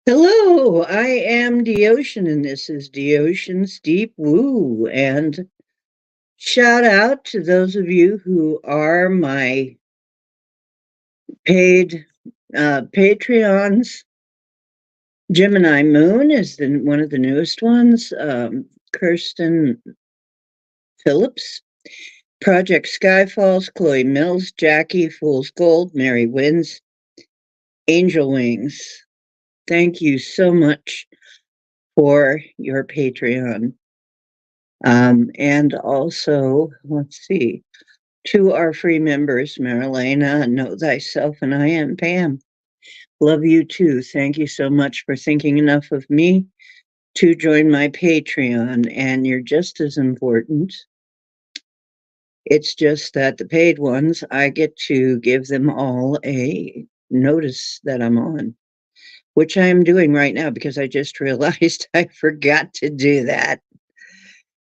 Hello, I am Ocean, and this is Ocean's Deep Woo. And shout out to those of you who are my paid Patreons. Gemini Moon is one of the newest ones. Kirsten Phillips, Project Skyfalls, Chloe Mills, Jackie, Fool's Gold, Mary Wins, Angel Wings. Thank you so much for your Patreon. And also, let's see, to our free members, Marilena, Know Thyself, and I Am Pam. Love you too. Thank you so much for thinking enough of me to join my Patreon. And you're just as important. It's just that the paid ones, I get to give them all a notice that I'm on, which I am doing right now because I just realized I forgot to do that.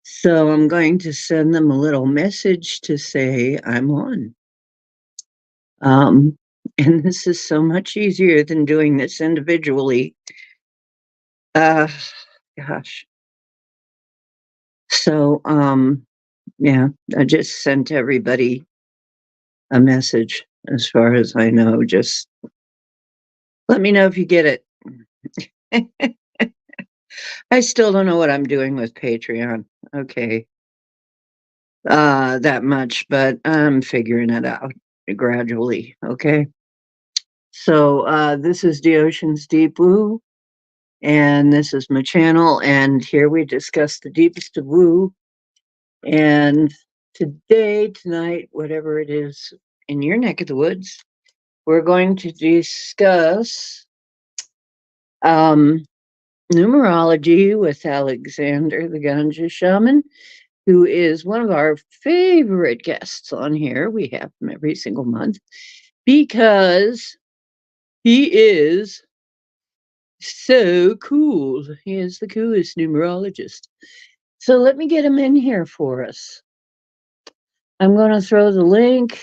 So I'm going to send them a little message to say I'm on. Um, and this is so much easier than doing this individually. Uh, Gosh. So, yeah, I just sent everybody a message as far as I know. Just let me know if you get it. I still don't know what I'm doing with Patreon. Okay. That much, but I'm figuring it out gradually. Okay. So, this is the Ocean's Deep Blue. And this is my channel, and here we discuss the deepest of woo. And today, tonight, whatever it is in your neck of the woods, we're going to discuss um, numerology with Alexander the Ganja Shaman, who is one of our favorite guests on here. We have him every single month because he is so cool. He is the coolest numerologist. So let me get him in here for us. I'm going to throw the link,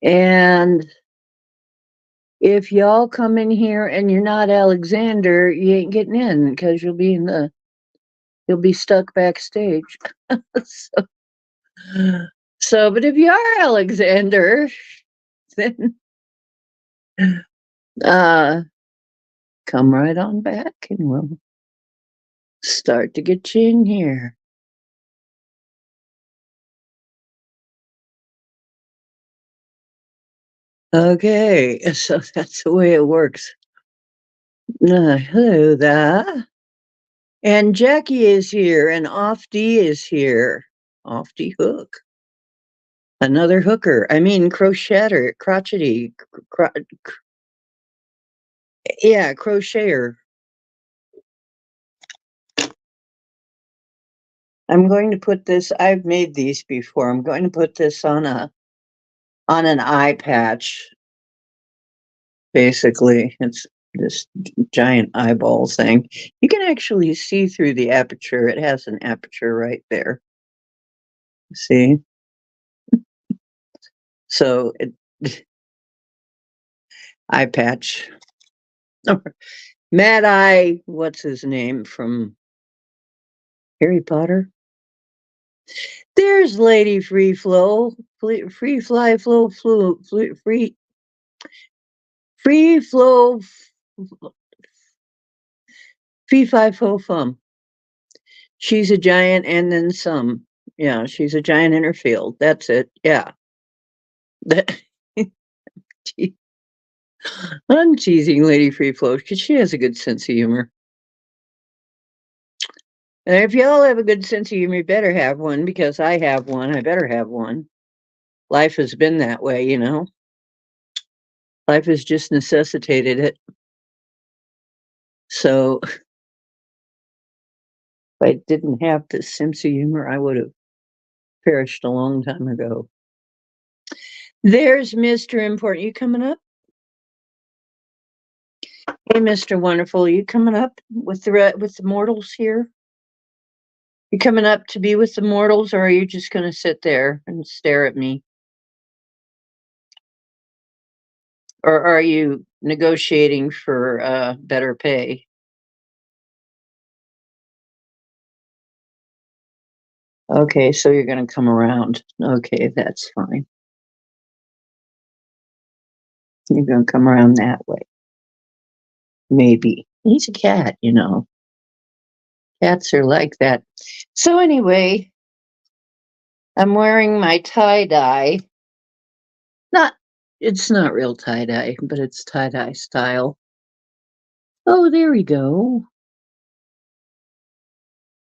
and if y'all come in here and you're not Alexander, you ain't getting in because you'll be stuck backstage. so, but if you are Alexander, then uh, come right on back, and we'll start to get you in here. Okay, so that's the way it works. Hello there. And Jackie is here, and Off D is here. Off D Hook. Another hooker. I mean, crocheter, crotchety. Yeah, crocheter. I'm going to put this, I've made these before. I'm going to put this on an eye patch. Basically, it's this giant eyeball thing. You can actually see through the aperture. It has an aperture right there. See? So eye patch. Mad Eye, what's his name from Harry Potter? There's Lady Free Flow, free fly flow, free flow, fee fi fo fum. She's a giant and then some. Yeah, she's a giant in her field. That's it. Yeah. I'm teasing Lady Free Flow because she has a good sense of humor. And if y'all have a good sense of humor, you better have one because I have one. I better have one. Life has been that way, you know. Life has just necessitated it. So if I didn't have this sense of humor, I would have perished a long time ago. There's Mr. Important. You coming up? Hey, Mr. Wonderful, you coming up with the mortals here? You coming up to be with the mortals, or are you just going to sit there and stare at me? Or are you negotiating for better pay? Okay, so you're going to come around. Okay, that's fine. You're going to come around that way. Maybe. He's a cat, you know. Cats are like that. So, anyway, I'm wearing my tie dye. Not, it's not real tie dye, but it's tie dye style. Oh, there we go.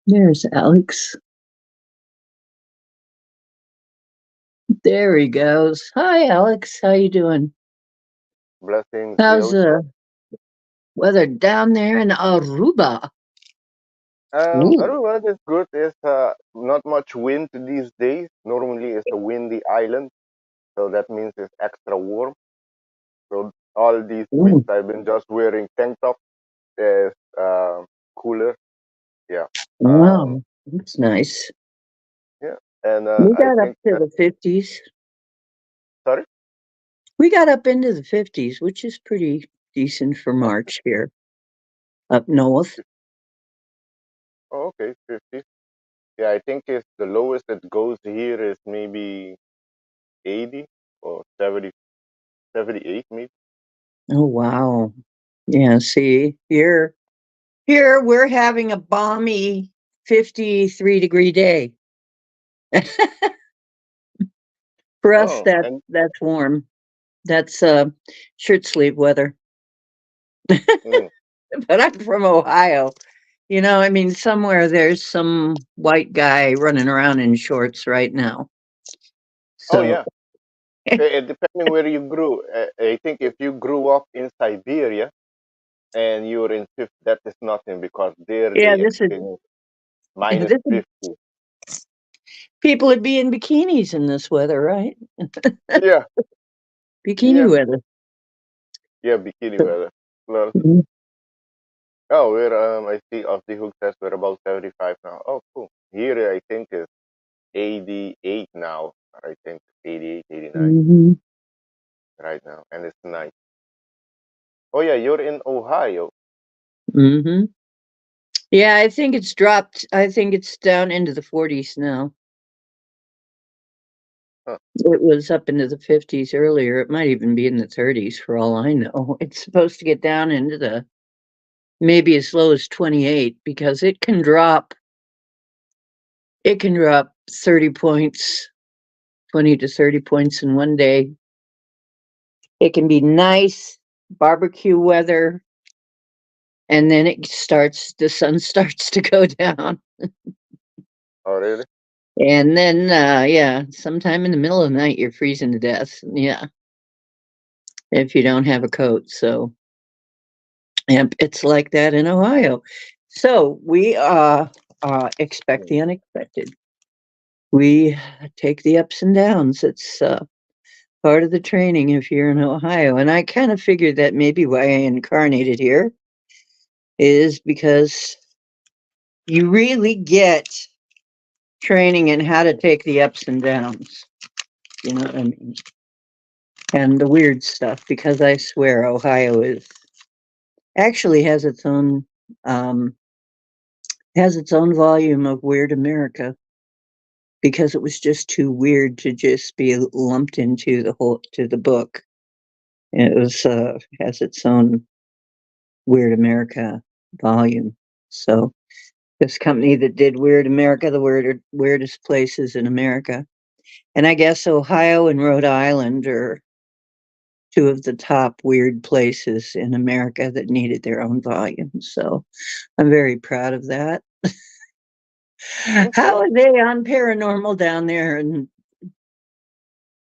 There's Alex. There he goes. Hi, Alex. How you doing? Blessings, How's Gail. the weather down there in Aruba? Ooh. Aruba is good. It's not much wind these days. Normally, it's a windy island, so that means it's extra warm. So all these weeks, Ooh. I've been just wearing tank top. It's cooler. Yeah. Um, Wow, that's nice. yeah. And We I got up think to that. the 50s. Sorry. We got up into the 50s, which is pretty decent for Oh, March here up north. oh, okay, 50. Yeah, I think it's the lowest it goes here is maybe 80 or 70, 78 maybe. Oh, wow. Yeah, see, here we're having a balmy 53-degree day. For us, Oh, and that's warm. That's shirt sleeve weather. mm, But I'm from Ohio. You know, I mean, somewhere there's some white guy running around in shorts right now. oh So, yeah. Depending where you grew, I think if you grew up in Siberia and you're in fifth, that is nothing because there yeah, they this is experience minus this is 50. people would be in bikinis in this weather, right? Yeah, Bikini yeah, weather. yeah, bikini weather. Well, Mhm. oh, I see off the hook test, we're about 75 now. Oh, cool. Here, I think is 88 now. I think 88, 89 Mhm. right now. And it's nice. Oh, yeah, you're in Ohio. Mhm. Yeah, I think it's dropped. I think it's down into the 40s now. Huh. It was up into the 50s earlier. It might even be in the 30s for all I know. It's supposed to get down into the maybe as low as 28 because it can drop 30 points, 20 to 30 points in one day. It can be nice barbecue weather and then the sun starts to go down. Oh, really? And then yeah, sometime in the middle of the night you're freezing to death. Yeah, if you don't have a coat. So, yep, it's like that in Ohio. So, we expect Mm. the unexpected. We take the ups and downs. It's part of the training if you're in Ohio. And I kind of figured that maybe why I incarnated here is because you really get training in how to take the ups and downs. You know what I mean? And the weird stuff, because I swear Ohio is actually um, has its own volume of Weird America because it was just too weird to just be lumped into the book. It was has its own Weird America volume. So this company that did Weird America, the weirdest places in America, and I guess Ohio and Rhode Island are two of the top weird places in America that needed their own volume. So I'm very proud of that. How Okay. are they on paranormal down there in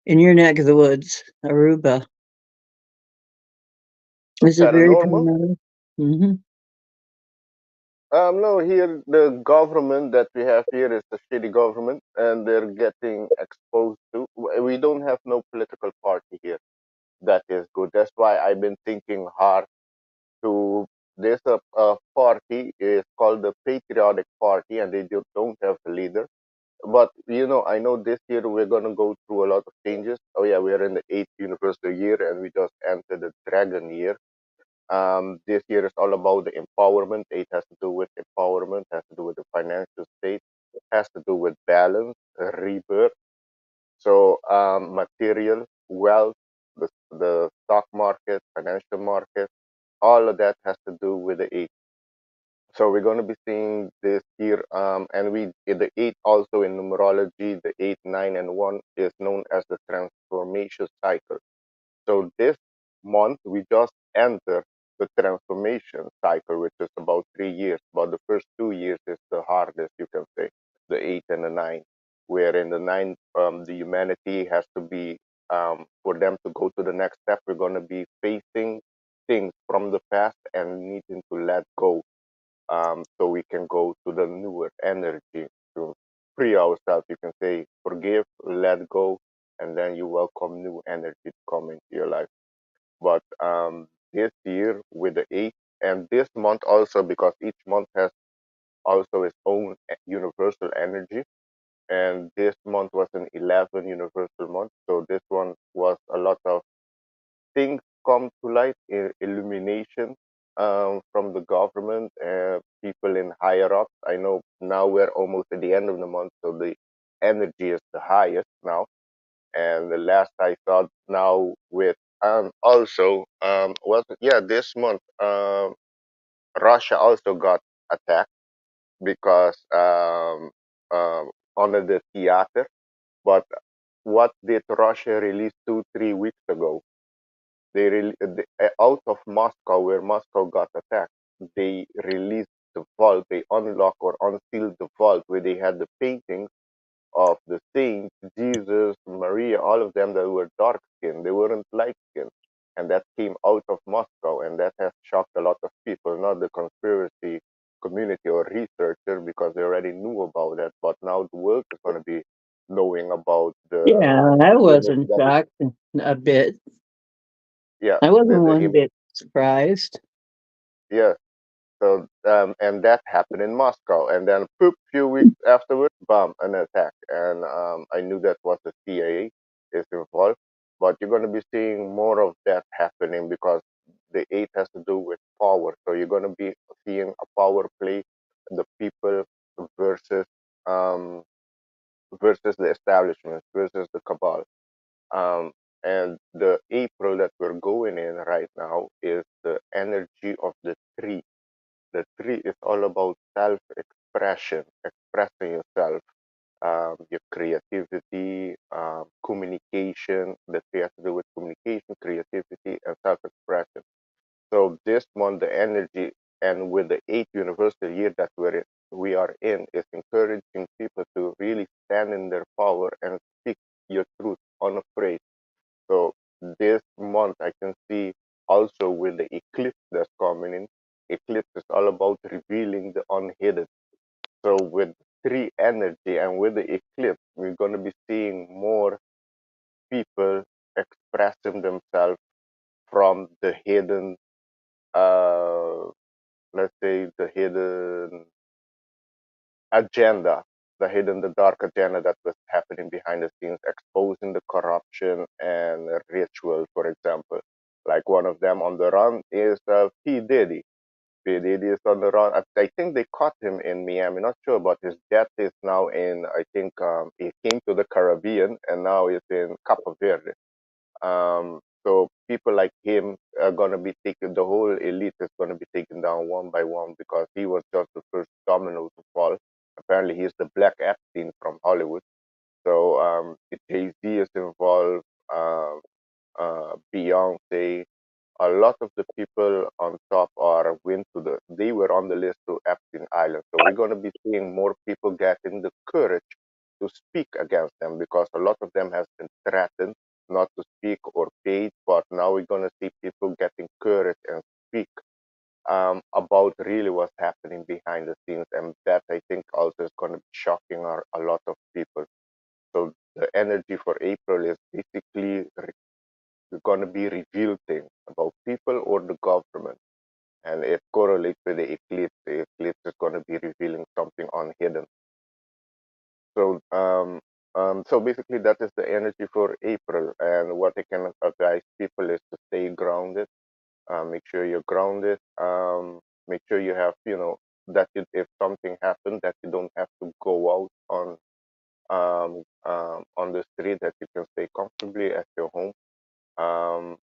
your neck of the woods, Aruba? Is it very Paranormal? paranormal? Hmm. No, here the government that we have here is the shitty government, and they're getting exposed to. We don't have no political party here. That is good. That's why I've been thinking hard to. There's a party is called the Patriotic Party, and they don't have a leader. but I know this year we're gonna go through a lot of changes. Oh yeah, we're in the eighth universal year, and we just entered the dragon year. This year is all about the empowerment. Eight has to do with empowerment, has to do with the financial state, has to do with balance, rebirth. So material, wealth, the stock market, financial market, all of that has to do with the eight. So we're going to be seeing this here, and the eight also in numerology, the eight, nine, and one is known as the transformation cycle. So this month we just entered the transformation cycle, which is about 3 years. But the first 2 years is the hardest, you can say, the eight and the nine. Where in the nine, the humanity has to be, for them to go to the next step, we're going to be facing things from the past and needing to let go, so we can go to the newer energy to free ourselves. You can say, forgive, let go, and then you welcome new energy to come into your life. But this year with the eight, and this month also, because each month has also its own universal energy. And this month was an 11 universal month. So this one was a lot of things come to light, illumination, from the government, people in higher ups. I know now we're almost at the end of the month, so the energy is the highest now. And the last I saw now with, also, was yeah, this month, Russia also got attacked because, under the theater. But what did Russia release 2 3 weeks ago? Out of Moscow, where Moscow got attacked, they released the vault. They unlocked or unsealed the vault where they had the paintings of the saints, Jesus, Maria, all of them that were dark skinned. They weren't light skinned. And that came out of Moscow, and that has shocked a lot of people, not the conspiracy community or researcher, because they already knew about that. But now the world is going to be knowing about Yeah, I the image wasn't that is, shocked a bit. yeah, I wasn't the one image, bit surprised. yeah. So, and that happened in Moscow, and then poop, few weeks afterwards, bam, an attack, and I knew that was the CIA is involved. But you're going to be seeing more of that happening because the eight has to do with power. So you're going to be seeing a power play, the people versus, um versus the establishment versus the cabal. Um, and the April that we're going in right now is the energy of the tree. The three is all about self expression, expressing yourself, your creativity, communication. The three has to do with communication, creativity, and self expression. So this month, the energy, and with the eighth universal year that we are in, is encouraging people to really stand in their power and speak your truth unafraid. So this month, I can see also with the eclipse that's coming in. Eclipse is all about revealing the unhidden. So with three energy and with the eclipse, we're going to be seeing more people expressing themselves from the hidden, uh, let's say the hidden agenda, the dark agenda that was happening behind the scenes, exposing the corruption and ritual, for example. Like one of them on the run is P. Diddy. P. Diddy is on the run. I think they caught him in Miami, not sure, but his death is now in, I think, he came to the Caribbean and now he's in Cape Verde. So people like him are gonna be taken. The whole elite is gonna be taken down one by one because he was just the first domino to fall. Apparently, he's the Black Epstein from Hollywood. So Jay Z is involved. Beyonce, a lot of the people on top are went to they were on the list to Epstein Island. So we're going to be seeing more people getting the courage to speak against them because a lot of them has been threatened not to speak or paid, but now we're going to see people getting courage and speak, about really what's happening behind the scenes, and that I think also is going to be shocking a lot of people. So the energy for April is basically going to be revealed things about people or the government. And it correlates with the eclipse. The eclipse is going to be revealing something unhidden. So basically, that is the energy for April. And what I can advise people is to stay grounded. Make sure you're grounded. Make sure you have, that if something happens, that you don't have to go out on the street, that you can stay comfortably at your home. Um,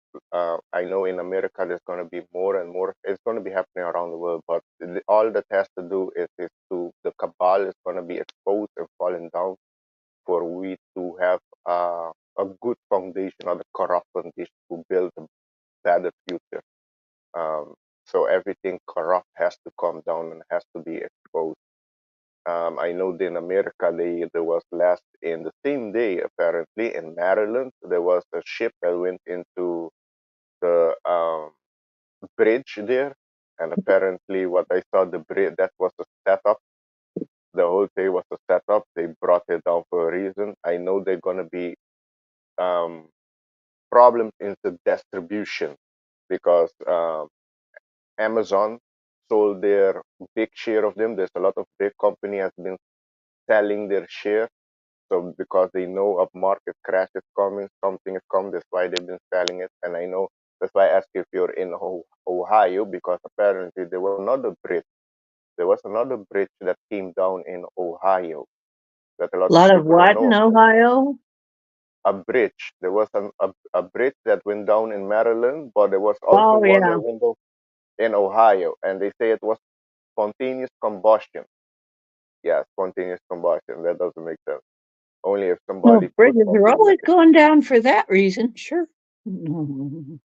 I know in America there's going to be more and more. It's going to be happening around the world, but all that has to do is to the cabal is going to be exposed and falling down for we to have a good foundation or the corrupt foundation to build a better future. Um, so everything corrupt has to come down and has to be exposed. I know that in America, there was last in the same day, apparently, in Maryland, there was a ship that went into the bridge there. And apparently, what I saw, the bridge, that was a setup. The whole thing was a setup. They brought it down for a reason. I know they're going to be um, problems in the distribution because Amazon sold their big share of them. There's a lot of big company has been selling their share. So because they know a market crash is coming, something is coming, that's why they've been selling it. And I know that's why I asked you if you're in Ohio, because apparently there was another bridge. There was another bridge that came down in Ohio that a lot A of lot of people don't what know in about. Ohio? A bridge. There was a bridge that went down in Maryland, but there was also Oh, one yeah. that went down in Ohio, and they say it was spontaneous combustion. Yeah, spontaneous combustion. That doesn't make sense. Only if Well, somebody put bridges are something always like it. going down for that reason. Sure. Mm.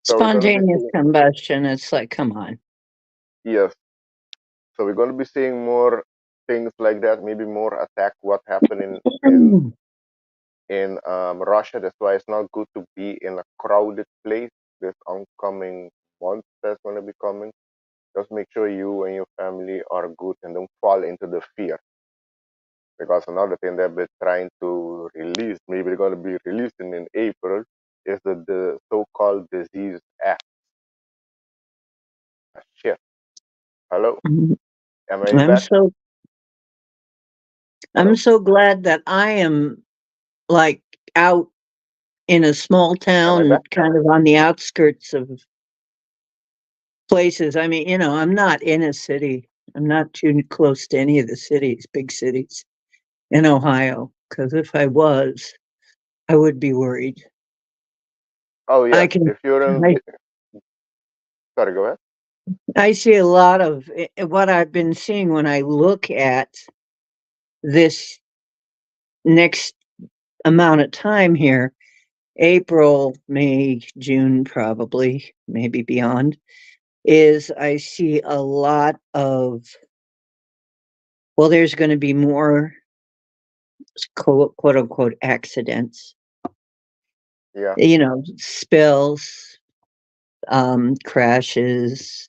So we're gonna be Spontaneous seeing, combustion. It's like, come on. yes. So we're gonna be seeing more things like that. Maybe more attack. What happened in Russia? That's why it's not good to be in a crowded place this oncoming month that's gonna be coming. Just make sure you and your family are good and don't fall into the fear. Because another thing that we're trying to release, maybe they're going to be releasing in April, is the so-called disease act. Shit. Hello? Mhm. Am I I'm back? so I'm Hello? so glad that I am like out in a small Am I town, back? kind of on the outskirts of places. I mean, I'm not in a city. I'm not too close to any of the cities, big cities in Ohio. Because if I was, I would be worried. Oh, I yes. can, If you're in, I, sorry, go ahead. I see a lot of what I've been seeing when I look at this next amount of time here, April, May, June, probably, maybe beyond, is I see a lot of, well, there's going to be more quote unquote accidents, Yeah, spills, crashes.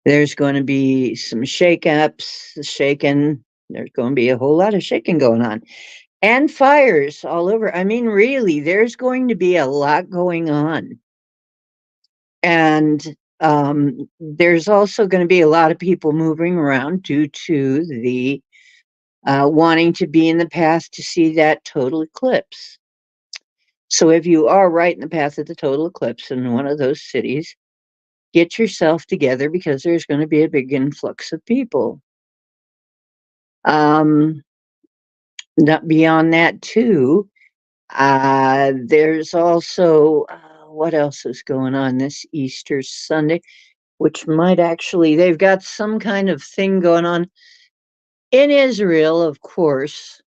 There's going to be some shakeups, shaking. There's going to be a whole lot of shaking going on and fires all over. I mean, really, there's going to be a lot going on. And there's also going to be a lot of people moving around due to the wanting to be in the path to see that total eclipse. So if you are right in the path of the total eclipse in one of those cities, get yourself together because there's going to be a big influx of people. Um, Not beyond that too. There's also what else is going on this Easter Sunday, which might actually they've got some kind of thing going on in Israel, of course,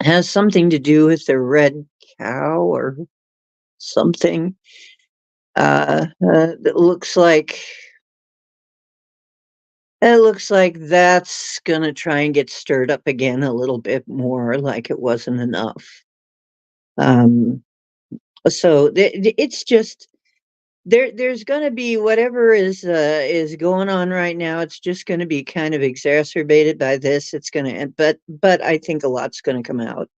has something to do with the red cow or something. It looks like that's gonna try and get stirred up again a little bit more, like it wasn't enough. Um, so it's just there's going to be whatever is going on right now. It's just going to be kind of exacerbated by this. It's going to, but I think a lot's going to come out.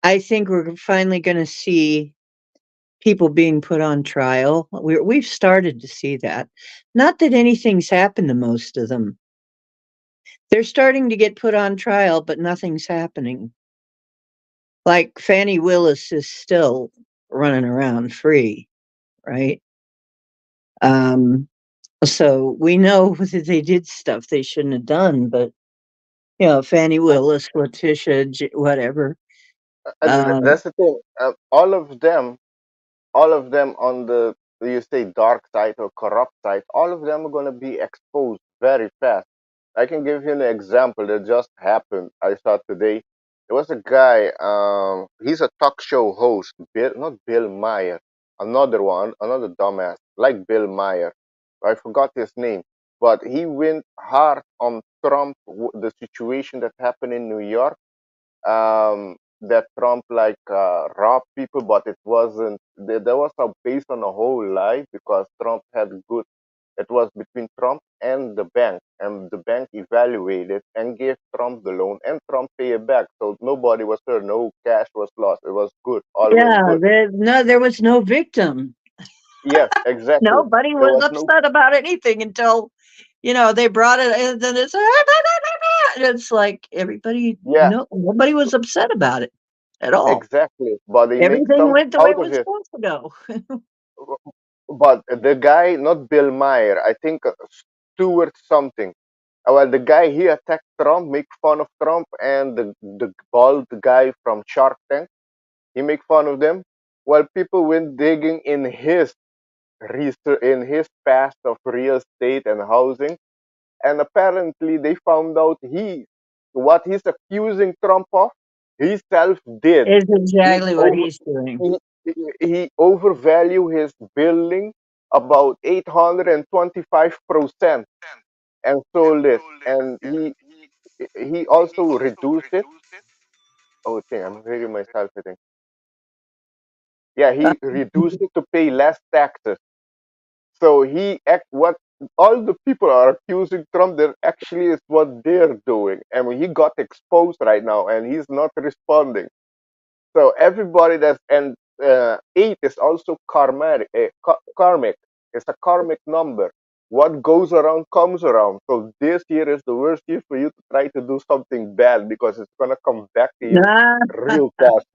I think we're finally going to see people being put on trial. We've started to see that. Not that anything's happened to most of them. They're starting to get put on trial, but nothing's happening. Like Fannie Willis is still running around free, right? Um, so we know that they did stuff they shouldn't have done, but Fannie Willis, Letitia, whatever. And Um, that's the thing. All of them on the, you say, dark side or corrupt side, all of them are going to be exposed very fast. I can give you an example that just happened. I saw today. There was a guy. He's a talk show host. Not Bill Meyer. Another one, another dumbass like Bill Meyer. I forgot his name, but he went hard on Trump. The situation that happened in New York, that Trump robbed people, but it wasn't. There was a based on a whole lie because Trump had good. It was between Trump and the bank evaluated and gave Trump the loan, and Trump paid it back. So nobody was hurt, no cash was lost. It was good, all went yeah, good. there was no victim. Yes, exactly. Nobody There was was no. upset about anything until, they brought it, and then it's and it's like everybody, Yeah, nobody was upset about it at all. exactly. But they make Everything some went the way it out of was it. supposed to go. But the guy, not Bill Meyer, I think Stewart something. Well, the guy, he attacked Trump, make fun of Trump, and the bald guy from Shark Tank, he make fun of them. While people went digging in his research, in his past of real estate and housing, and apparently they found out what he's accusing Trump of, he self did. It's He exactly what over he's doing. he overvalue his building about 825% and sold it, and he also reduced it. Oh, thing, I'm hearing myself. I think. Yeah, he reduced it to pay less taxes. So what all the people are accusing Trump, that actually is what they're doing, and he got exposed right now, and he's not responding. So everybody that's and eight is also karmic. It's a karmic number. What goes around comes around. So this year is the worst year for you to try to do something bad because it's gonna come back to you real fast.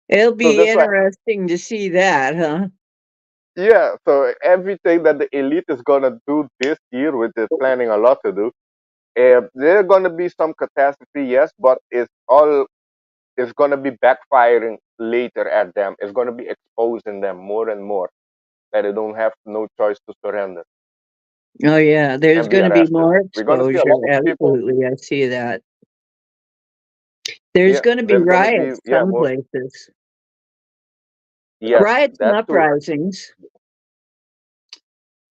It'll So be that's why, interesting to see that, huh? yeah. So everything that the elite is gonna do this year, which they're planning a lot to do, there gonna be some catastrophe, yes, but it's gonna be backfiring later at them. It's gonna be exposing them more and more that they don't have no choice to surrender Oh, yeah, there's and be going to be arrested. more We're gonna see a exposure. lot of people. Absolutely, I see that. There's Yeah, going to be there's gonna be, riots yeah, some more. places, Yes, riots and that too. uprisings.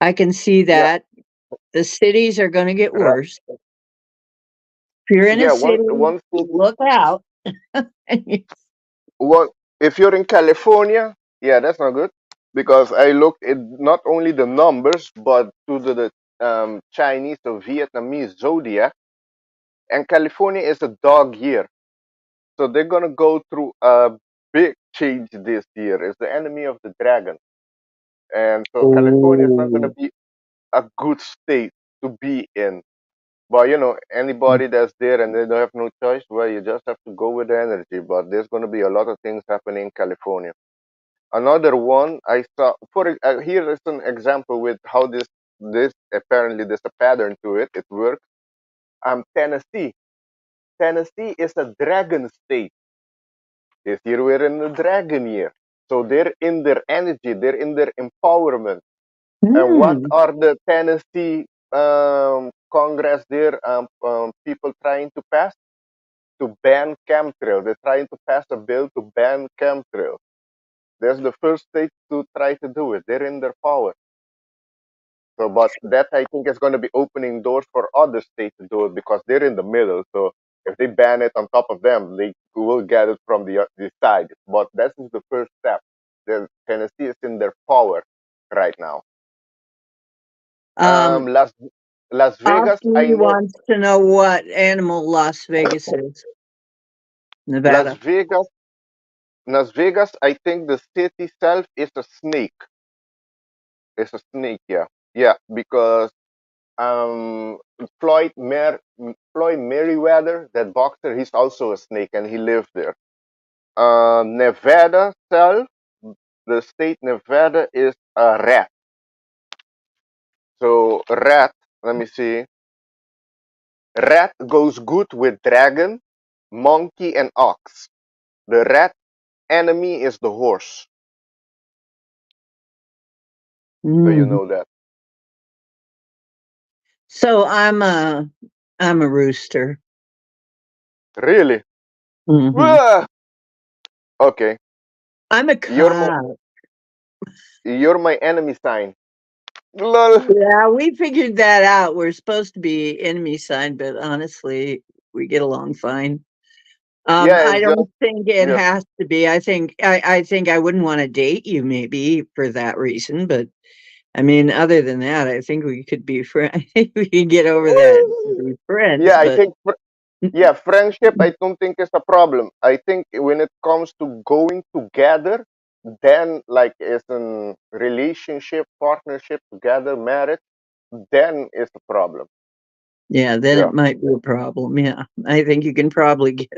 I can see Yeah, that. The cities are going to get right. worse. If you're in a Yeah, city, one city, look out. one. If you're in California, yeah, that's not good because I looked at not only the numbers but to the Chinese or Vietnamese zodiac, and California is a dog year. So they're gonna go through a big change this year. It's the enemy of the dragon, and so California is not gonna Oh. be a good state to be in. But anybody that's there and they don't have no choice, well, you just have to go with the energy. But there's gonna be a lot of things happening in California. Another one I saw. Here is an example with how this apparently there's a pattern to it. It works. Tennessee. Tennessee is a dragon state. This year we're in the dragon year. So they're in their energy, they're in their empowerment. And what Hmm. are the Tennessee Congress there people trying to pass? To ban chemtrails. They're trying to pass a bill to ban chemtrails. That's the first state to try to do it. They're in their power. So, but that I think is going to be opening doors for other states to do it because they're in the middle. So, if they ban it on top of them, they will get it from the side. But that is the first step. The Tennessee is in their power right now. Um, Las Vegas, I Oski know. wants to know what animal Las Vegas is. Las Nevada. Vegas, Las Vegas. I think the city itself is a snake. It's a snake, yeah, yeah, because um, Floyd Floyd Merriweather, that boxer, he's also a snake, and he lived there. Nevada itself, the state Nevada is a rat. So rat, let me see. Rat goes good with dragon, monkey, and ox. The rat enemy is the horse. So you Mhm. know that. So I'm a rooster. Really? Hmm. Wah! Okay. I'm a You're my cow. you're my enemy sign. Lol. Yeah, we figured that out. We're supposed to be enemy sign, but honestly, we get along fine. Yeah, I it's just don't think it yeah. has to be. I think I wouldn't want to date you maybe for that reason, but I mean, other than that, I think we could be friends. We could get over that and Woo! be friends, Yeah, I but think yeah, friendship I don't think is a problem. I think when it comes to going together, then like it's a relationship, partnership together, marriage, then it's a problem. yeah, then Yeah. it might be a problem. Yeah, I think you can probably get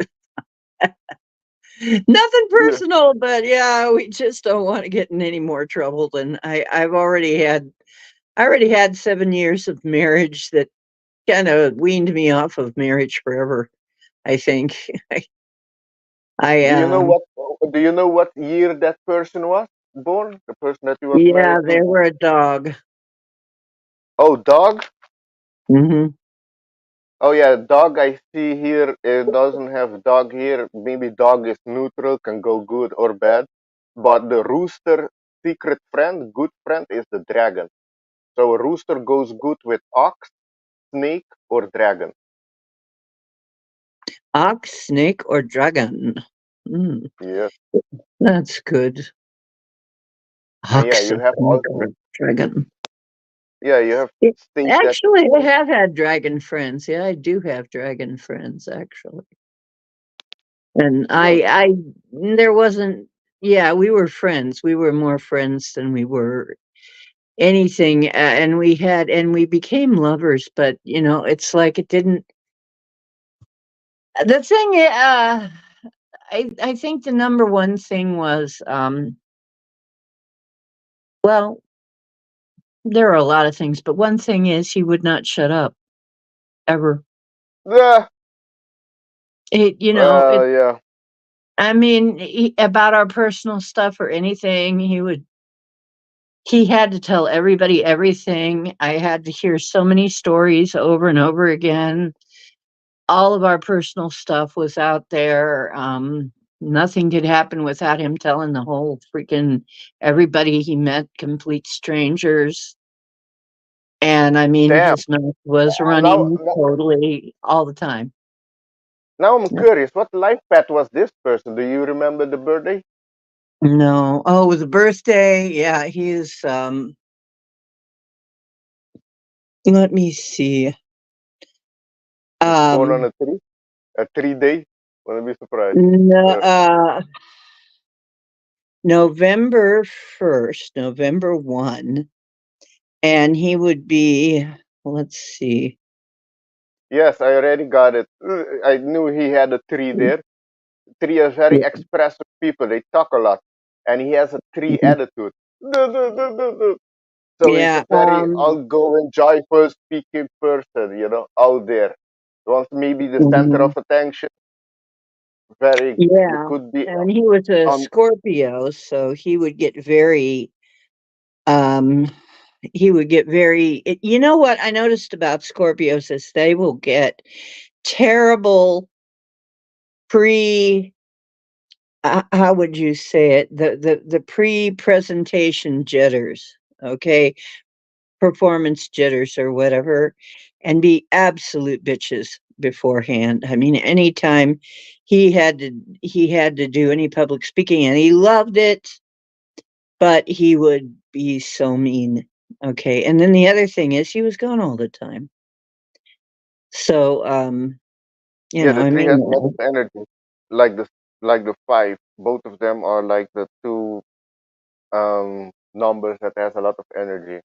nothing Yeah. personal, but yeah, we just don't want to get in any more trouble than I already had 7 years of marriage that kind of weaned me off of marriage forever. I think I Do you know what? Do you know what year that person was born? The person that you was married yeah, they to? were a dog. Oh, dog. Hmm. Oh yeah, dog. I see here. It doesn't have dog here. Maybe dog is neutral, can go good or bad. But the rooster, secret friend, good friend, is the dragon. So a rooster goes good with ox, snake, or dragon. Ox, snake, or dragon. Mm, Yes. that's good. And yeah, Ox, you a have snake, also or a dragon. yeah, you have Yeah, state that. actually, I have had dragon friends. Yeah, I do have dragon friends, actually. And Yeah, there wasn't, yeah, we were friends. We were more friends than we were anything. And we became lovers, but, it's like it didn't, the thing, I think the number one thing was, well, there are a lot of things, but one thing is he would not shut up ever. yeah, It, yeah. I mean, about our personal stuff or anything, he had to tell everybody everything. I had to hear so many stories over and over again. All of our personal stuff was out there. Nothing could happen without him telling the whole freaking everybody he met, complete strangers. And I mean, Damn. his mouth was Now, running totally all the time. now I'm curious. What life path was this person? Do you remember the birthday? No. Oh, the birthday. Yeah, he's let me see. Was born on Um a 3 day. Wouldn't be surprised. no, Uh, November 1st, November 1, and he would be, let's see. yes, I already got it. I knew he had a three there. Three are very Yeah. expressive people. They talk a lot, and he has a three Mhm. attitude. Du- du- du- du- du. So he's a Yeah, very outgoing, joyful speaking person. Out there. Wants maybe the center of mhm. attention. Very. It Yeah, could be and he was a on Scorpio, so um he would get very you know what I noticed about Scorpios is they will get terrible pre how would you say it, the pre-presentation jitters, okay, performance jitters or whatever, and be absolute bitches beforehand. I mean, anytime he had to do any public speaking, and he loved it, but he would be so mean. Okay, and then the other thing is he was gone all the time. So, yeah. The I three has mean, a lot of energy. Like the five. Both of them are like the two numbers that has a lot of energy.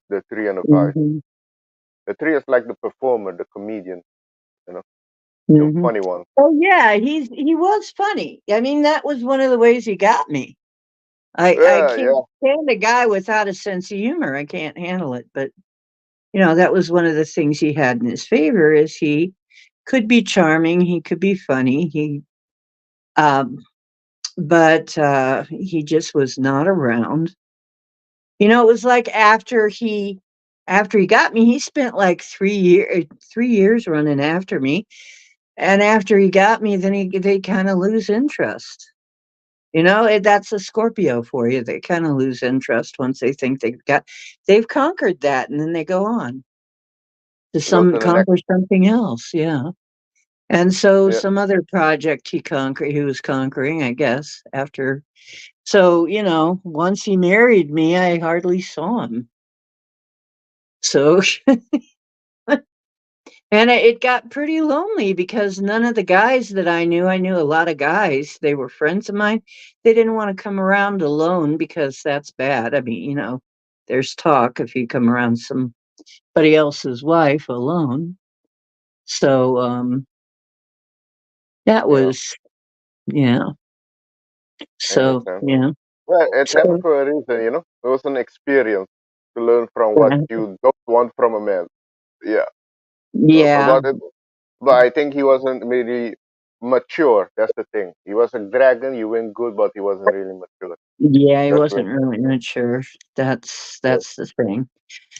The three and the five. mhm. The three is like the performer, the comedian, you know, the Hmm. funny one. Oh yeah, he was funny. I mean, that was one of the ways he got me. I Yeah, can't yeah, stand a guy without a sense of humor. I can't handle it. But that was one of the things he had in his favor is he could be charming, he could be funny, um, but he just was not around. It was like after he got me, he spent like 3 years running after me, and after he got me, then they kind of lose interest. That's a Scorpio for you. They kind of lose interest once they think they've conquered that, and then they go on to go some to the next. conquer something else. Yeah. And so Yeah, some other project he was conquering, I guess, after. So, once he married me, I hardly saw him. So, and it got pretty lonely because none of the guys that I knew a lot of guys, they were friends of mine. They didn't want to come around alone because that's bad. I mean, there's talk if you come around somebody else's wife alone. So, that yeah, was, yeah. I So, understand. yeah. Well, it happened So, for a reason, you know. It was an experience to learn from what yeah. you don't want from a man. Yeah, Yeah. but I think he wasn't really mature. That's the thing. He was a dragon. You went good, but he wasn't really mature. Yeah, he That's where. wasn't really mature. That's the thing.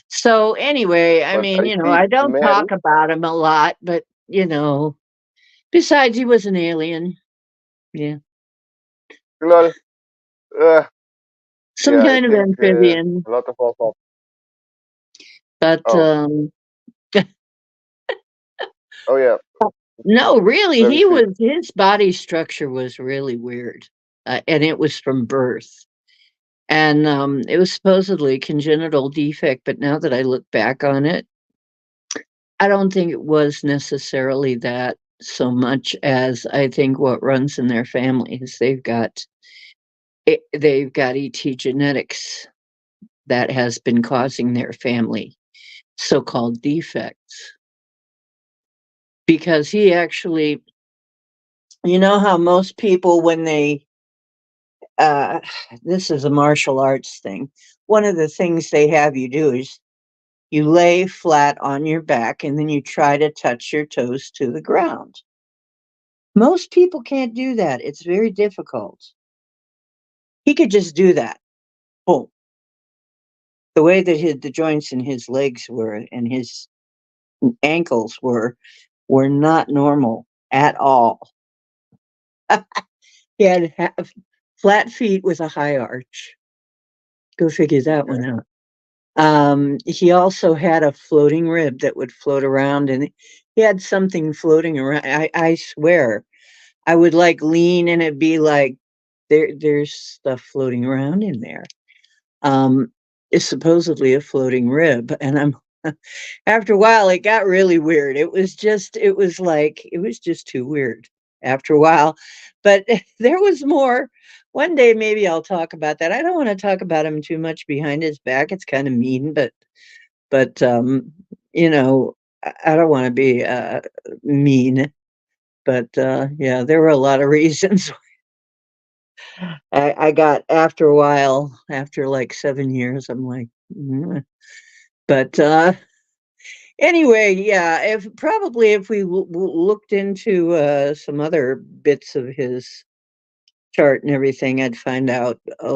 So anyway, I But mean, is he I don't talk married? about him a lot, but besides he was an alien. Yeah. Lol. Uh, Some yeah, I kind of think amphibian. a lot of us have. But Oh, oh yeah, no, really, very serious. his body structure was really weird. And it was from birth. And it was supposedly congenital defect, but now that I look back on it, I don't think it was necessarily that so much as I think what runs in their family is they've got ET genetics that has been causing their family so-called defects. Because he actually, how most people when they uh this is a martial arts thing. One of the things they have you do is you lay flat on your back and then you try to touch your toes to the ground. Most people can't do that. It's very difficult. He could just do that. Boom. The way that the joints in his legs were and his ankles were not normal at all. He had flat feet with a high arch. Go figure that Okay. one out. He also had a floating rib that would float around, and he had something floating around. I swear, I would like lean, and it'd be like there's stuff floating around in there. Um, is supposedly a floating rib, and I'm after a while it got really weird. It was just too weird after a while. But there was more. One day maybe I'll talk about that. I don't want to talk about him too much behind his back. It's kind of mean, but you know, I don't want to be mean. But yeah, there were a lot of reasons. I got after a while, after like 7 years, I'm like, "Mm." But anyway, yeah, if we looked into some other bits of his chart and everything, I'd find out a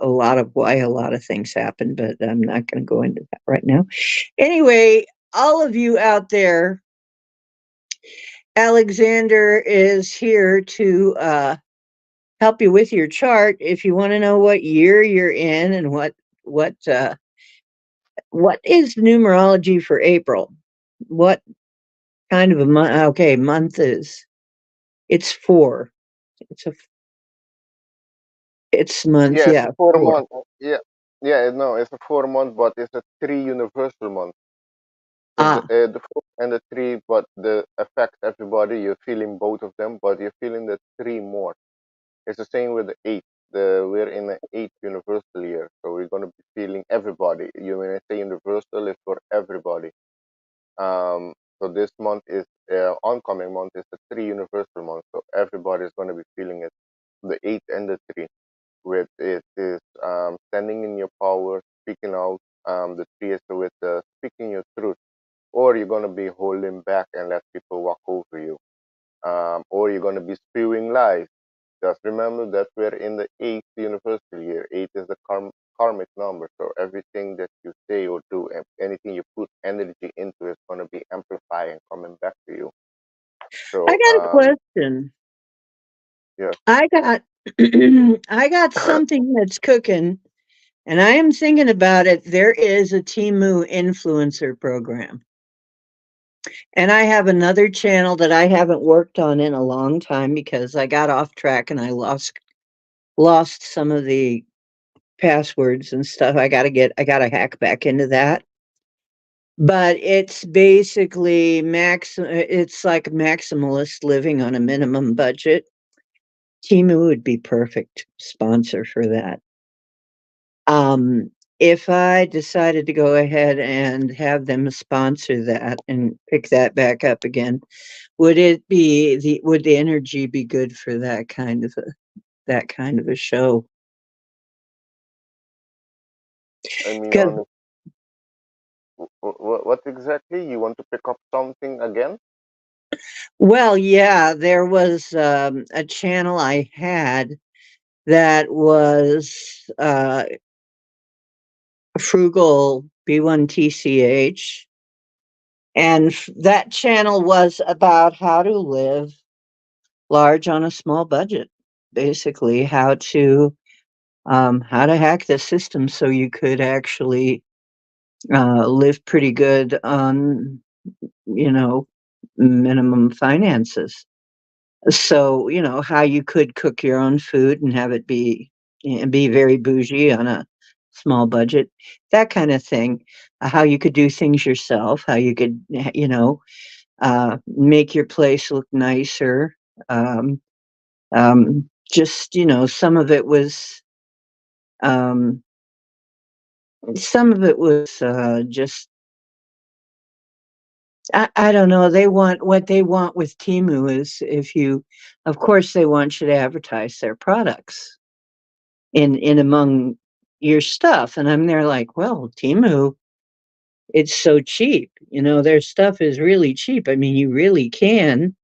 lot of why a lot of things happen, but I'm not going to go into that right now. Anyway, all of you out there, Alexander is here to help you with your chart. If you want to know what year you're in and what what is numerology for April, what kind of a month? Okay, month is it's four. It's a it's month. Yeah, it's a Yeah, 4. 4 month. Yeah, yeah. No, it's a 4 month, but it's a three universal month. So Ah, the four and the three, but the affect everybody. You're feeling both of them, but you're feeling the three more. It's the same with the eight. We're in the eighth universal year, so we're gonna be feeling everybody. You when I say universal, it's for everybody. So this month is oncoming month is the three universal month. So everybody's going to be feeling it. The eight and the three, with it is standing in your power, speaking out. The three is with speaking your truth, or you're going to be holding back and let people walk over you, or you're going to be spewing lies. Just remember that we're in the eighth universal year. Eight is the karmic number. So everything that you say or do, anything you put energy into is going to be amplifying, coming back to you. I So, got a question. yes. I got I got something that's cooking, and I am thinking about it. There is a Timu influencer program. And I have another channel that I haven't worked on in a long time because I got off track and I lost some of the passwords and stuff. I gotta hack back into that. But it's basically it's like maximalist living on a minimum budget. Timu would be perfect sponsor for that. Um, if I decided to go ahead and have them sponsor that and pick that back up again, would the energy be good for that kind of a show? I mean, 'Cause on what exactly you want to pick up something again? well, yeah, there was, a channel I had that was, Frugal B1TCH, and that channel was about how to live large on a small budget. Basically, how to hack the system so you could actually live pretty good on, you know, minimum finances. So, how you could cook your own food and have it be very bougie on a small budget, that kind of thing. How you could do things yourself, how you could, make your place look nicer. Um, just, um, some of it was just I don't know. What they want with Timu is of course, they want you to advertise their products in among your stuff. And I'm there like, well, Timu, it's so cheap. Their stuff is really cheap. I mean, you really can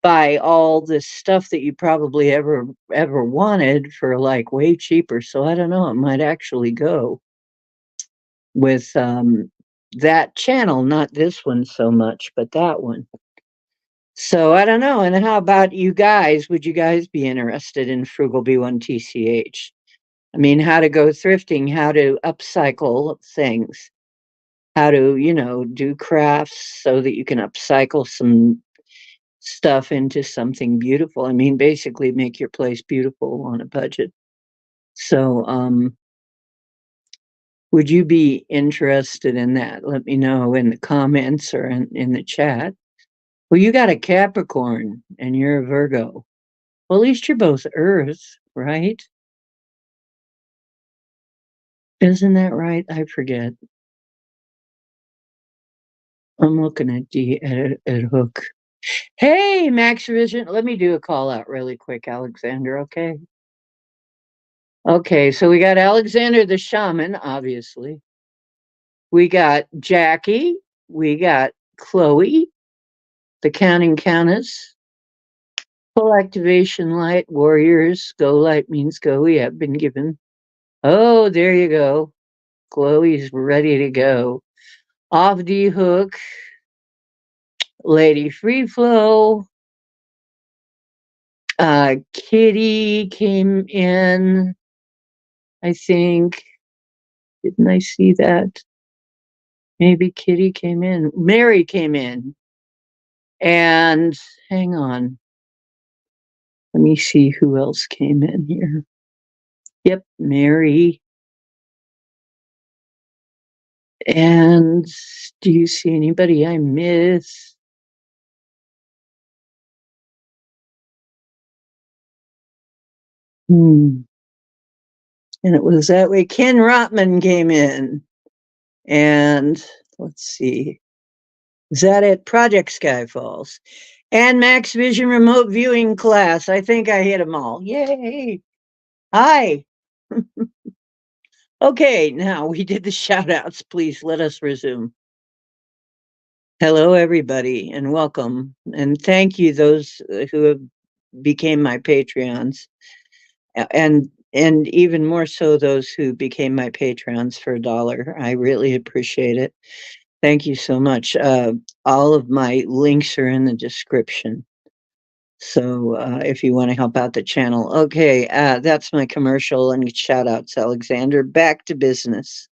buy all this stuff that you probably ever wanted for like way cheaper. So I don't know. It might actually go with that channel, not this one so much, but that one. So I don't know. And how about you guys? Would you guys be interested in Frugal B1TCH? I mean, how to go thrifting, how to upcycle things, how to, do crafts so that you can upcycle some stuff into something beautiful. I mean, basically make your place beautiful on a budget. So, would you be interested in that? Let me know in the comments or in the chat. Well, you got a Capricorn and you're a Virgo. Well, at least you're both Earth, right? Isn't that right? I forget. I'm looking at at Hook. Hey, Max Vision. Let me do a call out really quick, Alexander. Okay. Okay. So we got Alexander the Shaman, obviously. We got Jackie. We got Chloe, the Counting Countess. Full activation light warriors. Go light means go. We have been given. Oh, there you go. Chloe's ready to go. Off the hook. Lady Free Flow. Kitty came in, I think. Didn't I see that? Maybe Kitty came in. Mary came in. And hang on. Let me see who else came in here. Yep, Mary. And do you see anybody I miss? And it was that way. Ken Rotman came in. And let's see. Is that it? Project Skyfalls. And Max Vision remote viewing class. I think I hit them all. Yay. Hi. Okay, now we did the shout outs. Please let us resume. Hello, everybody, and welcome. And thank you, those who have became my Patreons. And even more so those who became my patrons for $1. I really appreciate it. Thank you so much. All of my links are in the description. So if you want to help out the channel, okay, that's my commercial and shout outs, Alexander. Back to business.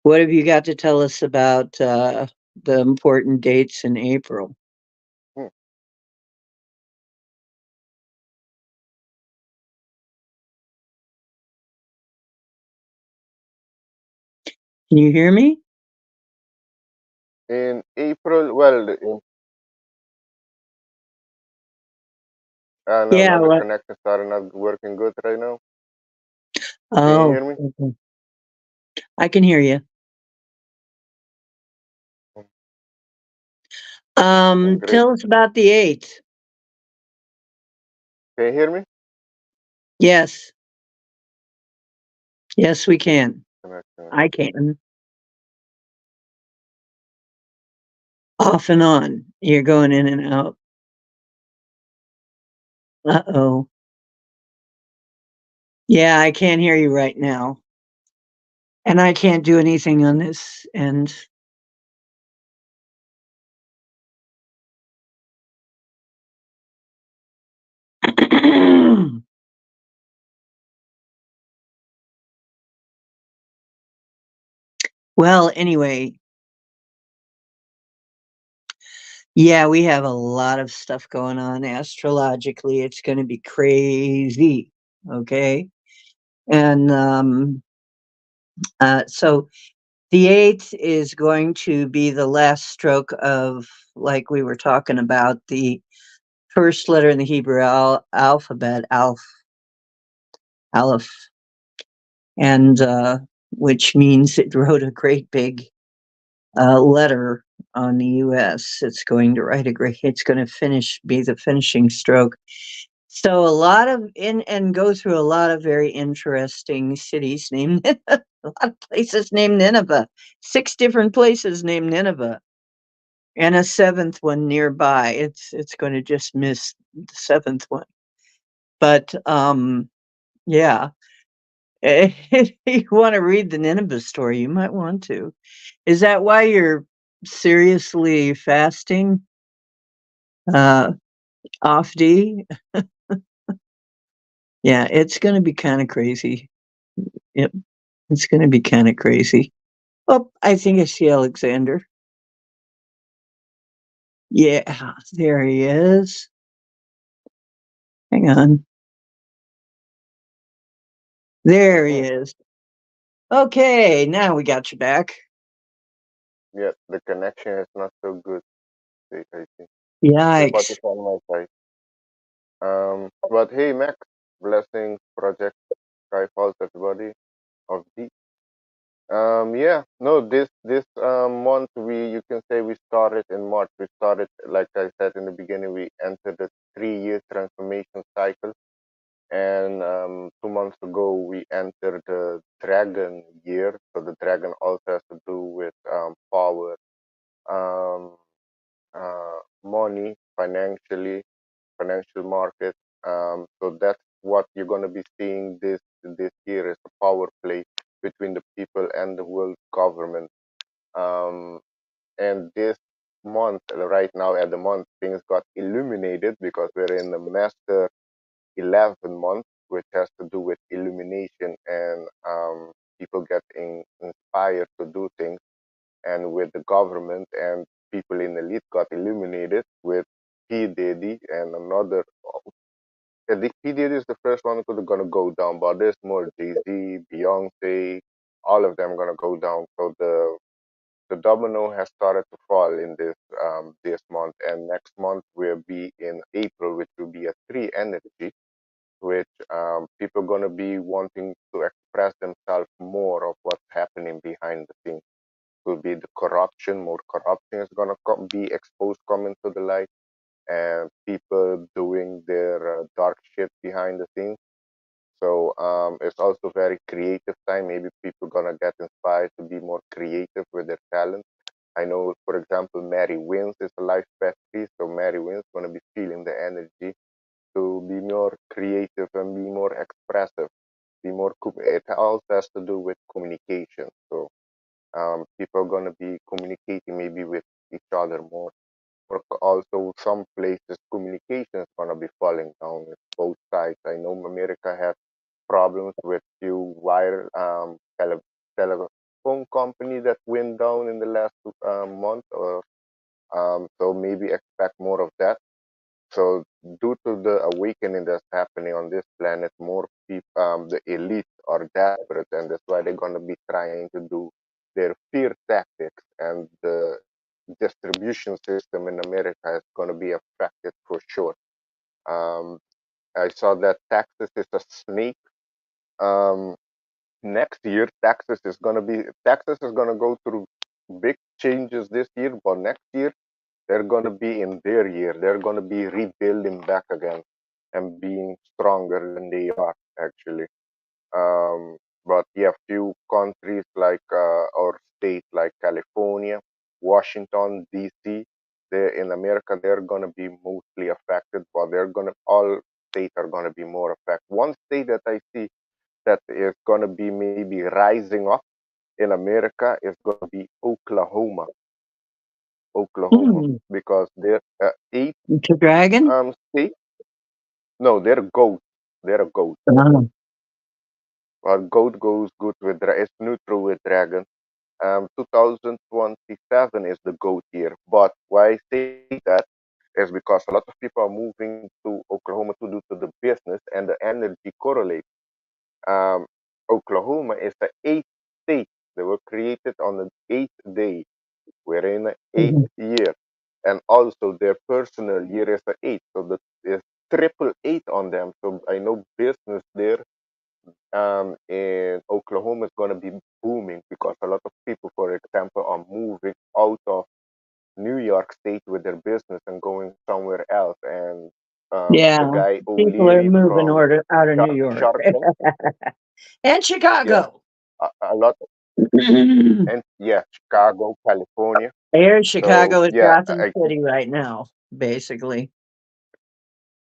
What have you got to tell us about the important dates in April? Hmm. Can you hear me? In April, well, no, Yeah. no, the What? connections are not working good right now. Can you Oh, hear me? okay. I can hear you. Great. Tell us about the 8th. Can you hear me? Yes. Yes, we can. Connection. I can. Off and on. You're going in and out. Uh-oh. Yeah, I can't hear you right now. And I can't do anything on this end. Well, anyway, yeah, we have a lot of stuff going on astrologically. It's going to be crazy. Okay. And so the 8th is going to be the last stroke of, like we were talking about, the first letter in the Hebrew alphabet, Aleph, and which means it wrote a great big letter on the U.S. It's going to write a great. It's going to be the finishing stroke. So a lot of and go through a lot of very interesting cities named a lot of places named Nineveh. 6 different places named Nineveh, and a 7th one nearby. It's going to just miss the 7th one. But yeah, if you want to read the Nineveh story, you might want to. Is that why you're seriously fasting? Uh, Off D? Yeah, it's going to be kind of crazy. Yep, it's going to be kind of crazy. Oh, I think I see Alexander. Yeah, there he is. Hang on. There he Mm-hmm. is. Okay, now we got you back. Yeah, the connection is not so good. I think. Yeah, but Yikes. it's on my side. But hey, Max, blessings, project, Sky Falls, everybody of the. Yeah, no, this month you can say we started in March. We started, like I said in the beginning, we entered the 3 year transformation cycle, and 2 months ago we entered the dragon year. So the dragon also has to do with power, um, money, financial market. So that's what you're going to be seeing this year is a power play between the people and the world government. Um, and this month, right now at the month, things got illuminated because we're in the master 11 month, which has to do with illumination and people getting inspired to do things. And with the government and people in the elite got illuminated with P. Diddy and another. I think P. Diddy is the first one who's going to go down, but there's more Jay-Z, Beyonce, all of them going to go down. So the domino has started to fall in this month, and next month will be in April, which will be a 3 energy, which people going to be wanting to express themselves more of what's happening behind the scenes. Will be the corrupt more corruption is gonna be exposed, coming to the light, and people doing their dark shit behind the scenes. So it's also very creative time. Maybe people gonna get inspired to be more creative with their talent. I know, for example, Mary Wins is a life pastry, so Mary Wins gonna be feeling the energy to be more creative and be more expressive, be more. It also has to do with communication. So people are gonna be communicating maybe with each other more. Or also, some places communication is gonna be falling down with both sides. I know America has problems with few telephone company that went down in the last month, or so maybe expect more of that. So due to the awakening that's happening on this planet, more people, the elite are desperate, and that's why they're gonna be trying to do their fear tactics, and the distribution system in America is gonna be affected for sure. Um, I saw that Texas is a snake. Um, Next year, Texas is gonna go through big changes this year, but next year they're going to be in their year. They're going to be rebuilding back again and being stronger than they are, actually. But yeah, few countries like or states like California, Washington, D.C., they in America, they're going to be mostly affected, but they're going to all states are going to be more affected. One state that I see that is going to be maybe rising up in America is going to be Oklahoma. Oklahoma, Hmm. because they're eight It's a dragon? state. No, they're goat. They're a goat. Oh. Goat goes good with it's neutral with dragon. 2027 is the goat year. But why I say that is because a lot of people are moving to Oklahoma to do to the business, and the energy correlates. Um, Oklahoma is the eighth state. They were created on the eighth day. We're in the eighth Mhm. year, and also their personal year is the eighth, so that is triple eight on them. So I know business there in Oklahoma is going to be booming because a lot of people, for example, are moving out of New York State with their business and going somewhere else. And the Yeah. guy People are O'Leary moving from out of New York Sharpen, and yeah, Chicago. a lot, and yeah, Chicago, California. Here, So Chicago is yeah, Gotham City right now, basically.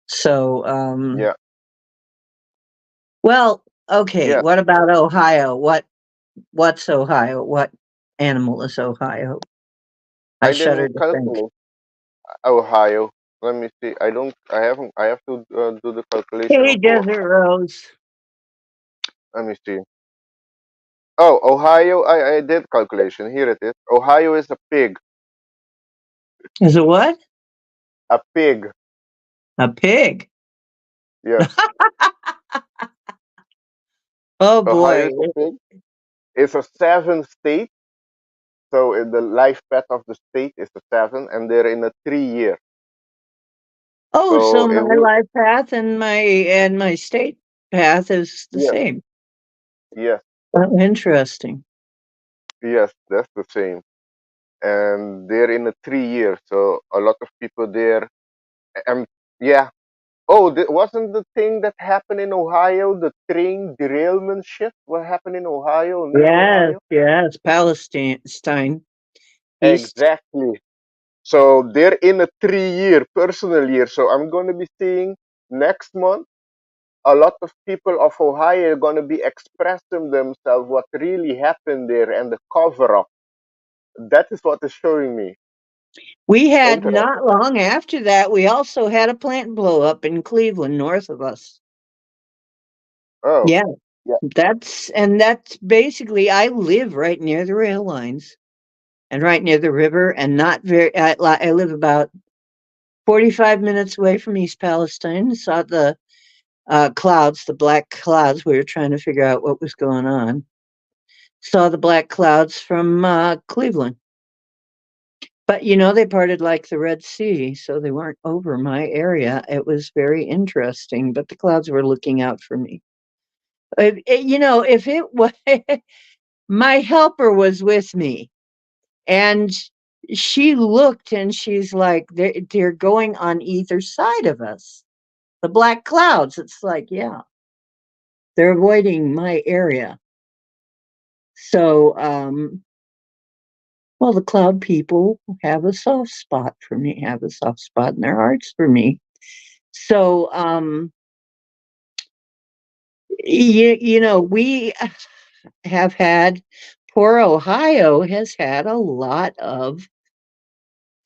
So, yeah, well, okay. yeah. What about Ohio? What's Ohio? What animal is Ohio? I I shudder didn't to think. calculate Ohio. Let me see. I don't. I haven't. I have to do the calculation Hey, of Desert Rose. Let me see. Oh, Ohio. I did calculation. Here it is. Ohio is a pig. Is it what? A pig. A pig. Yes. Oh Ohio boy. is a pig. It's a seven state. So the life path of the state is a seven, and they're in a 3 year. Oh, So so it my will. life path and my state path is the Yes. same. Yes. Oh, interesting. Yes. That's the same. And they're in a 3 year. So a lot of people there. Yeah. Oh, wasn't the thing that happened in Ohio, the train derailment shit? What happened in Ohio, near Yes, Ohio? yes. Palestine East. Exactly. So they're in a 3 year personal year. So I'm going to be seeing next month a lot of people of Ohio are going to be expressing themselves what really happened there and the cover up. That is what is showing me. We had Interesting. not long after that, we also had a plant blow up in Cleveland, north of us. Oh, Yeah, yeah. that's basically I live right near the rail lines and right near the river, and not very. I live about 45 minutes away from East Palestine. Saw the clouds, the black clouds. We were trying to figure out what was going on. Saw the black clouds from Cleveland. But they parted like the Red Sea, so they weren't over my area. It was very interesting, but the clouds were looking out for me. If it was, my helper was with me. And she looked and she's like, they're going on either side of us. The black clouds. It's like, yeah, they're avoiding my area. So, well, the cloud people have a soft spot for me, have a soft spot in their hearts for me. So, we have had, poor Ohio has had a lot of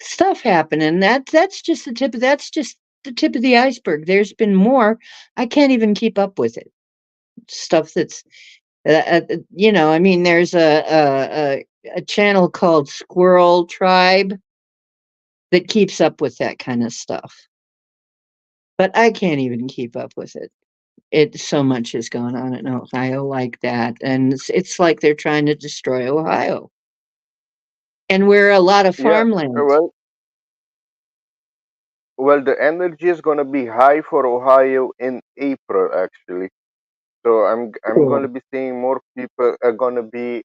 stuff happen, and that's just the tip of the iceberg. There's been more. I can't even keep up with it. Stuff that's I mean, there's a channel called Squirrel Tribe that keeps up with that kind of stuff, but I can't even keep up with it. It so much is going on in Ohio like that, and it's like they're trying to destroy Ohio, and we're a lot of Yeah. farmland. Well, the energy is gonna be high for Ohio in April, actually. So I'm gonna Cool. be seeing more people are gonna be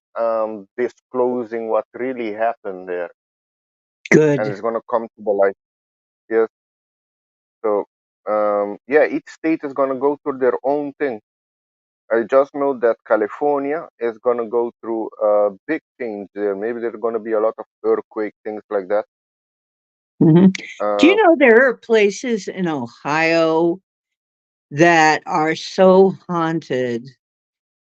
disclosing what really happened there, and Good. it's gonna come to the light. Yes. So yeah, each state is gonna go through their own thing. I just know that California is gonna go through a big change there. Maybe there's gonna be a lot of earthquake things like that. Mhm. Do you Uh, know there are places in Ohio that are so haunted,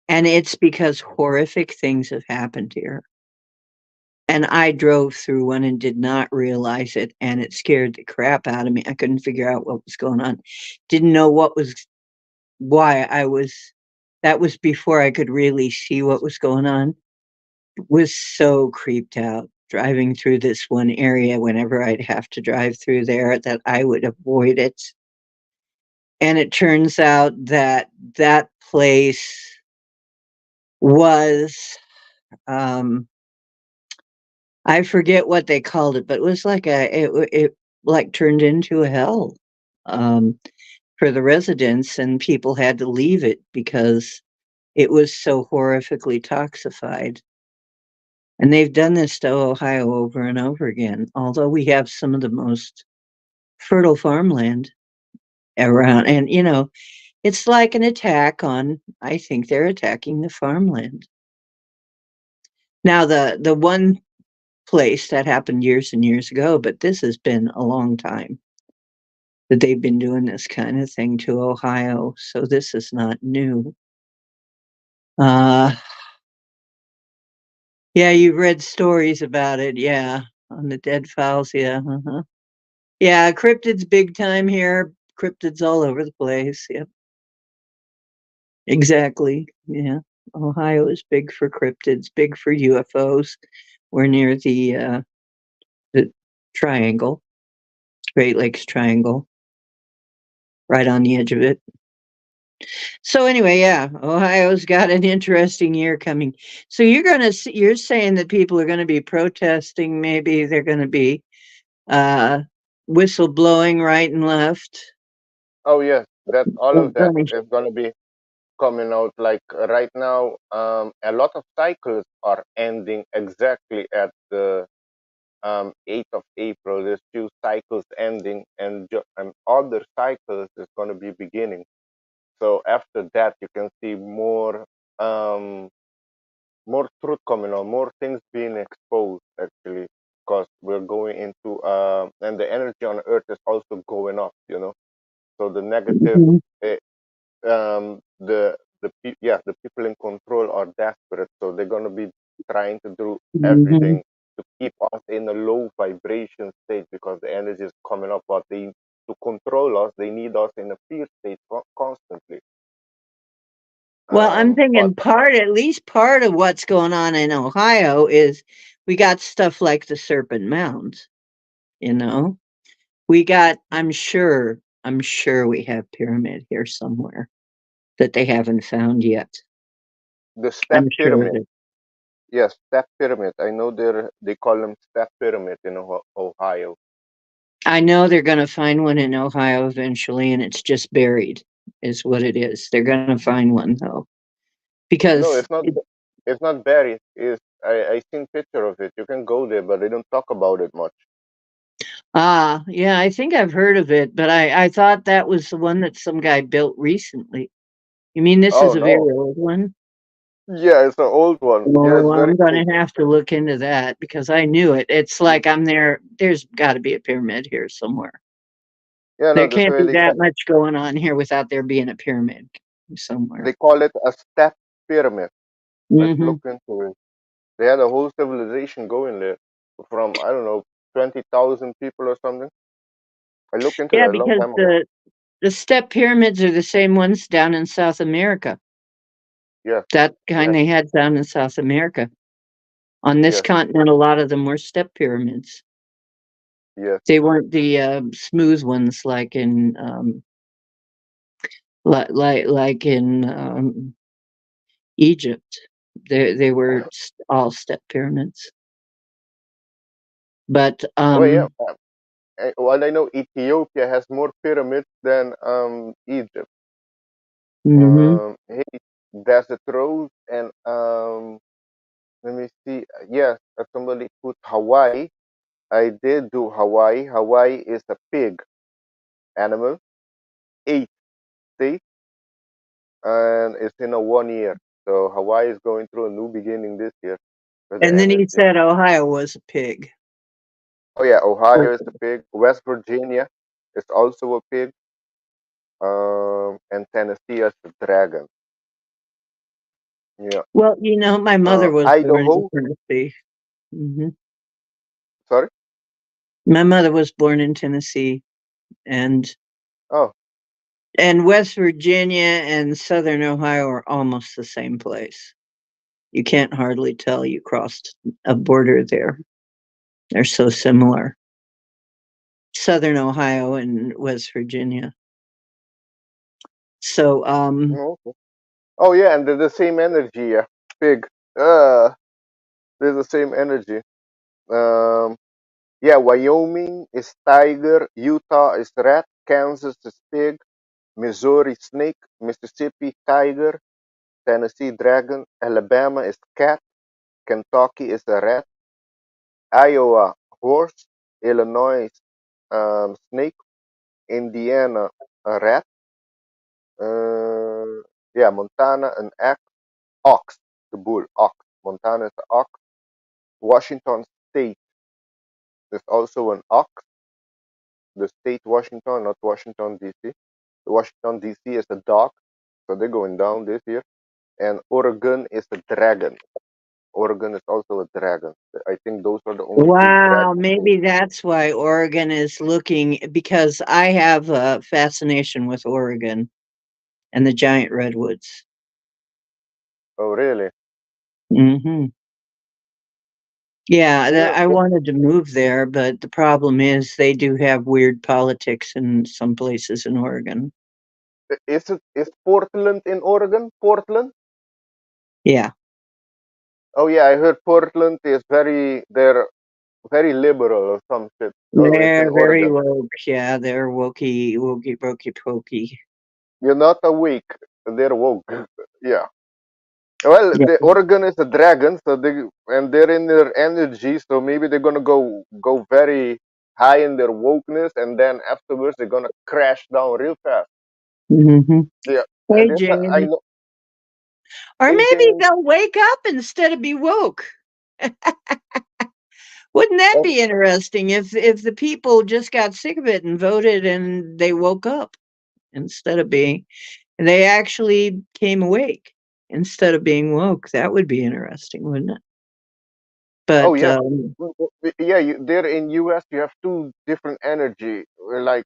and it's because horrific things have happened here? And I drove through one and did not realize it, and it scared the crap out of me. I couldn't figure out what was going on. Didn't know why I was that was before I could really see what was going on. Was so creeped out driving through this one area whenever I'd have to drive through there that I would avoid it. And it turns out that that place was, um, I forget what they called it, but it was like it like turned into a hell, um, for the residents, and people had to leave it because it was so horrifically toxified. And they've done this to Ohio over and over again, although we have some of the most fertile farmland around. And, it's like an attack on, I think they're attacking the farmland. Now, the one place that happened years and years ago, but this has been a long time that they've been doing this kind of thing to Ohio. So this is not new. Uh, yeah, you've read stories about it. Yeah, on the dead files. Yeah. Uh-huh. Yeah, cryptids big time here. Cryptids all over the place. Yep, exactly. Yeah. Ohio is big for cryptids, big for UFOs. We're near the triangle, Great Lakes Triangle, right on the edge of it. So anyway, yeah, Ohio's got an interesting year coming. So you're saying that people are gonna be protesting, maybe they're gonna be uh whistle blowing right and left. oh yes, that all of that Right. is gonna be coming out. Like right now, a lot of cycles are ending exactly at the 8th of April. There's few cycles ending, and other cycles is going to be beginning. So after that, you can see um, more truth coming on, more things being exposed actually, because we're going into and the energy on Earth is also going up. So the negative, Mhm, eh, the people in control are desperate, so they're gonna be trying to do mhm. everything to keep us in a low vibration state because the energy is coming up. But they to control us, they need us in a fear state constantly. Well, I'm But thinking at least part of what's going on in Ohio is we got stuff like the Serpent Mound, you know? We got I'm sure we have pyramid here somewhere that they haven't found yet. the step I'm sure of pyramid, it. yes, step pyramid. I know they call them step pyramid in Ohio. I know they're gonna find one in Ohio eventually, and it's just buried, is what it is. They're gonna find one though, No, because it's not. It's not buried. I seen picture of it. You can go there, but they don't talk about it much. Ah, yeah, I think I've heard of it, but I thought that was the one that some guy built recently. You mean this Oh is a very no. old one? Yeah, it's an old one. Yeah, it's Well, very I'm cool. gonna have to look into that because I knew it. It's Mm. like I'm there. There's got to be a pyramid here somewhere. Yeah, There no, that's can't why be that much going on here without there being a pyramid somewhere. they call it a step pyramid. Let's Hmm. look into it. They had a whole civilization going there from I don't know 20,000 people or something. I looked into Yeah, that a long because time ago. the step pyramids are the same ones down in South America. Yes, That kind yes, they had down in South America. On this yes, continent, a lot of them were step pyramids. yes. They weren't the smooth ones like in like in Egypt. They were all step pyramids. But Oh yeah. Well, I know Ethiopia has more pyramids than Egypt. mhm. Hey, Desert Rose and let me see. Yes, somebody put Hawaii. I did do Hawaii. Hawaii is a pig animal, eight states, and it's in a 1 year. So Hawaii is going through a new beginning this year with the And then he energy. said Ohio was a pig. Oh yeah, Ohio is a pig. West Virginia is also a pig. And Tennessee is a dragon. Yeah. Well, my mother was born in Idaho. Tennessee. Hmm. Sorry. My mother was born in Tennessee, and Oh, West Virginia and Southern Ohio are almost the same place. You can't hardly tell you crossed a border there. They're so similar. Southern Ohio and West Virginia. So, okay. Oh yeah, and they're the same energy. Yeah, pig. Uh, they're the same energy. Um, yeah, Wyoming is tiger. Utah is rat. Kansas is pig. Missouri snake. Mississippi tiger. Tennessee dragon. Alabama is cat. Kentucky is a rat. Iowa horse. Illinois snake. Indiana a rat. Yeah, Montana an ox. The bull ox. Montana is an ox. Washington State is also an ox. The state Washington, not Washington D.C. The Washington D.C. is a dog, so they're going down this year. And Oregon is a dragon. Oregon is also a dragon. I think those are the only two wow, dragon states. maybe that's why Oregon is looking, because I have a fascination with Oregon and the giant redwoods. Oh, really? Hmm. Yeah, Yeah. I wanted to move there, but the problem is they do have weird politics in some places in Oregon. Is Portland in Oregon? Portland? Yeah, Oh yeah, I heard Portland is they're very liberal or some shit. Oh, it's in they're very Oregon. woke. Yeah, they're wokey, wokey, pokey, pokey. You're not awake. They're woke. Yeah. Well, Yeah. the Oregon is a dragon, so they're in their energy, so maybe they're gonna go very high in their wokeness, and then afterwards they're gonna crash down real fast. Hmm. Yeah, Hey, this I Jane. know. Or Hey maybe Jane, they'll wake up instead of be woke. Wouldn't that oh, be interesting if the people just got sick of it and voted and they woke up instead of being and they actually came awake instead of being woke? That would be interesting, wouldn't it? oh But yeah, yeah. There in U.S. you have two different energy. Like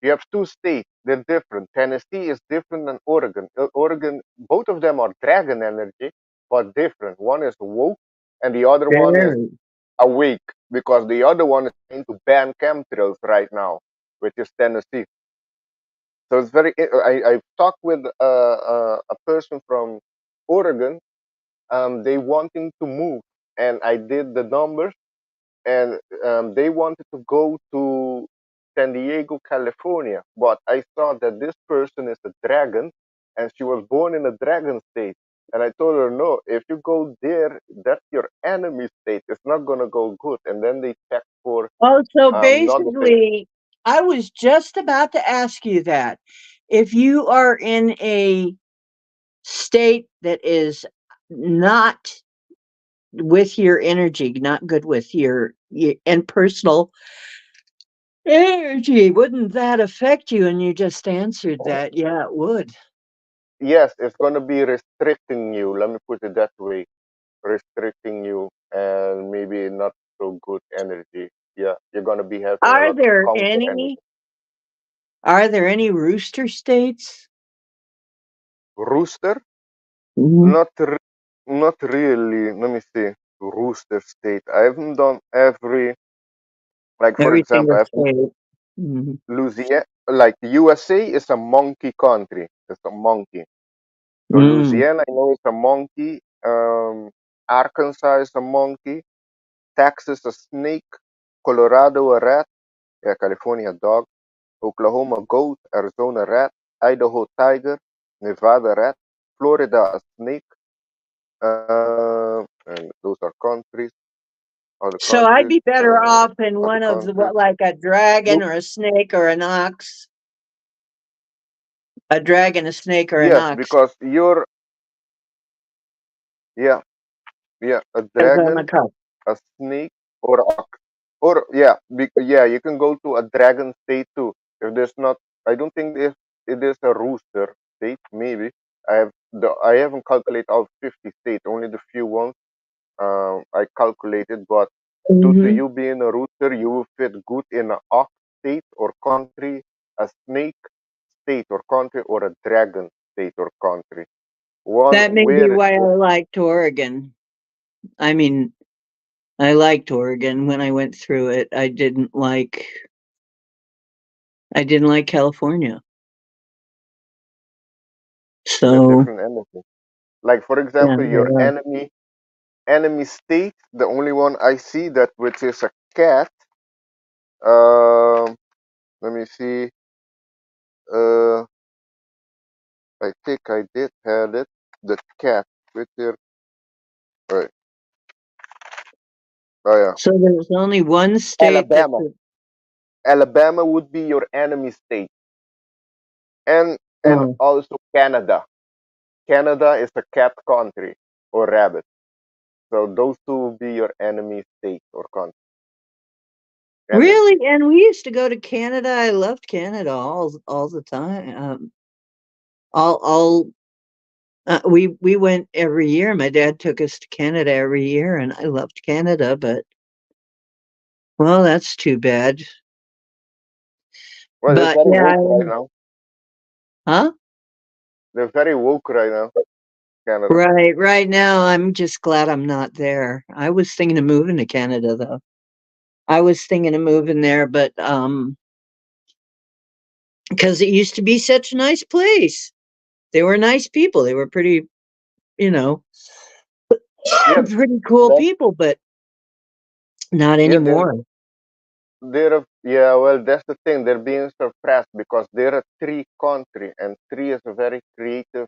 you have two states. They're different. Tennessee is different than Oregon. Oregon, both of them are dragon energy, but different. One is woke, and the other one is very. awake because the other one is trying to ban chemtrails right now, which is Tennessee. So it's very. I've talked with a person from Oregon. They wanting to move, and I did the numbers, and they wanted to go to San Diego, California. But I saw that this person is a dragon, and she was born in a dragon state. And I told her, no, if you go there, that's your enemy state. It's not gonna go good. And then they check for Oh, so not the thing. basically, I was just about to ask you that. If you are in a state that is not with your energy, not good with your and personal energy, wouldn't that affect you? And you just answered that. Yeah, it would. Yes, it's gonna be restricting you. Let me put it that way, restricting you, and maybe not so good energy. Yeah, you're gonna be having a Are lot of there counter any energy. are there any rooster states? Rooster? Mhm. Not, not really. Let me see. Rooster state. I haven't done every. Like for Every example, single I've state. Mhm. Louisiana. Like USA is a monkey country. It's a monkey. So Mm. Louisiana, I know it's a monkey. Arkansas is a monkey. Texas a snake. Colorado a rat. Yeah, California dog. Oklahoma goat. Arizona rat. Idaho tiger. Nevada rat. Florida a snake. And those are countries. Other So I'd countries. be better off in Other one of the countries. what, like a dragon Look, or a snake or an ox. A dragon, a snake, or an yes, ox. because you're yeah, yeah, a Because I'm a dragon, cup. a snake, or or yeah, yeah, you can go to a dragon state too. If there's not, I don't think if it is a rooster state, maybe. I haven't calculated all 50 states, only the few ones I calculated. But due to Hmm. you being a rooster, you will fit good in a ox state or country, a snake state or country, or a dragon state or country. One That may be where why I liked Oregon. I mean, I liked Oregon when I went through it. I didn't like California. they're So different energy. Like for yeah, example, your enemy state, the only one I see that which is a cat. Um, let me see. Uh, I think I did have it. The cat with your right. Oh yeah, so there's only one state that. Alabama. Alabama would be your enemy state, and Oh, also Canada. Canada is a cat country or rabbit. So those two will be your enemy state or country energy. really? And we used to go to Canada. I loved Canada all the time. All we went every year. My dad took us to Canada every year, and I loved Canada. But well, that's too bad. Well, they're But very yeah, woke right now. huh? They're very woke right now, Canada. Right, right now, I'm just glad I'm not there. I was thinking of moving to Canada, though. I was thinking of moving there, but because it used to be such a nice place. They were nice people. They were pretty, you know, Yeah, pretty cool that people, but not yeah, anymore. yeah. Well, that's the thing. They're being suppressed because they're a tree country, and tree is a very creative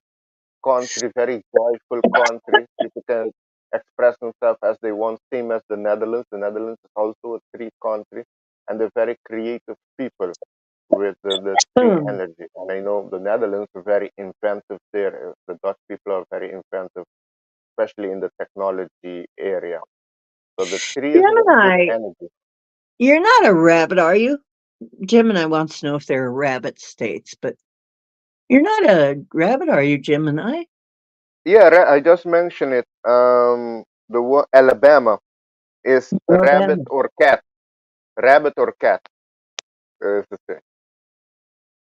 country, very joyful country. People can express themselves as they want, same as the Netherlands. The Netherlands is also a tree country, and they're very creative people with the tree Hmm. energy. And I know the Netherlands are very inventive there. The Dutch people are very inventive, especially in the technology area. So the tree is a good Gemini, energy. you're not a rabbit, are you? Gemini wants to know if there are rabbit states, but you're not a rabbit, are you, Gemini? Yeah, I just mentioned it. Alabama is rabbit Alabama. or cat. Rabbit or cat is the thing.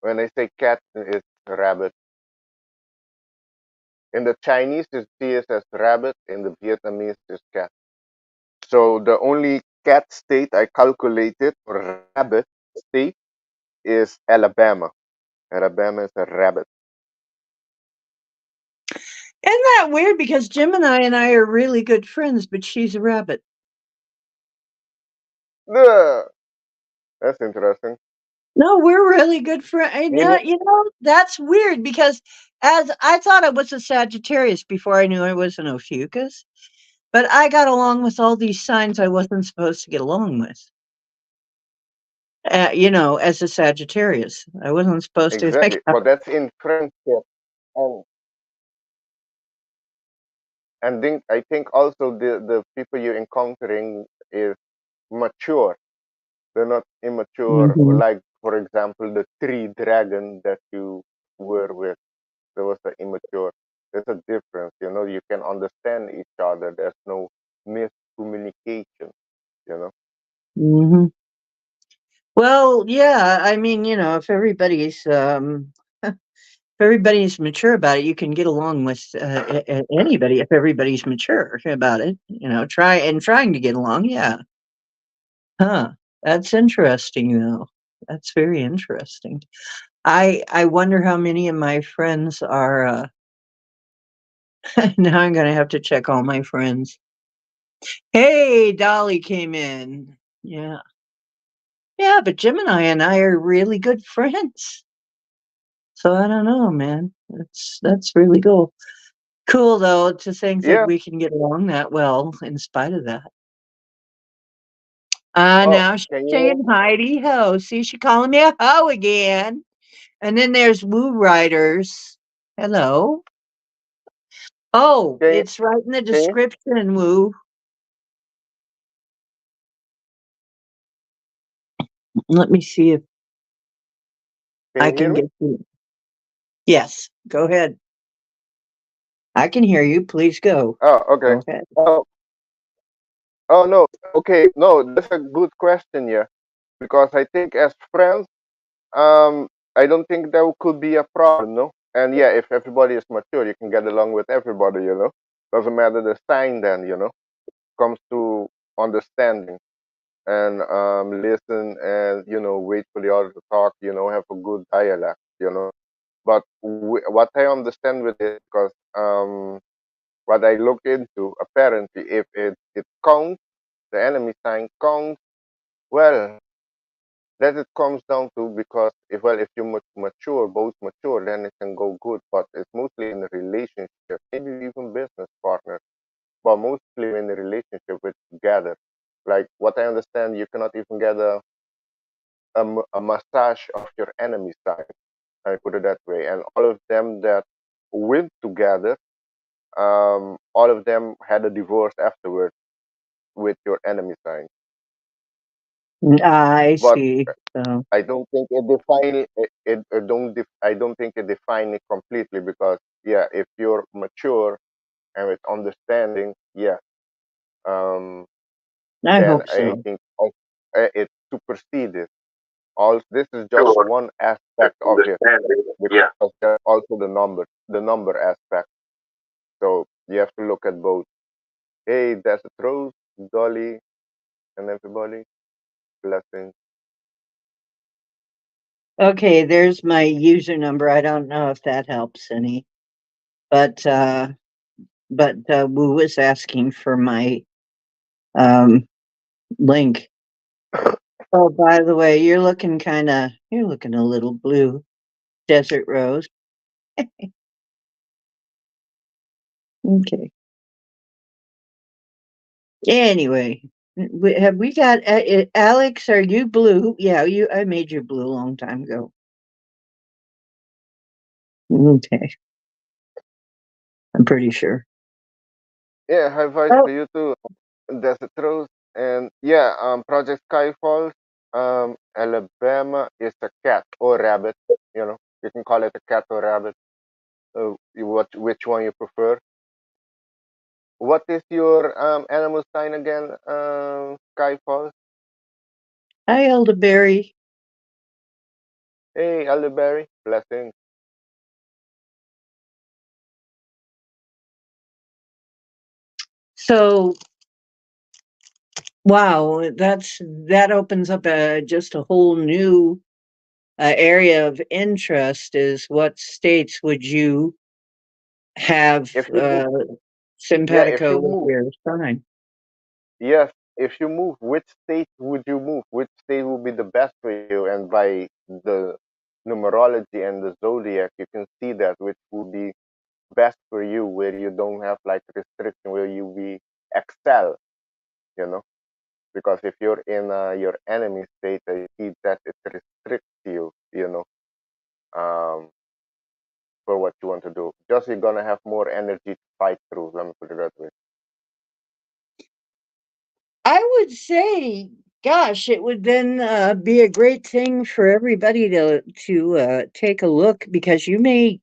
When I say cat, it's rabbit. In the Chinese, it's sees as rabbit. In the Vietnamese, it's cat. So the only cat state I calculated or rabbit state is Alabama. Alabama is a rabbit. Isn't that weird? Because Gemini and I are really good friends, but she's a rabbit. Ugh, that's interesting. No, we're really good friends. Maybe That's weird because As I thought I was a Sagittarius before I knew I was an Ophiuchus, but I got along with all these signs I wasn't supposed to get along with. As a Sagittarius, I wasn't supposed to. Exactly. But that's in friendship, and I think also the people you're encountering is mature. They're not immature. Mhm. Like for example, the tree dragon that you were with. There was an immature. There's a difference. You can understand each other. There's no miscommunication. You know. Mhm. Well, yeah, I mean, if everybody's mature about it, you can get along with anybody if everybody's mature about it. Trying to get along. Yeah. Huh. That's interesting, though. That's very interesting. I wonder how many of my friends are. Now I'm gonna have to check all my friends. Hey, Dolly came in. Yeah. Yeah, but Gemini and I are really good friends. So I don't know, man. That's really cool. Cool though to think that Yeah. we can get along that well in spite of that. Oh, Now she's can you hear saying me? Heidi ho. See, she calling me a hoe again. And then there's Woo Riders. Hello. Oh, Can you, it's right in the can you, description, Woo. Let me see if can I you hear can me? get you. Yes, go ahead. I can hear you. Please go. Oh, okay. Go ahead. Oh, oh no. Okay, no, that's a good question, yeah. Because I think as friends, I don't think there could be a problem, no. And yeah, if everybody is mature, you can get along with everybody. Doesn't matter the sign then, comes to understanding and listen and wait for the other to talk, have a good dialogue. But what I understand with it, because what I look into, apparently, if it counts, the enemy sign counts, well, that it comes down to, because if you mature, both mature, then it can go good. But it's mostly in a relationship, maybe even business partner, but mostly in a relationship with together. Like what I understand, you cannot even get a massage of your enemy sign. I put it that way, and all of them that went together, all of them had a divorce afterwards with your enemy sign. I But see. So, I don't think it define I don't think it define it completely, because yeah, if you're mature and with understanding, yeah, um, I then hope I so. think it supersedes all. This is just one aspect of it, because there's also the number aspect. So you have to look at both. Hey, that's a Rose, Dolly, and everybody. Blessings. Okay, there's my user number. I don't know if that helps any, but Woo was asking for my um link. Oh, by the way, you're looking a little blue, Desert Rose. Okay. Anyway, have we got Alex? Are you blue? Yeah, you. I made you blue a long time ago. Okay, I'm pretty sure. Yeah, high vibes Oh, to you too. That's the truth. And yeah, Project Skyfall, Alabama is a cat or rabbit. You can call it a cat or rabbit. Which one you prefer? What is your animal sign again? Skyfall. hi, Elderberry. Hey, Elderberry. Blessings. So, wow, that opens up just a whole new area of interest. Is what states would you have If you move, yeah, if simpatico you with move, your sign? yes, if you move, which state would you move? Which state would be the best for you? And by the numerology and the zodiac, you can see that which will be best for you, where you don't have like restriction, where you be excel, you know. Because if you're in your enemy state, I see that it restricts you, for what you want to do. Just you're gonna have more energy to fight through. Let me put it that way. I would say, gosh, it would then be a great thing for everybody to take a look, because you may,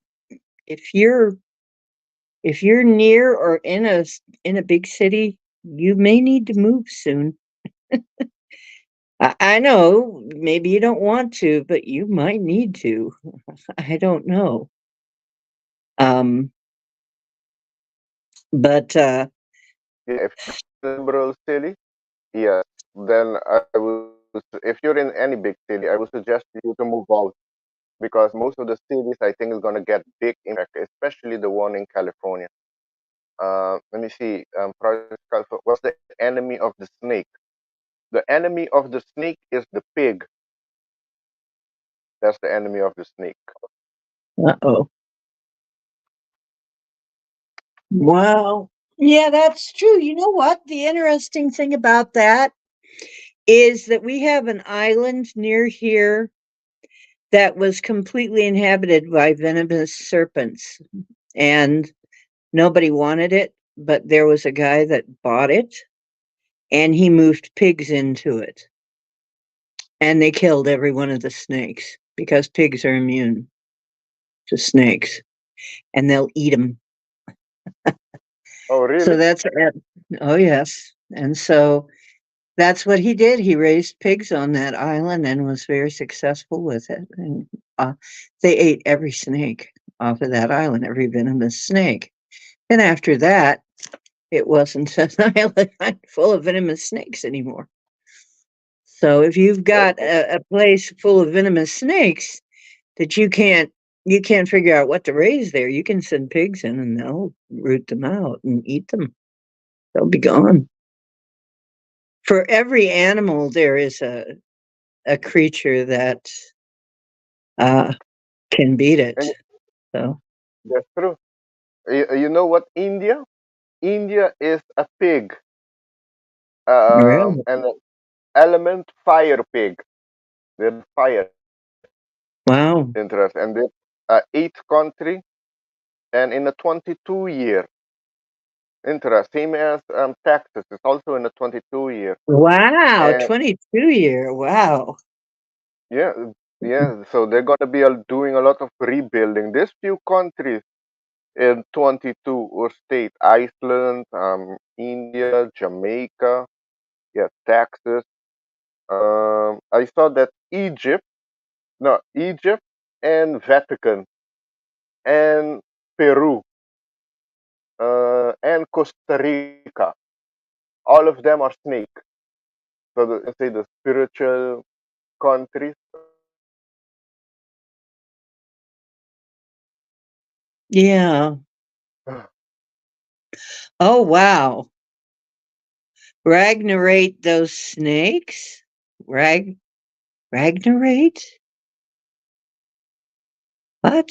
if you're near or in a big city, you may need to move soon. I know maybe you don't want to, but you might need to. I don't know. Um, but Yeah, if you're in a liberal city, yes, then I would. If you're in any big city, I would suggest you to move out because most of the cities I think is gonna get big impact, especially the one in California. Let me see. Project California. What's the enemy of the snake? The enemy of the snake is the pig. That's the enemy of the snake. uh-oh. Wow. Yeah, that's true. You know what? The interesting thing about that is that we have an island near here that was completely inhabited by venomous serpents, and nobody wanted it, but there was a guy that bought it, and he moved pigs into it, and they killed every one of the snakes because pigs are immune to snakes, and they'll eat them. Oh, So really? that's it. Oh yes, and so that's what he did. He raised pigs on that island and was very successful with it. And they ate every snake off of that island, every venomous snake. And after that, it wasn't an island full of venomous snakes anymore. So if you've got Oh, a place full of venomous snakes that you can't figure out what to raise there, you can send pigs in and they'll root them out and eat them. They'll be gone. For every animal, there is a creature that uh, can beat it. and So that's true. You know what? India is a pig, really, an element fire pig. They're fire wow, interest, and they're eighth country, and in a 22 year interest, same as Texas. It's also in a 22 year, wow, and 22-year, wow, yeah, yeah. So they're gonna be doing a lot of rebuilding. These few countries in 22 or state: Iceland, India, Jamaica, yeah, Texas. I saw that Egypt, no, Egypt and Vatican and Peru, and Costa Rica. All of them are snake. So let's say the spiritual countries. yeah. Oh wow, Ragnarate those snakes, Ragnarate. What?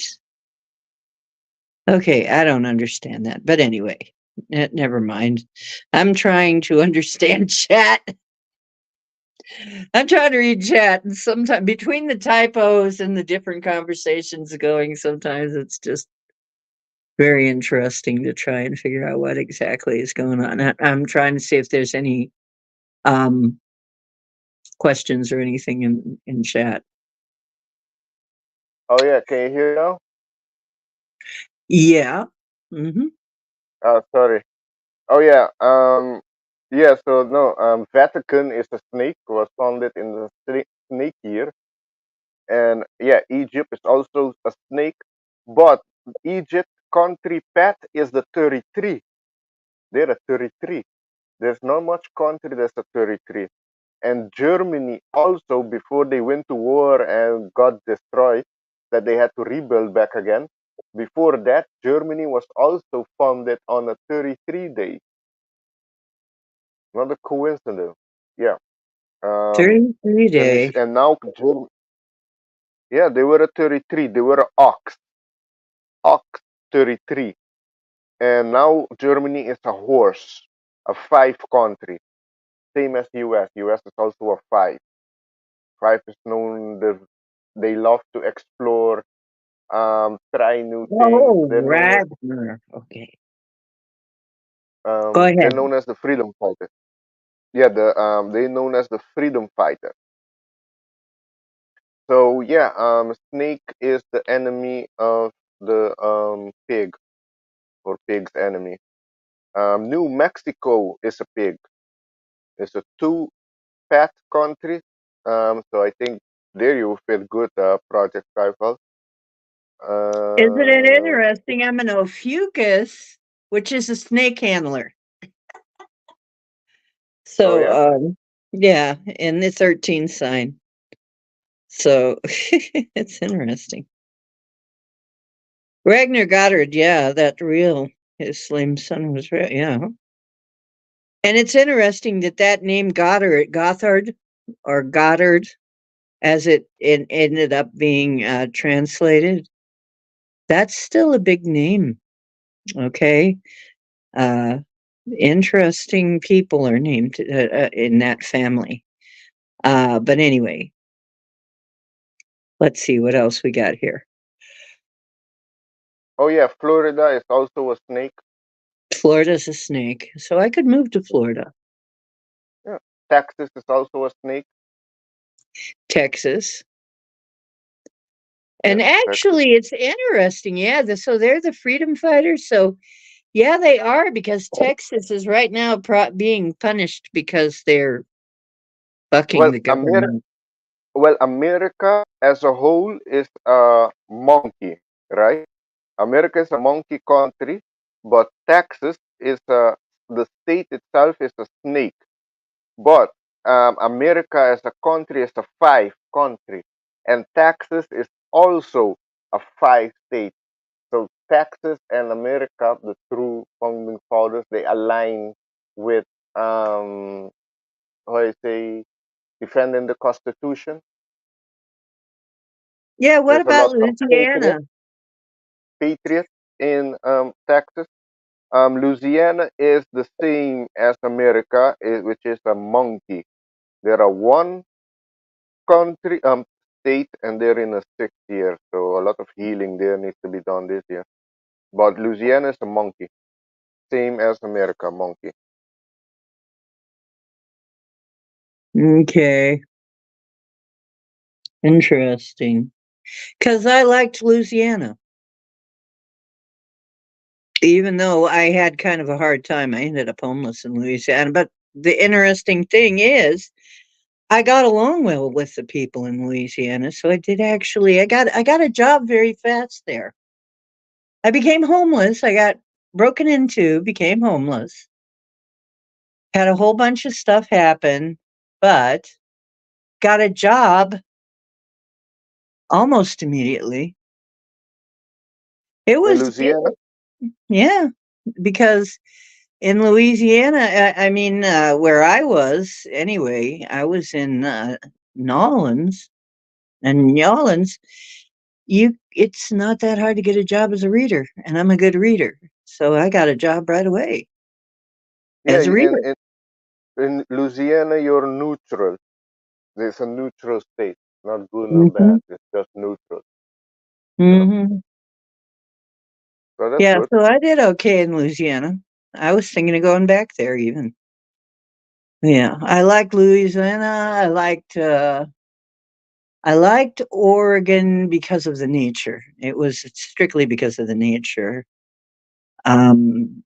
Okay, I don't understand that. But anyway, never mind. I'm trying to understand chat. I'm trying to read chat, and sometimes between the typos and the different conversations going, sometimes it's just very interesting to try and figure out what exactly is going on. I'm trying to see if there's any um, questions or anything in chat. Oh yeah, can you hear now? Yeah. Hmm. Sorry. Oh yeah. Yeah. So no. Vatican is a snake. Was founded in the snake year, and yeah, Egypt is also a snake, but Egypt country pet is the 33. They're a 33. There's not much country that's a 33. And Germany also, before they went to war and got destroyed, that they had to rebuild back again. Before that, Germany was also founded on a 33 day. Not a coincidence. Yeah. Um, 33 let me see. day. And now Yeah, they were a 33. They were a ox 33. And now Germany is a horse, a five country, same as US. US is also a five. Five is known they love to explore, try new things. Oh, Ragnar. Okay. Go They're ahead. known as the freedom fighters. Yeah, they're known as the freedom fighter. So yeah, snake is the enemy of the pig, or pig's enemy. New Mexico is a pig. It's a two fat country. So I think there you fit good, Project Skyfall. Isn't it Uh, interesting? I'm an Ophiuchus, which is a snake handler. oh So, yeah. yeah, in the 13 sign. So it's interesting. Ragnar Goddard, yeah, that real his slim son was real, yeah. And it's interesting that that name Gothard or Goddard, as it ended up being translated, that's still a big name. Okay, uh, interesting people are named in that family. But anyway, let's see what else we got here. Oh yeah, Florida is also a snake. Florida's a snake, so I could move to Florida. Yeah. Texas is also a snake. Texas. Yeah, And Texas. actually, it's interesting. Yeah, so they're the freedom fighters. So, yeah, they are because Texas is right now being punished because they're bucking Well, the government. America as a whole is a monkey, right? America is a monkey country, but Texas is the state itself is a snake. But America as a country is a five country, and Texas is also a five state. So Texas and America, the true founding fathers, they align with how I say, defending the Constitution. Yeah, what There's a about lot of Louisiana? patriots in Texas. Louisiana is the same as America, which is a monkey. There are one country, state, and they're in a sixth year, so a lot of healing there needs to be done this year. But Louisiana is a monkey, same as America, monkey. Okay, interesting. Because I liked Louisiana, even though I had kind of a hard time. I ended up homeless in Louisiana. But the interesting thing is, I got along well with the people in Louisiana, so I did actually. I got a job very fast there. I became homeless. I got broken into, became homeless, had a whole bunch of stuff happen, but got a job almost immediately. It In was, Louisiana, yeah, because in Louisiana, I mean, where I was anyway, I was in Nolans, and Nolans, it's not that hard to get a job as a reader, and I'm a good reader, so I got a job right away yeah, as a reader. in Louisiana, you're neutral. It's a neutral state, not good nor Hmm. bad. It's just neutral, you know. Hmm. So that's Yeah, good. so I did okay in Louisiana. I was thinking of going back there even. Yeah, I liked Louisiana. I liked Oregon because of the nature. It was strictly because of the nature.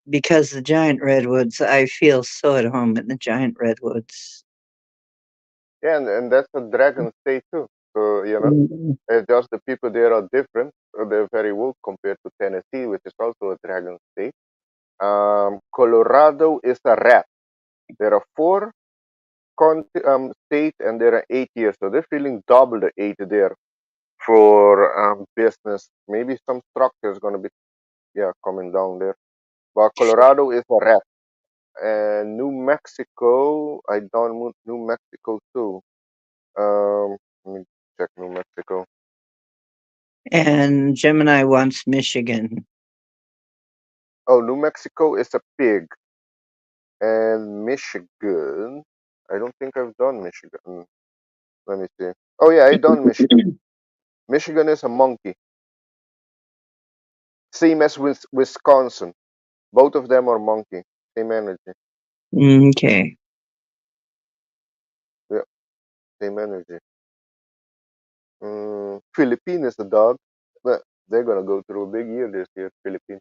Because the giant redwoods, I feel so at home in the giant redwoods. Yeah, and that's a dragon state too. So Mhm. just the people there are different. They're very woke compared to Tennessee, which is also a dragon state. Colorado is a rat. There are four states, and there are 8 years, so they're feeling double the eight there for business. Maybe some structure is gonna be coming down there. But Colorado is a rat, and New Mexico. I done New Mexico too. Let me check New Mexico. And Gemini wants Michigan. Oh, New Mexico is a pig, and Michigan. I don't think I've done Michigan. Let me see. Oh yeah, I done Michigan. Michigan is a monkey, same as Wisconsin. Both of them are monkey, same energy. Okay. Yeah, same energy. Philippines is a dog, but they're gonna go through a big year this year. Philippines.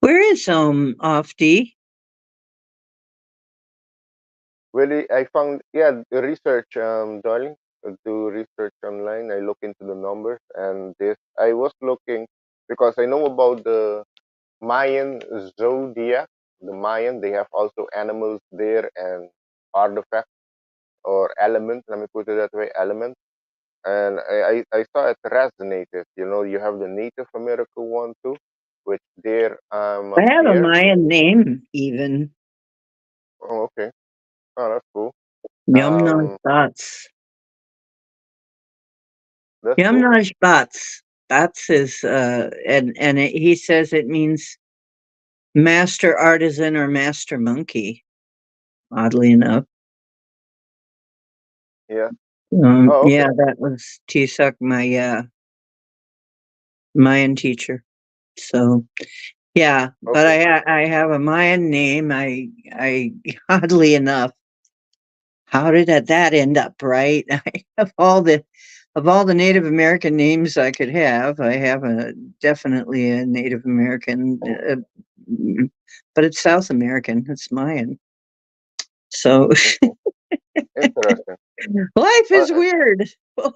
Where is Off D? Really, I found research, darling. Do research online. I look into the numbers, and this I was looking because I know about the Mayan zodiac. The Mayan, they have also animals there and artifacts or elements. Let me put it that way, elements. And I saw it resonated. You know, you have the Native American one too, which they're I have a bear. Mayan name, even. Oh, okay. Oh, that's cool. Yumna Um, Bats. that's cool. Yumna Bats. Bats is, he says it means master artisan or master monkey, oddly enough. Yeah. Oh, Yeah, okay. that was Tisak, my Mayan teacher. So yeah, but Okay. I have a Mayan name. I oddly enough, how did that end up right? I have all the Native American names I could have. I have a definitely a Native American, but it's South American. It's Mayan. So Okay. Interesting. life is Uh, weird.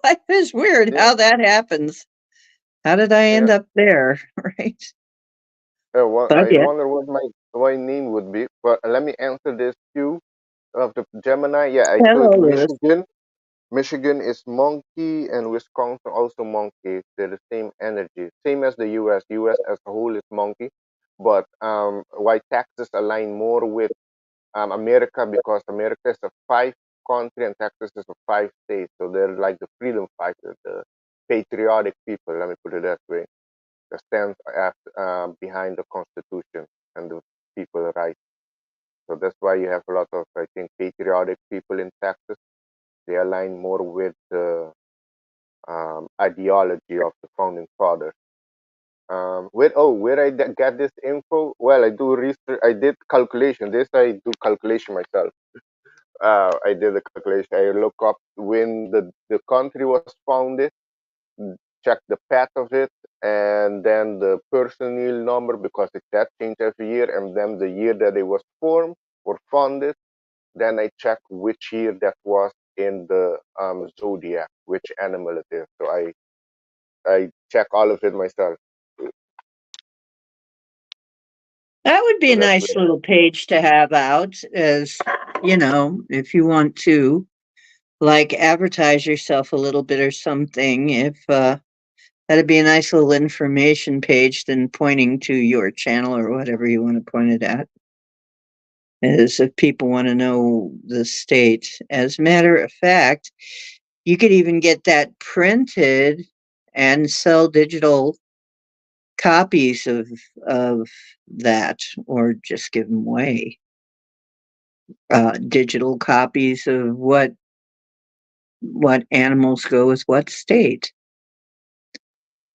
Life is weird. yeah. How that happens. How did I end Yeah. up there? Right. Well, But I yeah, wonder what my name would be. But let me answer this too. Of the Gemini, yeah, I hello, told you Lewis. Michigan. Michigan is monkey and Wisconsin also monkey. They're the same energy, same as the U.S. U.S. as a whole is monkey, but why Texas align more with America because America is a five country and Texas is a five state. So they're like the freedom fighters, the patriotic people. Let me put it that way. That stands behind the Constitution and the people rights. So that's why you have a lot of, I think, patriotic people in Texas. They align more with the ideology of the founding fathers. Where I get this info? Well, I do research. I did calculation. This I do calculation myself. I did the calculation. I look up when the country was founded, check the path of it, and then the personnel number because that changed every year, and then the year that it was formed or founded. Then I check which year that was in the zodiac, which animal it is. So I check all of it myself. That would be So a that's nice where. little page to have out as, if you want to like advertise yourself a little bit or something. If that'd be a nice little information page than pointing to your channel or whatever you want to point it at. As if people want to know the state. As a matter of fact, you could even get that printed and sell digital copies of that, or just give them away. Digital copies of what animals go with what state.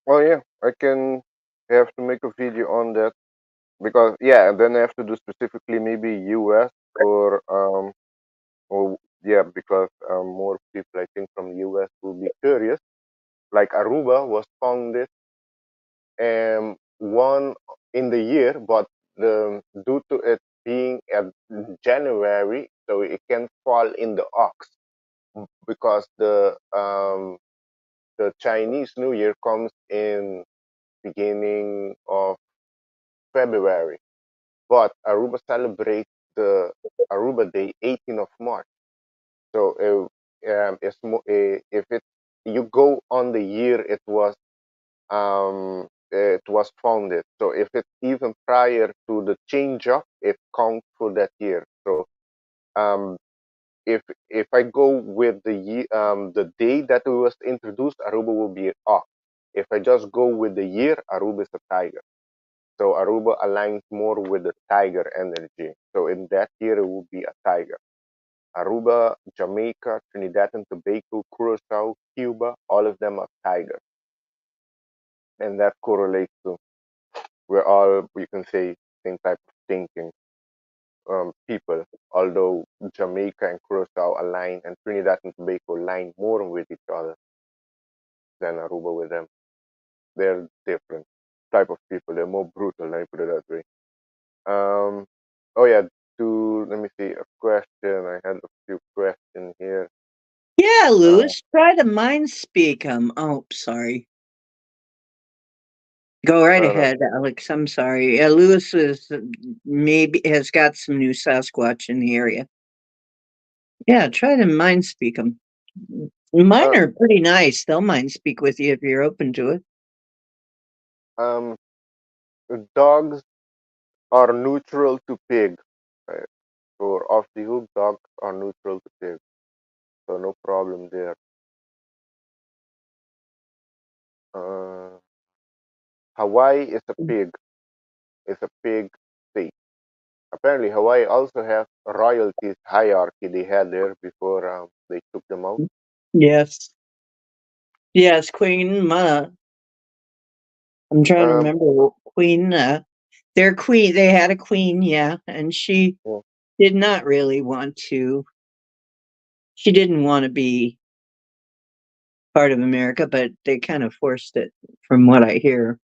Oh yeah, I can have to make a video on that because yeah, and then I have to do specifically maybe U.S. or yeah because more people I think from the U.S. will be curious. Like Aruba was founded one in the year, but due to it being at January, so it can fall in the ox because the Chinese New Year comes in beginning of February, but Aruba celebrates the Aruba Day 18th of March. So if it you go on the year it was founded. So if it's even prior to the change up, it counts for that year. So um, if I go with the day that it was introduced, Aruba will be off. If I just go with the year, Aruba is a tiger. So Aruba aligns more with the tiger energy. So in that year, it will be a tiger. Aruba, Jamaica, Trinidad and Tobago, Curacao, Cuba, all of them are tigers. And that correlates to we're all, we can say, same type of thinking people. Although Jamaica and Curacao align and Trinidad and Tobago align more with each other than Aruba with them. They're different type of people. They're more brutal, let me put it that way. Um, oh yeah, let me see a question. I had a few questions here. Yeah, Uh, Lewis, try to mind speak him. Oh, sorry. Go right no, no. ahead, Alex. I'm sorry. Lewis is maybe has got some new Sasquatch in the area. Yeah, try to mind speak them. Mine Uh, are pretty nice. They'll mind speak with you if you're open to it. um, dogs are neutral to pig. Right? For off the hook, dogs are neutral to pig, so no problem there. Uh, Hawaii is a Mm. pig. It's a pig state. Apparently, Hawaii also has royalties hierarchy they had there before they took them out. Yes. Yes, Queen I'm trying to Um, remember Queen their queen they had a queen, yeah, and she well, did not really want to she didn't want to be part of America, but they kind of forced it from what I hear.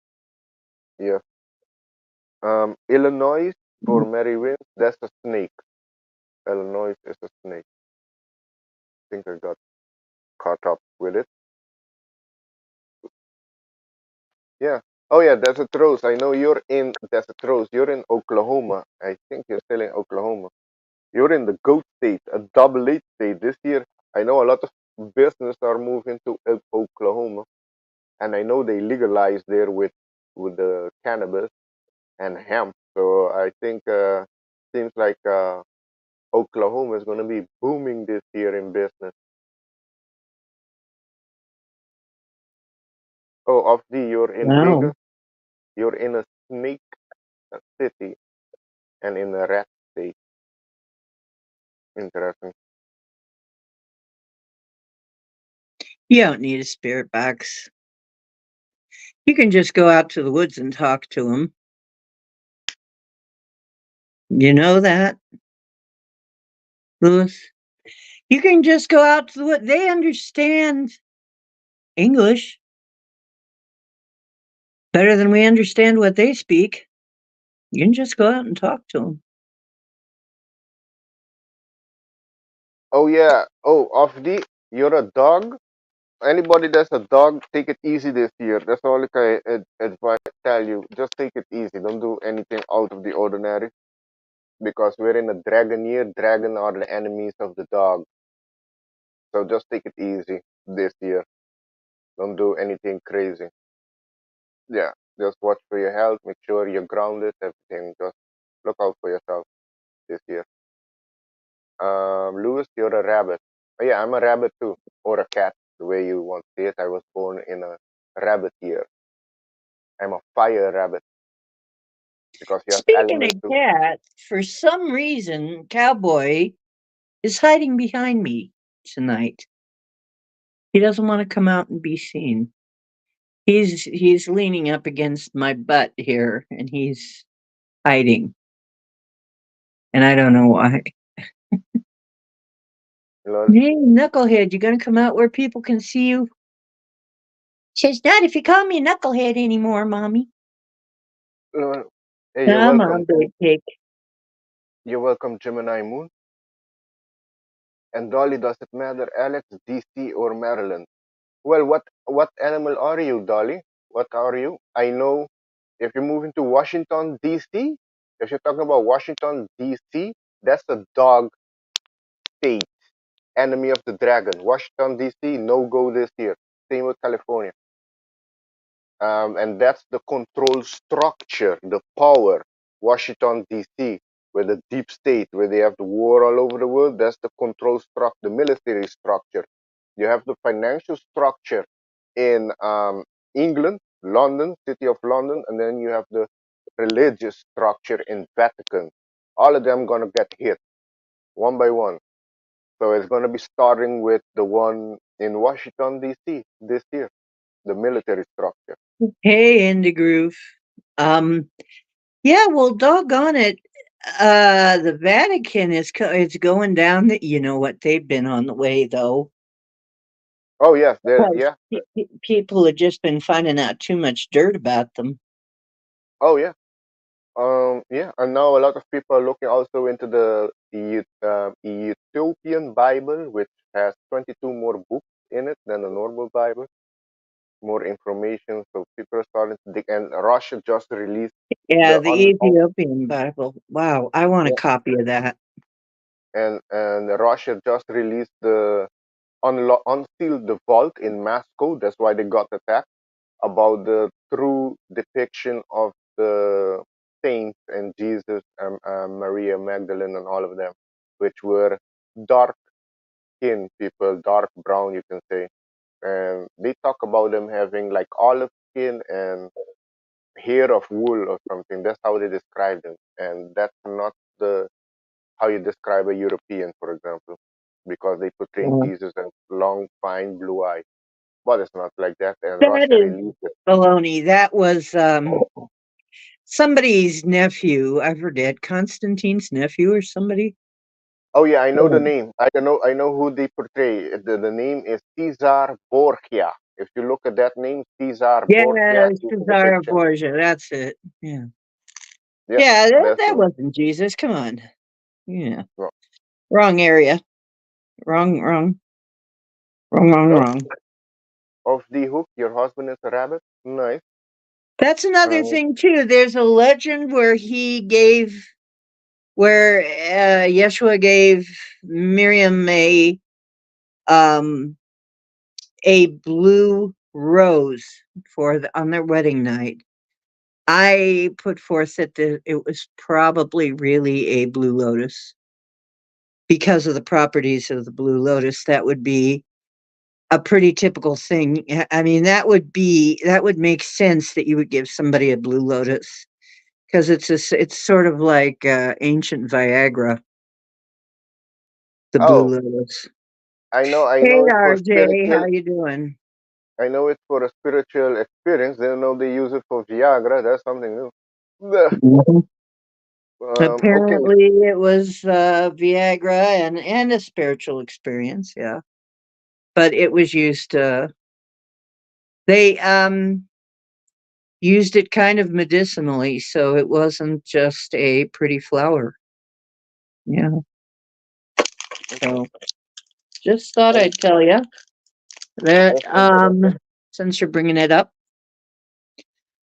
yeah. Illinois for Mary Wins, that's a snake. Illinois is a snake. I think I got caught up with it. Yeah. Oh yeah, Desert Rose. I know you're in Desert Rose. You're in Oklahoma. I think you're still in Oklahoma. You're in the GOAT state, a double H state. This year, I know a lot of business are moving to Oklahoma, and I know they legalized there with the cannabis and hemp. So I think seems like Oklahoma is going to be booming this year in business. Oh, of the you're in Wow. Vegas. You're in a snake city and in a rat state. Interesting. You don't need a spirit box. You can just go out to the woods and talk to them. You know that, Louis? You can just go out to the woods. They understand English better than we understand what they speak. You can just go out and talk to them. Oh yeah. Oh, of the you're a dog. Anybody that's a dog, take it easy this year. That's all I can advise tell you. Just take it easy. Don't do anything out of the ordinary because we're in a dragon year. Dragon are the enemies of the dog. So just take it easy this year. Don't do anything crazy. Yeah, just watch for your health. Make sure you're grounded. Everything. Just look out for yourself this year. Lewis, you're a rabbit. Oh, yeah, I'm a rabbit too, or a cat, the way you want to say it. I was born in a rabbit year. I'm a fire rabbit because you have Speaking of element too. cats, for some reason, Cowboy is hiding behind me tonight. He doesn't want to come out and be seen. He's leaning up against my butt here and he's hiding. And I don't know why. You know, Hey, knucklehead, you gonna come out where people can see you? Says not if you call me a knucklehead anymore, mommy. you know, hey, you're Come welcome. on, big pig. You're welcome, Gemini Moon. And Dolly, does it matter, Alex, DC, or Maryland? Well, what animal are you, Dolly? What are you? I know if you're moving to Washington, DC, if you're talking about Washington, DC, that's a dog state, enemy of the dragon. Washington, DC, no go this year. Same with California. And that's the control structure, the power. Washington, DC. with the deep state, where they have the war all over the world. That's the control structure, the military structure. You have the financial structure in England, London, City of London, and then you have the religious structure in Vatican. All of them gonna get hit one by one. So it's gonna be starting with the one in Washington D.C. this year, the military structure. Hey, in the groove. Um, yeah, well, doggone it. The Vatican is going down. You know what? They've been on the way though. Oh yes, there. 'Cause Yeah. people have just been finding out too much dirt about them. Oh yeah. Yeah, and now a lot of people are looking also into the Ethiopian Bible, which has 22 more books in it than the normal Bible. More information, so people are starting to dig. And Russia just released Yeah, the the Ethiopian Bible. Wow, I want a yeah, copy of that. and Russia just released the unsealed the vault in Moscow. That's why they got attacked, about the true depiction of the saints and Jesus and Maria Magdalene and all of them, which were dark skinned people, dark brown, you can say. And they talk about them having like olive skin and hair of wool or something. That's how they describe them. And that's not the how you describe a European, for example, because they portray Yeah. Jesus as long, fine blue eyes. But it's not like that. And That Russia is released it. baloney. That was somebody's nephew. I forget, Constantine's nephew or somebody. Oh yeah, I know the Yeah, name. I know who they portray. The name is Cesar Borgia. If you look at that name, Cesar yeah, Borgia is the Cesare depiction. Borgia. That's it. Yeah, Yeah, yeah. That that's that the one. wasn't Jesus. Come on. Yeah, No. wrong area. Wrong, wrong, wrong, wrong, Oh, wrong. off the hook. Your husband is a rabbit. Nice. That's another Um. thing too. There's a legend where Yeshua gave Miriam um a blue rose on their wedding night. I put forth that it was probably really a blue lotus because of the properties of the blue lotus. That would be a pretty typical thing. I mean, that would make sense that you would give somebody a blue lotus because it's sort of like ancient Viagra, the blue Oh, lotus. I know. I Hey know it for RJ, how spiritual. you doing? I know it for a spiritual experience. They know they use it for Viagra. That's something new. Blech. Mhm. Okay. Apparently, it was Viagra and a spiritual experience. Yeah, but it was used. They used it kind of medicinally, so it wasn't just a pretty flower. Yeah. Okay. So just thought And I'd tell you that that's interesting. since you're bringing it up,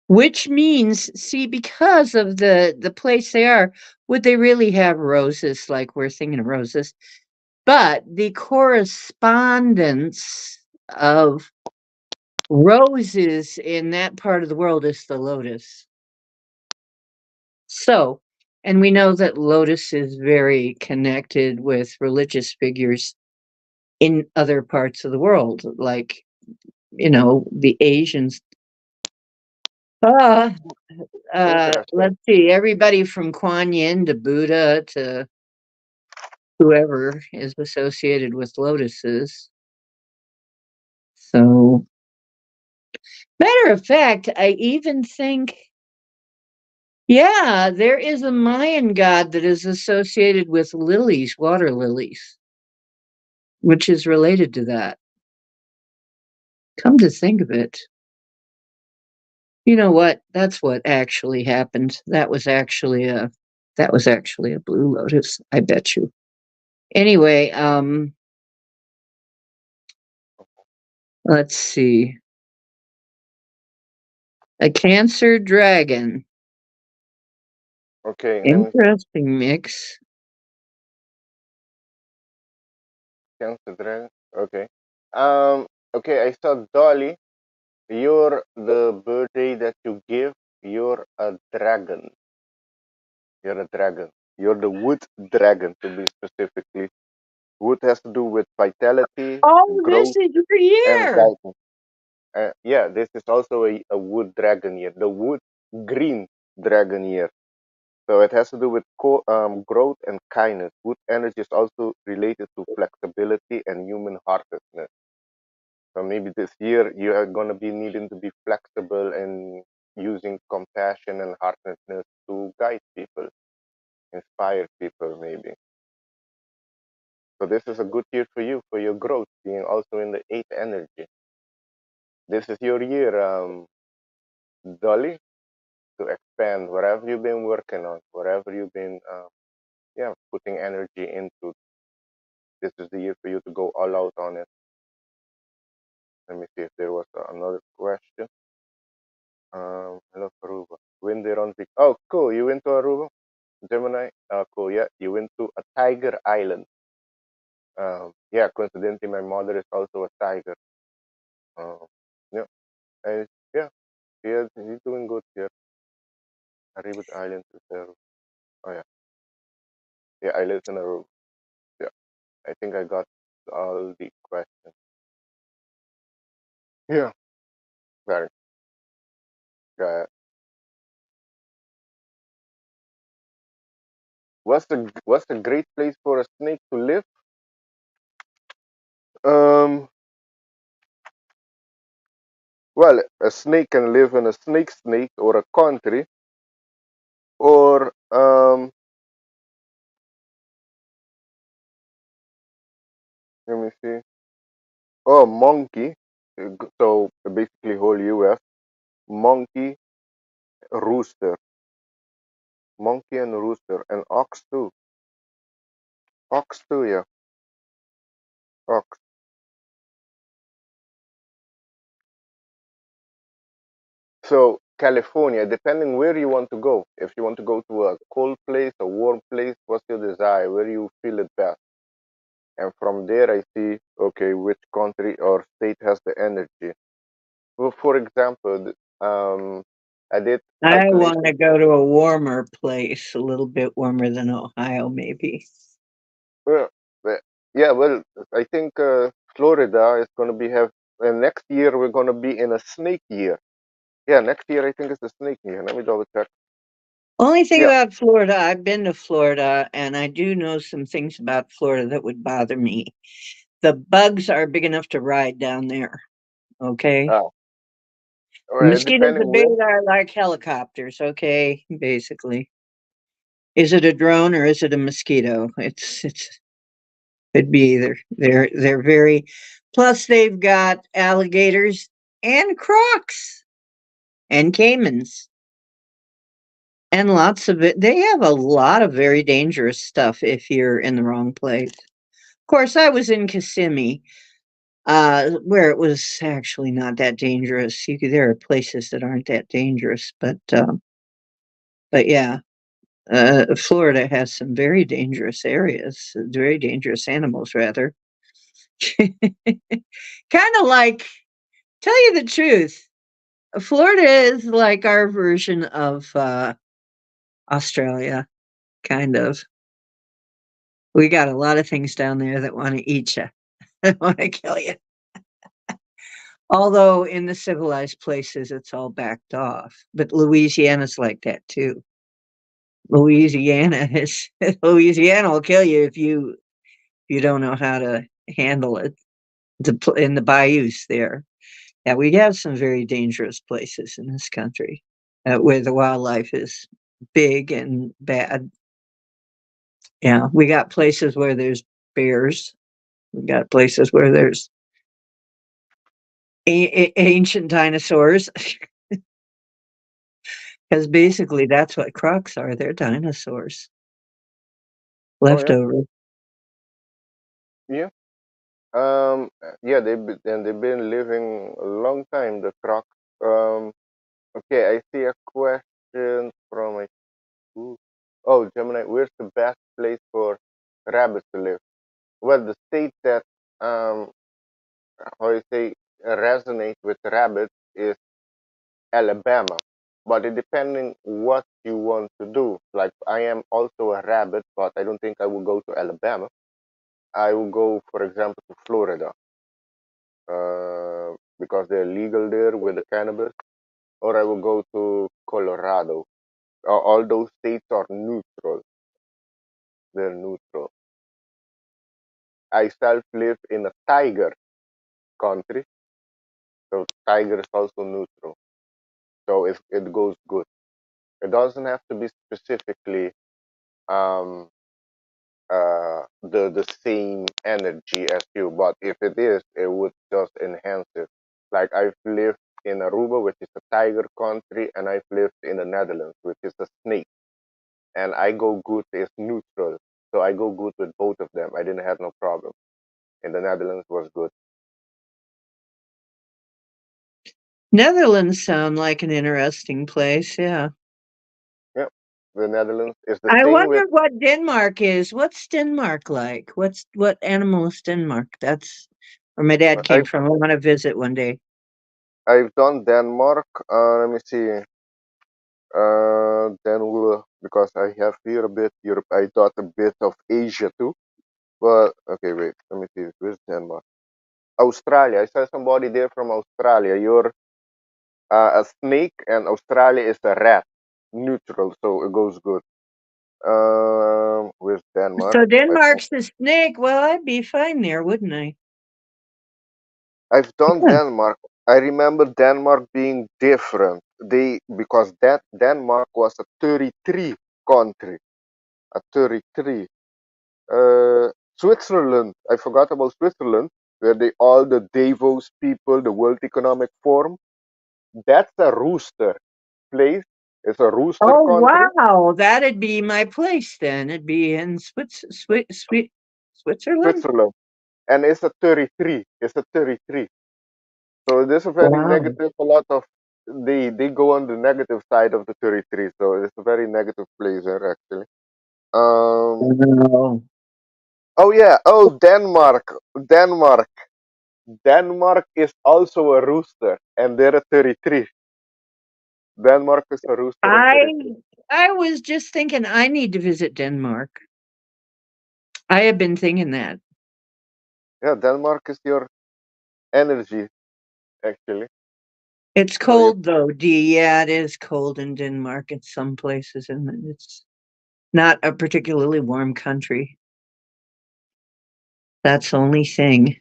which means, see, because of the place they are, would they really have roses like we're thinking of roses? But the correspondence of roses in that part of the world is the lotus. So, and we know that lotus is very connected with religious figures in other parts of the world, like, the Asians. Ah, Interesting. let's see, everybody from Kuan Yin to Buddha to whoever is associated with lotuses. So, matter of fact, I even think, yeah, there is a Mayan god that is associated with lilies, water lilies, which is related to that. Come to think of it, you know what? That's what actually happened. That was actually a blue lotus, I bet you. Anyway, let's see. A cancer dragon. Okay, let me see. Interesting mix. Cancer dragon. Okay. Um. Okay, I saw Dolly. You're the birthday that you give. You're a dragon. You're a dragon. You're the wood dragon, to be specifically. Wood has to do with vitality, Oh, this growth, is your and year. guidance. Yeah, this is also a wood dragon year, the wood green dragon year. So it has to do with growth and kindness. Wood energy is also related to flexibility and human heartedness. So maybe this year you are going to be needing to be flexible and using compassion and heartedness to guide people, inspire people, maybe. So this is a good year for you, for your growth, being also in the eighth energy. This is your year, Dolly, to expand whatever you've been working on, whatever you've been, yeah, putting energy into. This is the year for you to go all out on it. Let me see if there was another question. Hello, Aruba. When they're on oh, cool. You went to Aruba, Gemini. Cool. Yeah, you went to a tiger island. Yeah, coincidentally, my mother is also a tiger. Um, yeah, and yeah, he's doing good here. Aruba Island is there. Oh yeah, yeah. I live in Aruba. Yeah, I think I got all the questions. Yeah, very. Uh, what's a great place for a snake to live? Um, well, a snake can live in a snake or a country, or let me see. Oh, monkey. So basically, whole U.S. Monkey, rooster, monkey and rooster, and ox too. Ox too, yeah, ox. So California, depending where you want to go. If you want to go to a cold place, a warm place, what's your desire? Where you feel it best? And from there, I see, okay, which country or state has the energy. Well, for example, I did I want to calculation. go to a warmer place, a little bit warmer than Ohio, maybe. Well, well, yeah, well, I think Florida is going to be have, and next year we're going to be in a snake year. Yeah, next year I think it's the snake year. Let me double check. Only thing Yeah. about Florida, I've been to Florida and I do know some things about Florida that would bother me. The bugs are big enough to ride down there. Okay. Oh, all The right. mosquitoes Depending are big where. are like helicopters. Okay. Basically. Is it a drone or is it a mosquito? It's could be either. They're very plus they've got alligators and crocs and caimans and lots of it. They have a lot of very dangerous stuff if you're in the wrong place. Of course, I was in Kissimmee, where it was actually not that dangerous. There are places that aren't that dangerous, but yeah, Florida has some very dangerous areas, very dangerous animals, rather. Kind of like, tell you the truth, Florida is like our version of Australia, kind of. We got a lot of things down there that want to eat you, want to kill you. Although in the civilized places, it's all backed off. But Louisiana's like that too. Louisiana is Louisiana will kill you if you don't know how to handle it. In the bayous there, yeah, we have some very dangerous places in this country where the wildlife is big and bad. Yeah, we got places where there's bears. We got places where there's ancient dinosaurs, because basically that's what crocs are. They're dinosaurs, Oh yeah, leftover. yeah. Yeah. They've been living a long time. The croc. Okay. I see a question from my school. Oh, Gemini, where's the best place for rabbits to live? Well, the state that how you say resonate with rabbits is Alabama. but it depending what you want to do. Like I am also a rabbit, but I don't think I will go to Alabama. I will go, for example, to Florida, because they're legal there with the cannabis, or I will go to Colorado. All those states are neutral. They're neutral. I self live in a tiger country, so tiger is also neutral. So it goes good. It doesn't have to be specifically um, the same energy as you, but if it is, it would just enhance it. Like I've lived in Aruba, which is a tiger country, and I've lived in the Netherlands, which is a snake. And I go good is neutral, so I go good with both of them. I didn't have no problem. And the Netherlands was good. Netherlands sound like an interesting place. Yeah. Yeah, the Netherlands is the I same with. wonder what Denmark is. What's Denmark like? What animal is Denmark? That's where my dad I came from. I want to visit one day. I've done Denmark. Let me see. Then we'll, because I have here a bit Europe. I thought a bit of Asia too. But okay, wait. Let me see. Where's Denmark? Australia. I saw somebody there from Australia. You're a snake, and Australia is a rat. Neutral, so it goes good. Where's Denmark? So I think Denmark's the snake. Well, I'd be fine there, wouldn't I? I've done Yeah. Denmark. I remember Denmark being different. They because that Denmark was a 33 country, a 33. Switzerland. I forgot about Switzerland, where they all the Davos people, the World Economic Forum. That's a rooster place. It's a rooster Oh country, wow, that'd be my place then. It'd be in Switzerland. Switzerland, and it's a 33. It's a 33. So there's a very Wow. negative. A lot of they go on the negative side of the 33. So it's a very negative place there actually. Um. Wow. Oh yeah. Oh Denmark. Denmark. Denmark is also a rooster, and they're a 33. Denmark is a rooster and I 33. I was just thinking I need to visit Denmark. I have been thinking that. Yeah, Denmark is your energy actually. It's So you. cold though, D. Yeah, it is cold in Denmark in some places, and it's not a particularly warm country. That's the only thing.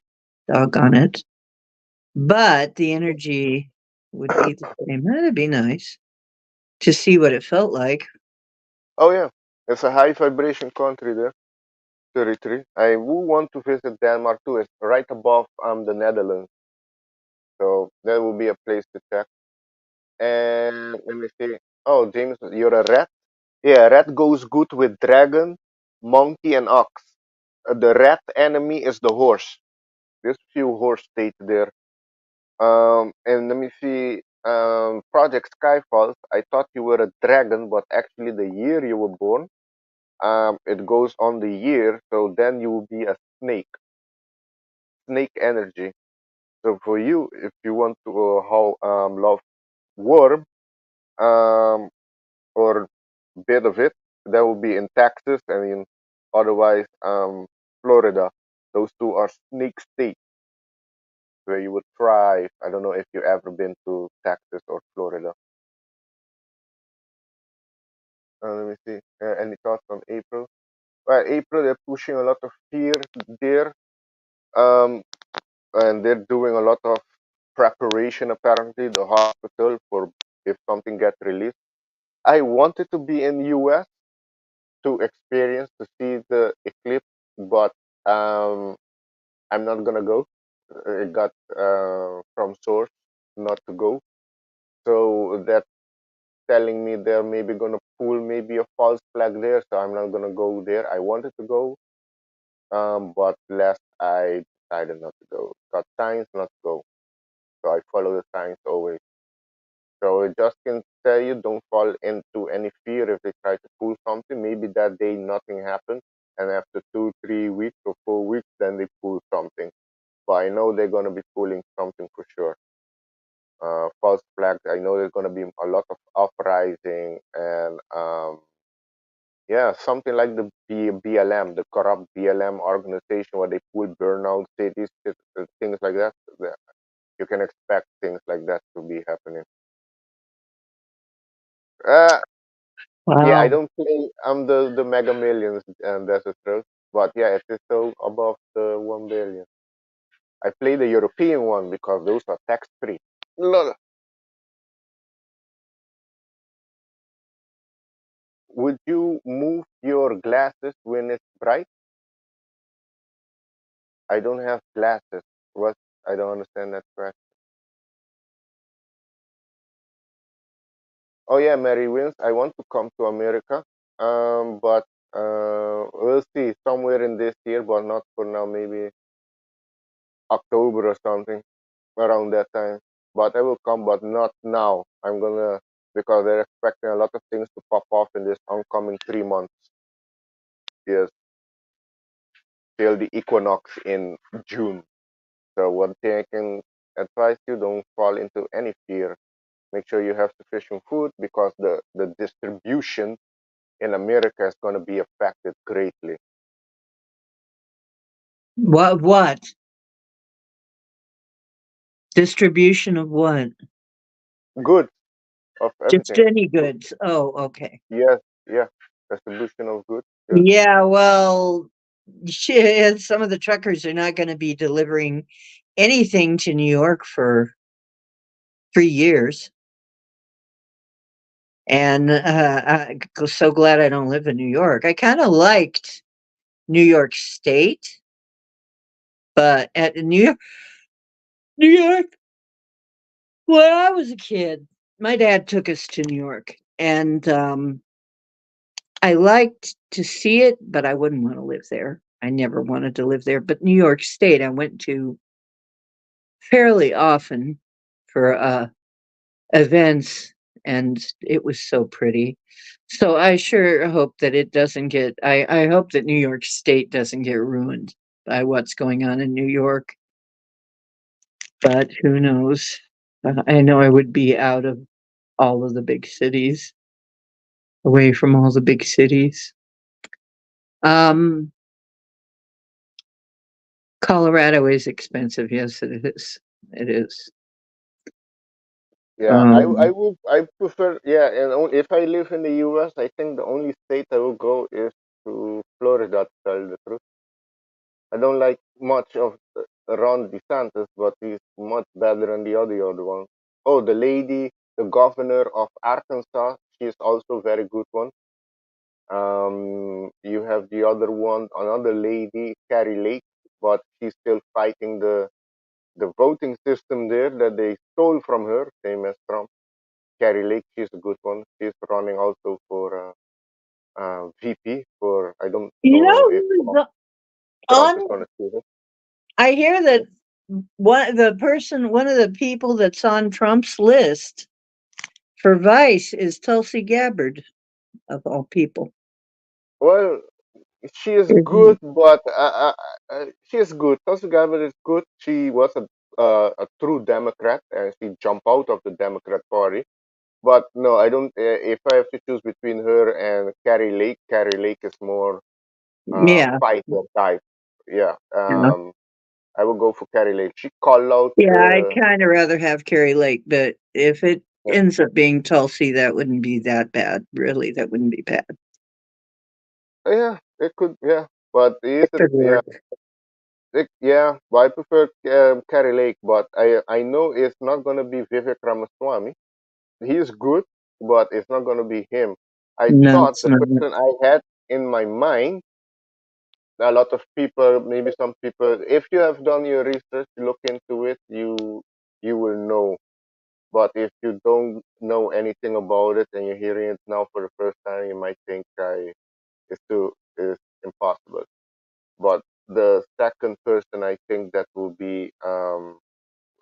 Doggone it. But the energy would be the same. That'd be nice to see what it felt like. Oh yeah, it's a high vibration country there. 33. I would want to visit Denmark too. It's right above the Netherlands, so that will be a place to check. And let me see. Oh, James, you're a rat. Yeah, rat goes good with dragon, monkey, and ox. The rat enemy is the horse. There's few horse states there. And let me see. Project Skyfalls. I thought you were a dragon, but actually the year you were born, it goes on the year. So then you will be a snake, snake energy. So for you, if you want to how love worm, um, or bit of it, that will be in Texas and in otherwise Florida. Those two are snake states where you would thrive. I don't know if you ever been to Texas or Florida. Let me see. Any thoughts on April? Well, April, they're pushing a lot of fear there, um, and they're doing a lot of preparation. Apparently, the hospital for if something gets released. I wanted to be in US to experience to see the eclipse, but um, I'm not gonna go. It got from source not to go, so that's telling me they're maybe gonna pull maybe a false flag there. So I'm not gonna go there. I wanted to go, but last I decided not to go. Got signs not to go, so I follow the signs always. So it just can tell you don't fall into any fear if they try to pull something. Maybe that day nothing happened, and after 2, 3 weeks or 4 weeks, then they pull something. But I know they're gonna be pulling something for sure. false flags. I know there's going to be a lot of uprising and yeah, something like the BLM, the corrupt BLM organization, where they pull burnout cities, things like that. You can expect things like that to be happening. Uh, yeah, I Wow. don't play. I'm the Mega Millions, and that's the truth. But yeah, it is so above the 1 billion. I play the European one because those are tax free. Look, would you move your glasses when it's bright? I don't have glasses. What? I don't understand that question. Oh yeah, Mary Wins. I want to come to America. But we'll see somewhere in this year, but not for now. Maybe October or something around that time. But I will come, but not now. I'm gonna because they're expecting a lot of things to pop off in this oncoming 3 months. Yes, till the equinox in June. So one thing I can advise you: don't fall into any fear. Make sure you have sufficient food because the distribution in America is going to be affected greatly. What? Distribution of what? Goods of Just everything. any Goods. goods. Oh, okay. Yes, yeah. Distribution of goods. Yes. Yeah, well, shit, some of the truckers are not gonna be delivering anything to New York for 3 years, and, I'm so glad I don't live in New York. I kinda liked New York State, but at New York when I was a kid, my dad took us to New York, and, I liked to see it, but I wouldn't wanna live there. I never wanted to live there, but New York State, I went to fairly often for, events, and it was so pretty. So I sure hope that it doesn't get I hope that New York State doesn't get ruined by what's going on in New York, but who knows? I know I would be out of all of the big cities, away from all the big cities. Um, Colorado is expensive, yes, it is. It is. Yeah, I Um, will I prefer yeah, and if I live in the U.S., I think the only state I will go is to Florida. To tell the truth, I don't like much of Ron DeSantis, but he's much better than the other one. Oh, the lady, the governor of Arkansas, she is also very good one. You have the other one, another lady, Carrie Lake, but she's still fighting the voting system there that they stole from her, same as Trump. Carrie Lake, she's a good one. She's running also for VP for I don't you know know if who's Trump is on going to see it. I hear that one of the people that's on Trump's list for vice is Tulsi Gabbard, of all people. Well, she is Mhm. good, but she is good. Tulsi Gabbard is good. She was a true Democrat, and she jumped out of the Democrat Party. But no, I don't. If I have to choose between her and Carrie Lake is more Yeah, fighter type. Yeah, yeah. I will go for Carrie Lake. She called out Yeah, I'd the. kinda rather have Carrie Lake, but if it ends up being Tulsi, that wouldn't be that bad, really, that wouldn't be bad. Yeah, it could. Yeah, but is It it? could Yeah, work. yeah. But I prefer Carrie Lake, but I know it's not gonna be Vivek Ramaswamy. He's good, but it's not gonna be him. I No, thought it's the not. person I had in my mind, a lot of people, maybe some people, if you have done your research, look into it, you will know. But if you don't know anything about it and you're hearing it now for the first time, you might think it's impossible. But the second person I think that will be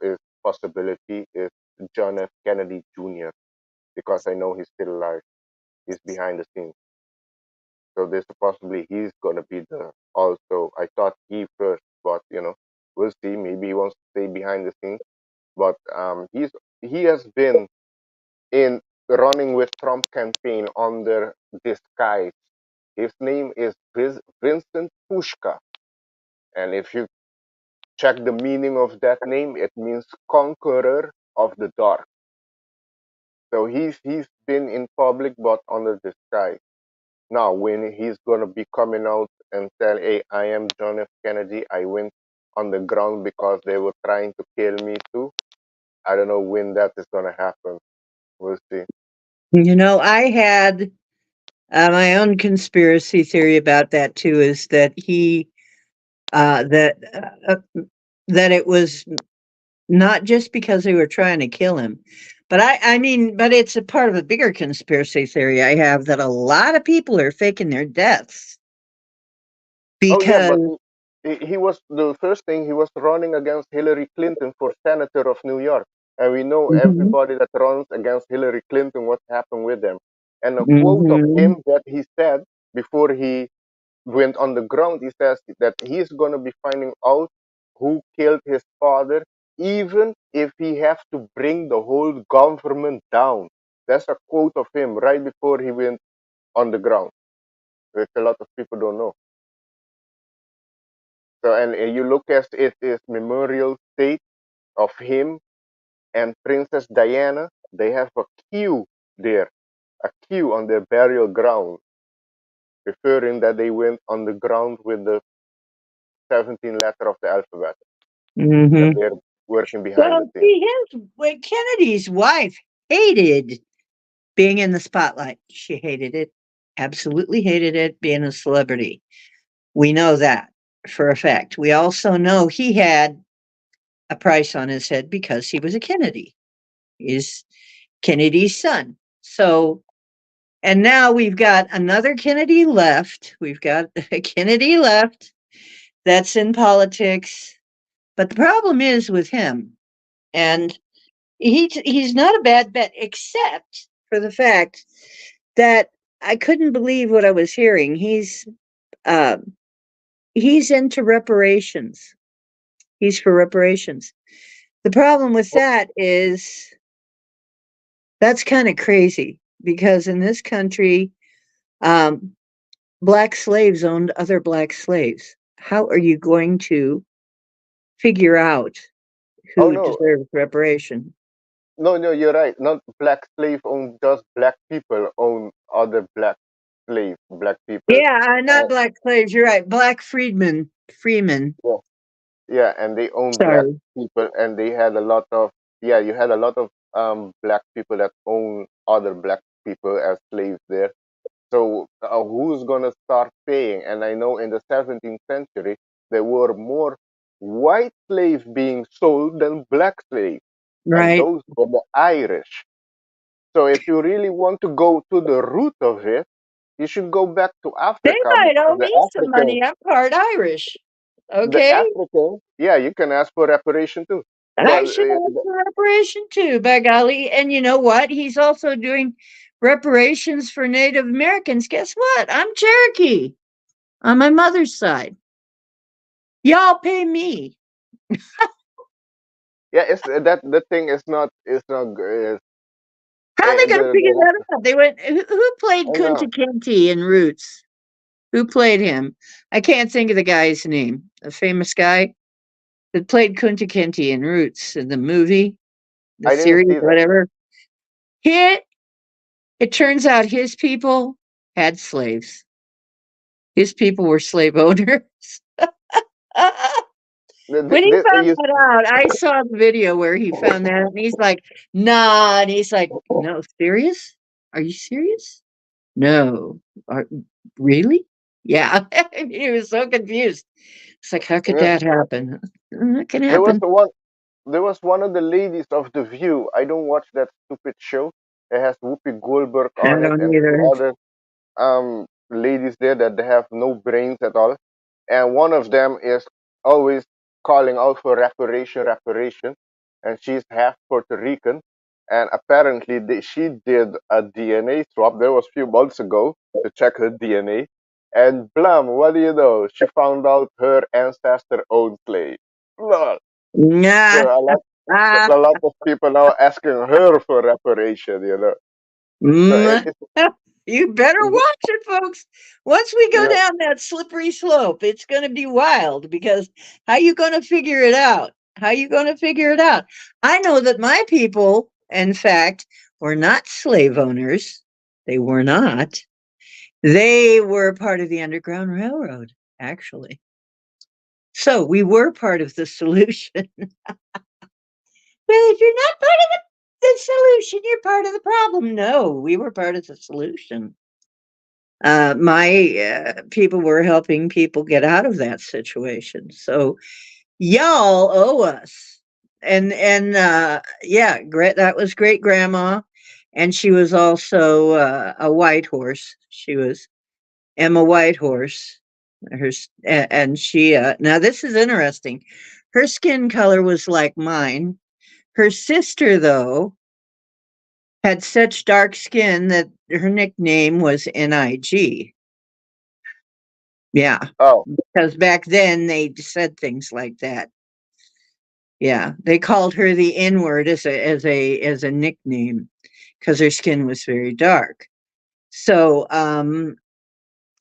is possibility is John F. Kennedy Jr. because I know he's still alive. He's behind the scenes. So there's a possibility he's gonna be the also I thought he first, but we'll see. Maybe he wants to stay behind the scenes. But he's he has been in running with Trump campaign under disguise. His name is Vincent Pushka, and if you check the meaning of that name, it means conqueror of the dark. So he's been in public but under disguise. Now, when he's gonna be coming out and tell, "Hey, I am John F. Kennedy. I went on the ground because they were trying to kill me too." I don't know when that is gonna happen. We'll see. I had my own conspiracy theory about that too. Is that uh, that uh, that it was not just because they were trying to kill him, but but it's a part of a bigger conspiracy theory I have that a lot of people are faking their deaths Oh yeah, because. but he was the first thing he was running against Hillary Clinton for senator of New York, and we know Mhm, everybody that runs against Hillary Clinton what happened with them. And a quote of mhm, him that he said before he went on the ground, he says that he's gonna be finding out who killed his father, even if he has to bring the whole government down. That's a quote of him right before he went on the ground, which a lot of people don't know. So, and you look at it is memorial state of him and Princess Diana. They have a queue there, a queue on their burial ground, referring that they went on the ground with the 17 letter of the alphabet, and mhm. they're working behind the Well, scenes. see, Kennedy's wife hated being in the spotlight. She hated it, absolutely hated it, being a celebrity. We know that for a fact. We also know he had a price on his head because he was a Kennedy. He's Kennedy's son. So, and now we've got another Kennedy left. We've got a Kennedy left that's in politics. But the problem is with him, and he's not a bad bet, except for the fact that I couldn't believe what I was hearing. Uh, he's into reparations. He's for reparations. The problem with Oh, that is that's kind of crazy because in this country, um, black slaves owned other black slaves. How are you going to figure out oh who no, deserves reparation? no, you're right. Not black slave own, just black people own other black slave, black people. Yeah, not And black slaves. You're right. Black freemen. yeah, yeah, and they own black Sorry. people, and they had a lot of, yeah, you had a lot of black people that own other black people as slaves there. So who's gonna start paying? And I know in the 17th century there were more white slaves being sold than black slaves, and Right. those were the Irish. So if you really want to go to the root of it, you should go back to They Africa might because owe me some money. I'm part Irish. The Okay. African, yeah, you can ask for reparation too. I But should ask for reparation too, by golly. And you know what? He's also doing reparations for Native Americans. Guess what? I'm Cherokee on my mother's side. Y'all pay me. yeah, it's that the thing is not is How are they going to figure the that out? They went, who played I know Kunta Kinte in Roots? Who played him? I can't think of the guy's name. A famous guy that played Kunta Kinte in Roots in the movie, the I didn't series, see that. whatever. It it turns out his people had slaves. His people were slave owners. When he found You, that out, I saw the video where he found that, and he's like, "Nah," and he's like, "No, serious? Are you serious? No, are really? Yeah." He was so confused. It's like, how could yeah, that happen? That can there was happen. the one there was one of the ladies of The View. I don't watch that stupid show. It has Whoopi Goldberg I on it don't and two either. other ladies there that they have no brains at all, and one of them is always calling out for reparation, and she's half Puerto Rican, and apparently she did a DNA swab. There was a few months ago to check her DNA, and blam, what do you know? She found out her ancestor owned slaves. Blah. So Nah. There's Ah, a lot of people now asking her for reparation, So mm, you better watch it, folks. Once we go yeah, down that slippery slope, it's going to be wild because how you going to figure it out? How you going to figure it out? I know that my people, in fact, were not slave owners. They were not. They were part of the Underground Railroad, actually. So we were part of the solution. Well, if you're not part of the solution, you're part of the problem. No, we were part of the solution. My people were helping people get out of that situation. So y'all owe us. And yeah, that was great grandma, and she was also a white horse. She was Emma Whitehorse. And she now this is interesting. Her skin color was like mine. Her sister, though, had such dark skin that her nickname was NIG. Yeah, oh, because back then they said things like that. Yeah, they called her the N word as a nickname because her skin was very dark. So,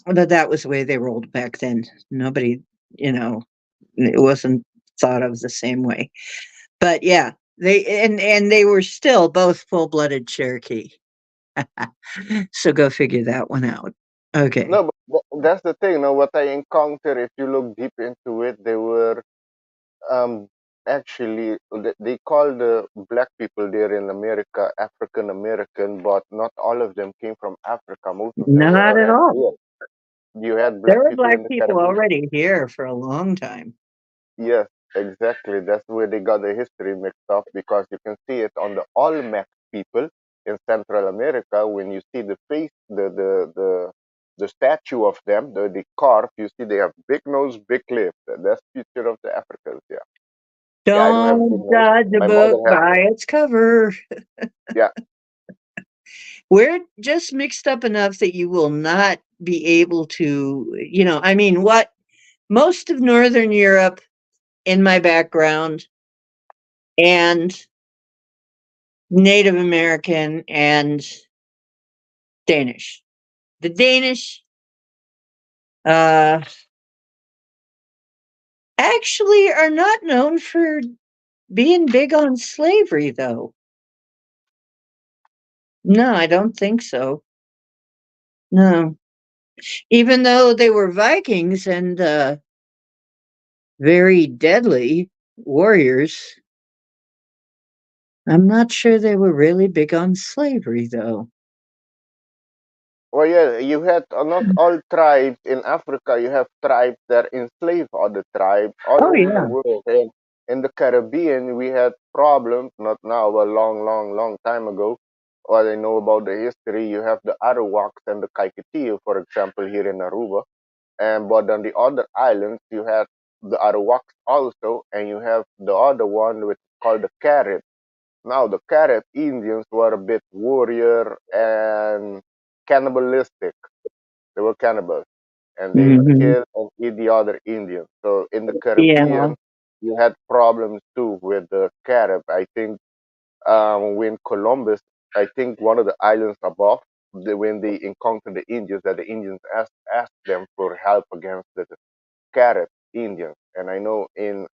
but that was the way they rolled back then. Nobody, you know, it wasn't thought of the same way. But yeah, and they were still both full-blooded Cherokee. So go figure that one out. Okay. no, but that's the thing. Now, what I encountered, if you look deep into it, they were um actually they call the black people there in America African American, but not all of them came from Africa. Most of them were Not at already all. here. You had There black were people black in the people Caribbean. already here for a long time. Yes, exactly. That's where they got the history mixed up because you can see it on the Olmec people in Central America. When you see the face, the statue of them, the carved, you see they have big nose, big lips. That's picture of the Africans. Yeah, yeah. I don't have big Don't nose. judge a My book mother has. by its cover. Yeah. We're just mixed up enough that you will not be able to, I mean, what most of Northern Europe in my background and Native American and Danish. The Danish uh, actually are not known for being big on slavery, though. No, I don't think so. No. Even though they were Vikings and very deadly warriors, I'm not sure they were really big on slavery, though. Well, yeah, you had not all tribes in Africa. You have tribes that enslave other tribes all Oh, over the yeah. world. And in the Caribbean, we had problems, not now, a long, long, long time ago. What I know about the history, you have the Arawaks and the Kaikitiyo, for example, here in Aruba. And but on the other islands, you have the Arawaks also, and you have the other one which is called the Carib. Now, the Carib Indians were a bit warrior and cannibalistic. They were cannibals, and they Mhm. kill and eat the other Indians. So in the Yeah. Caribbean, you had problems too with the Carib. I think when Columbus, I think one of the islands above, when they encountered the Indians, that the Indians asked them for help against the Carib Indians. And I know in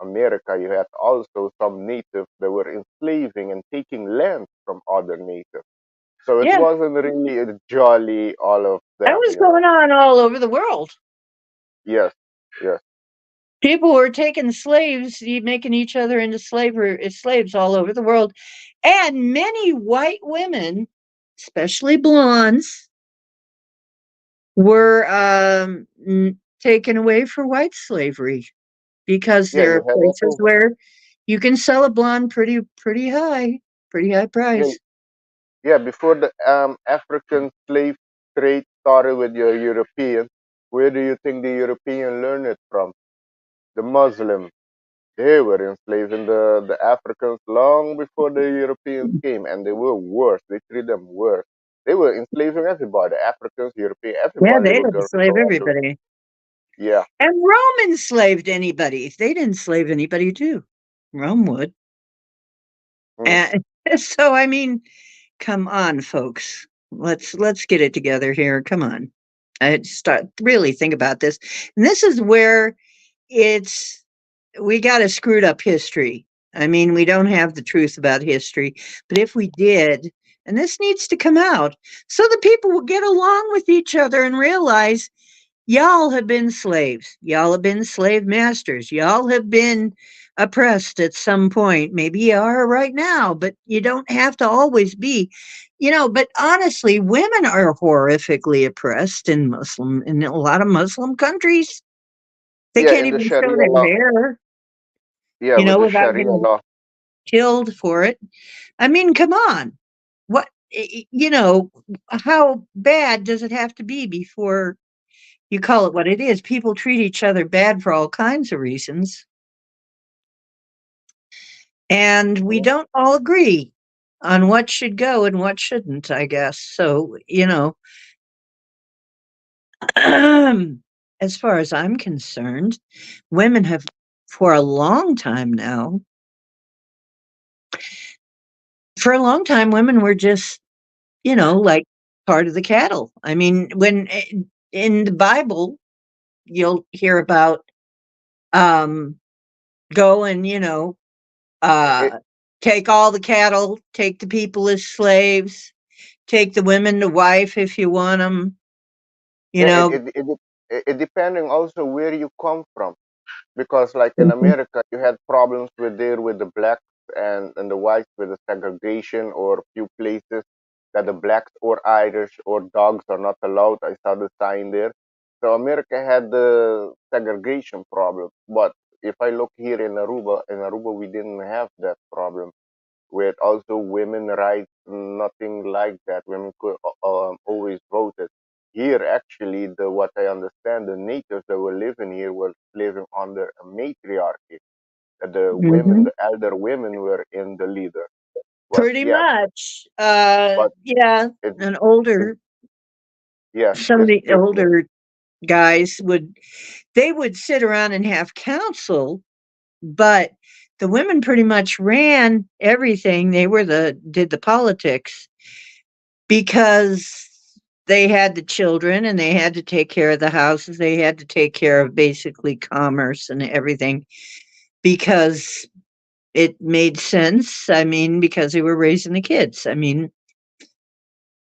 America, you had also some natives that were enslaving and taking land from other natives. So it Yeah. wasn't really a jolly all of That them, was going on all over the world. Yes, yes. People were taking slaves, making each other into slaves all over the world. And many white women, especially blondes, were taken away for white slavery because Yeah, there are you had that places too. where you can sell a blonde pretty high Yeah, price. yeah. Before the African slave trade started with your European, where do you think the European learned it from? The Muslim. They were enslaving the Africans long before the Europeans came, and they were worse. They treated them worse. They were enslaving everybody, Africans, European, Yeah, everybody. They they'd were enslave going after. everybody. Yeah, And Rome enslaved anybody. They'd enslave anybody too. Rome would. Mm. And so, I mean, come on, folks. Let's get it together here. Come on. I start really think about this. And this is where it's we got a screwed up history. I mean, we don't have the truth about history, but if we did, and this needs to come out so the people will get along with each other and realize y'all have been slaves. Y'all have been slave masters. Y'all have been oppressed at some point. Maybe you are right now, but you don't have to always be. But honestly, women are horrifically oppressed in a lot of Muslim countries. They Yeah, can't in the even show Sharia their law. hair, Yeah, with the without Sharia getting law. killed for it. I mean, come on. What, how bad does it have to be before you call it what it is? People treat each other bad for all kinds of reasons. And we Mm. don't all agree on what should go and what shouldn't, I guess. So, as far as I'm concerned, women have, for a long time now, for a long time, women were just, like part of the cattle. I mean, when in the Bible, you'll hear about um, go and, It, uh, take all the cattle, take the people as slaves, take the women to wife if you want them, you yeah, know. it depending also where you come from, because like in Mhm, America you had problems with the blacks and the whites with the segregation, or few places that the blacks or Irish or dogs are not allowed. I saw the sign there. So America had the segregation problem, but if I look here in Aruba we didn't have that problem with also women rights, nothing like that. Women could always voted. Here, actually, the what I understand, the natives that were living here were living under a matriarchy. The women, mhm. the elder women, were in the leader. But Pretty yeah, much. but Yeah, it, an it older, yeah, some of this the this older guys they would sit around and have counsel, but the women pretty much ran everything. They did the politics because they had the children and they had to take care of the houses. They had to take care of basically commerce and everything because it made sense. I mean, because they were raising the kids. I mean,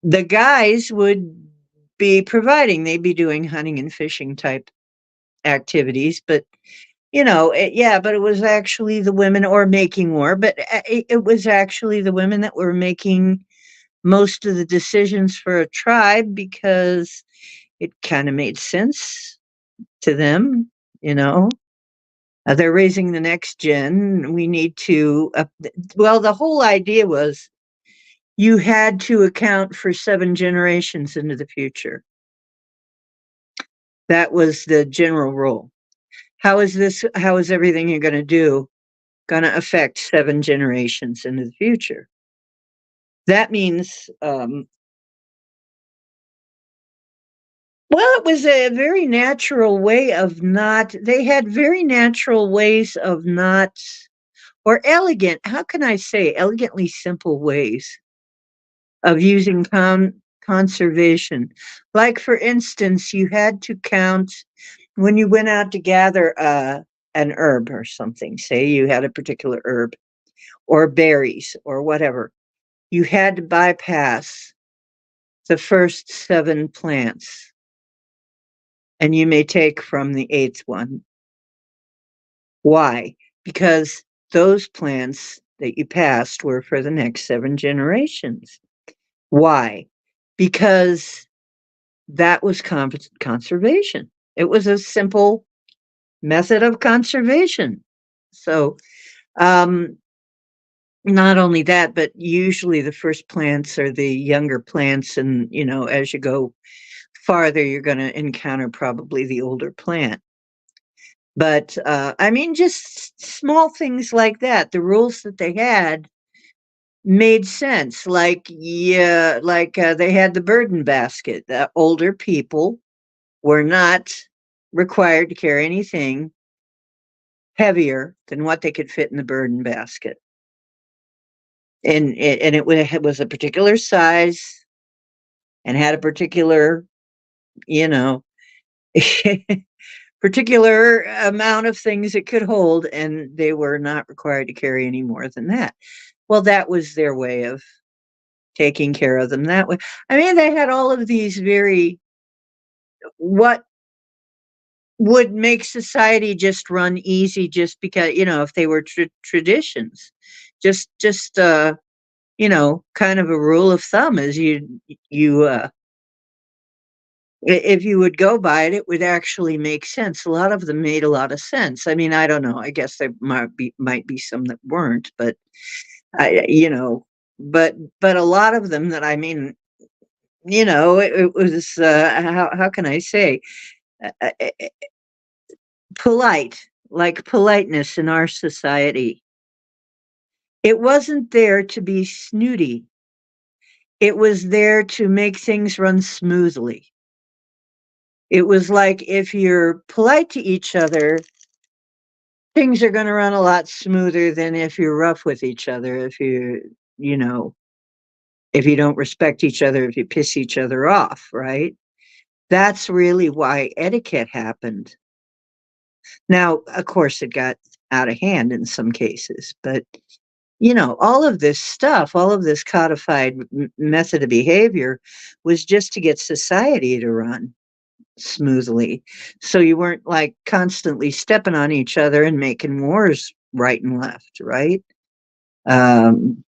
the guys would be providing, they'd be doing hunting and fishing type activities, but yeah, but it was actually the women, or making war, but it was actually the women that were making most of the decisions for a tribe because it kind of made sense to them, you know. They're raising the next gen. We need to, well, the whole idea was you had to account for 7 generations into the future. That was the general rule. How is everything you're going to do going to affect 7 generations into the future? That means, well, it was a very natural way of not, they had very natural ways of not, or elegant, how can I say, elegantly simple ways of using conservation. Like, for instance, you had to count when you went out to gather an herb or something, say you had a particular herb or berries or whatever, you had to bypass the first 7 plants and you may take from the eighth one. Why? Because those plants that you passed were for the next 7 generations. Why? Because that was conservation. It was a simple method of conservation. So, um, not only that, but usually the first plants are the younger plants, and as you go farther, you're going to encounter probably the older plant. But I mean, just small things like that. The rules that they had made sense. Like, yeah, like they had the burden basket. The older people were not required to carry anything heavier than what they could fit in the burden basket. and it was a particular size and had a particular, you know, particular amount of things it could hold, and they were not required to carry any more than that. Well, that was their way of taking care of them that way. I mean, they had all of these very what would make society just run easy just because, if they were traditions. Just kind of a rule of thumb is you if you would go by it, it would actually make sense. A lot of them made a lot of sense. I mean, I don't know. I guess there might be some that weren't, but I, but a lot of them that I mean, it was how can I say uh, uh, uh, polite, like politeness in our society. It wasn't there to be snooty. It was there to make things run smoothly. It was like if you're polite to each other, things are going to run a lot smoother than if you're rough with each other, you know, if you don't respect each other, if you piss each other off, right? That's really why etiquette happened. Now, of course, it got out of hand in some cases, but all of this stuff, all of this codified method of behavior was just to get society to run smoothly. So you weren't like constantly stepping on each other and making wars right and left, right? Um,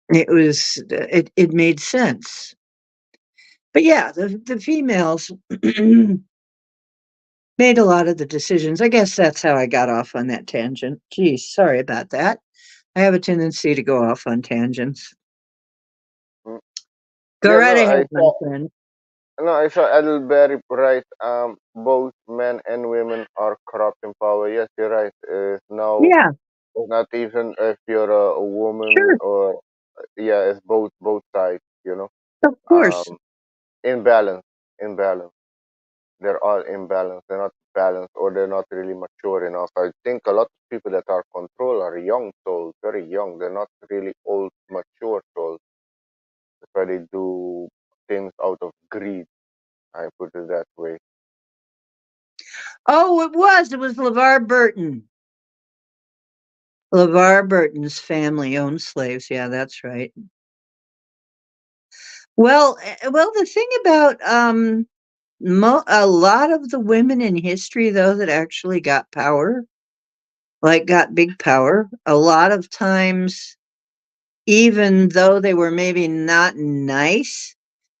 it made sense. But yeah, the females made a lot of the decisions. I guess that's how I got off on that tangent. Geez, sorry about that. I have a tendency to go off on tangents. Mm. Go Yeah, right no, ahead, my friend. I saw Elberry right. Both men and women are corrupt in power. Yes, you're right. Now Yeah, not even if you're a woman sure, or yeah, it's both sides. You know, of course. imbalance, imbalance. They're all imbalanced. They're not balanced, or they're not really mature enough. I think a lot of people that are controlled are young souls, very young. They're not really old, mature souls. That's why they do things out of greed. I put it that way. Oh, it was. It was LeVar Burton. LeVar Burton's family owned slaves. Yeah, that's right. Well, the thing about a lot of the women in history, though, that actually got power, like got big power, a lot of times, even though they were maybe not nice,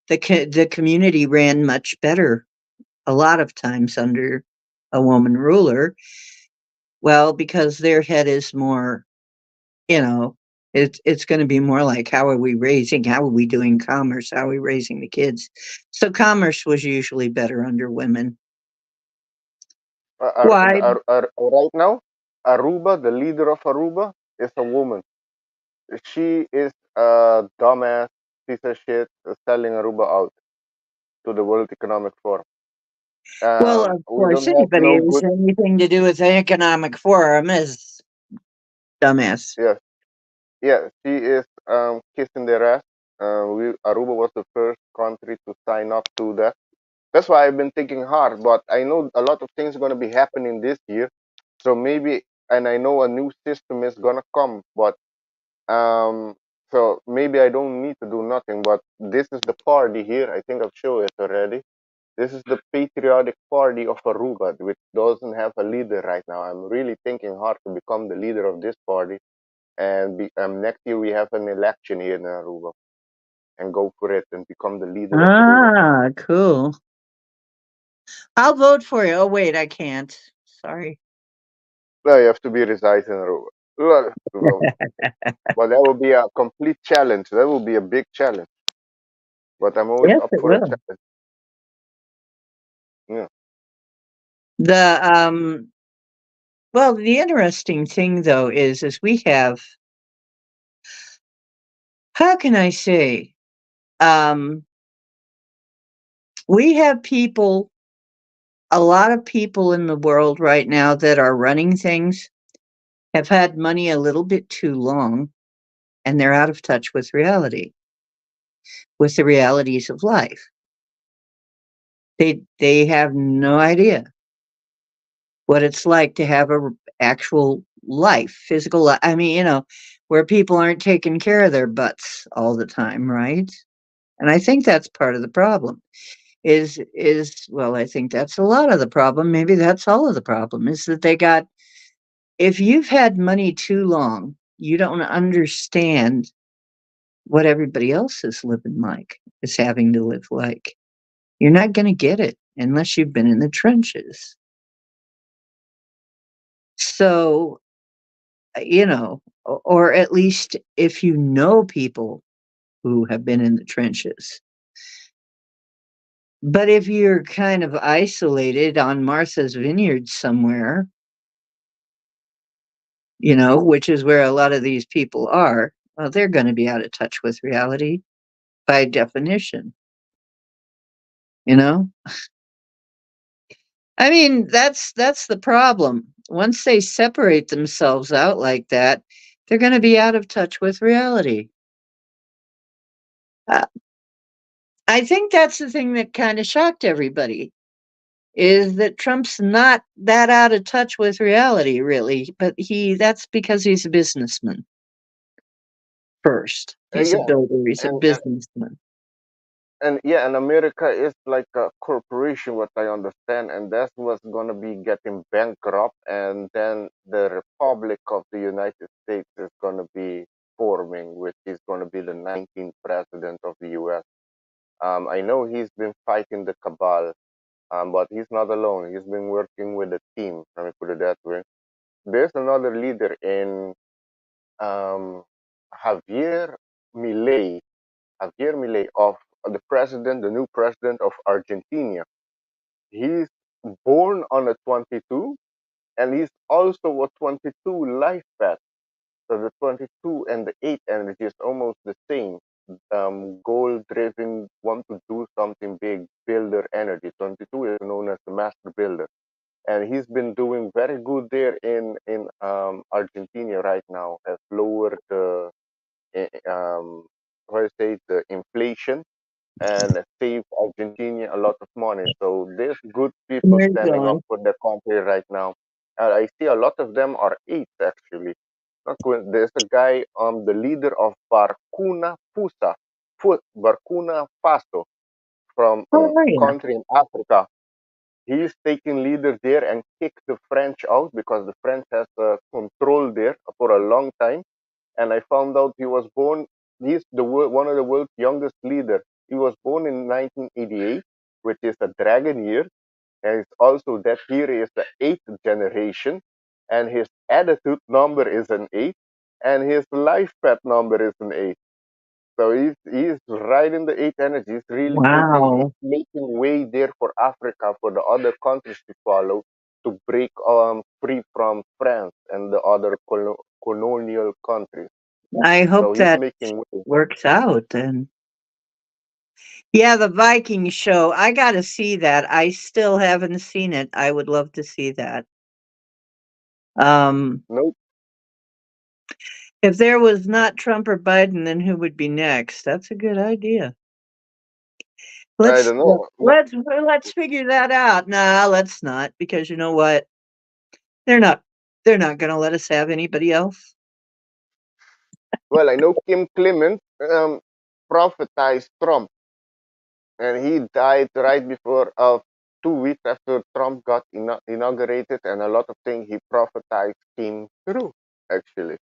the community ran much better. A lot of times under a woman ruler, well, because their head is more, you know, it's going to be more like how are we doing commerce, how are we raising the kids? So commerce was usually better under women. Why? Right now, Aruba, the leader of Aruba, is a woman. She is a dumbass piece of shit selling Aruba out to the World Economic Forum. Well, of We course, don't have anybody no who's good. anything to do with the economic forum is dumbass. Yes, yeah, she is kissing their ass. Aruba was the first country to sign up to that. That's why I've been thinking hard, but I know a lot of things are gonna be happening this year. So maybe, and I know a new system is gonna come, but so maybe I don't need to do nothing. But this is the party here. I think I've shown it already. This is the patriotic party of Aruba, which doesn't have a leader right now. I'm really thinking hard to become the leader of this party, and next year we have an election here in Aruba, and go for it and become the leader of Aruba. Ah, cool. I'll vote for you. Oh, wait, I can't. Sorry. No, you have to be reside in Aruba. Well, but that will be a complete challenge. That will be a big challenge. But I'm always Yes, up it for a will. challenge. Yeah. The well, the interesting thing though is we have, how can I say, um we have people, a lot of people in the world right now that are running things have had money a little bit too long, and they're out of touch with reality, with the realities of life. They have no idea what it's like to have a actual life, physical life. I mean, where people aren't taking care of their butts all the time, right? And I think that's part of the problem. Is well, I think that's a lot of the problem. Maybe that's all of the problem is that they got if you've had money too long, you don't understand what everybody else is living like, is having to live like. You're not going to get it unless you've been in the trenches. So, or at least if you know people who have been in the trenches. But if you're kind of isolated on Martha's Vineyard somewhere, which is where a lot of these people are, well, they're going to be out of touch with reality by definition, you know? I mean, that's the problem. Once they separate themselves out like that, they're going to be out of touch with reality. Uh, I think that's the thing that kind of shocked everybody is that Trump's not that out of touch with reality, really. But that's because he's a businessman first. He's a Yeah, builder. He's a and businessman. and America is like a corporation, what I understand, and that's what's gonna be getting bankrupt, and then the Republic of the United States is gonna be forming, which is gonna be the 19th president of the U.S. I know he's been fighting the cabal, but he's not alone. He's been working with a team. Let me put it that way. There's another leader in um, Javier Milei. Javier Milei of the new president of Argentina. He's born on a 22, and he's also a 22 life path. So the 22 and the 8 energy is almost the same. Goal driven, want to do something big, builder energy. 22 is known as the master builder. And he's been doing very good there in Argentina right now. Has lowered the how do you say the inflation and save Argentina a lot of money. So there's good people Where's standing up going? for the country right now. I see a lot of them are eights actually. There's a guy, the leader of Burkina Faso, from Oh, yeah. country in Africa. He's taking leader there and kicked the French out because the French has control there for a long time. And I found out he was born. He's one of the world's youngest leader. He was born in 1988, which is a dragon year, and it's also that year is the eighth generation, and his attitude number is an eight, and his life path number is an eight. So he's right in the eighth energy. He's really Wow. making way there for Africa for the other countries to follow to break free from France and the other colonial countries. I So hope he's that making way. works out. And yeah, the Viking show. I got to see that. I still haven't seen it. I would love to see that. Um, Nope, if there was not Trump or Biden, then who would be next? That's a good idea. I Let's don't know. let's figure that out. Nah, let's not, because you know what? They're not they're not going to let us have anybody else. Well, I know Kim Clement prophetized Trump, and he died right before 2 weeks after Trump got inaugurated, and a lot of things he prophesied came true actually.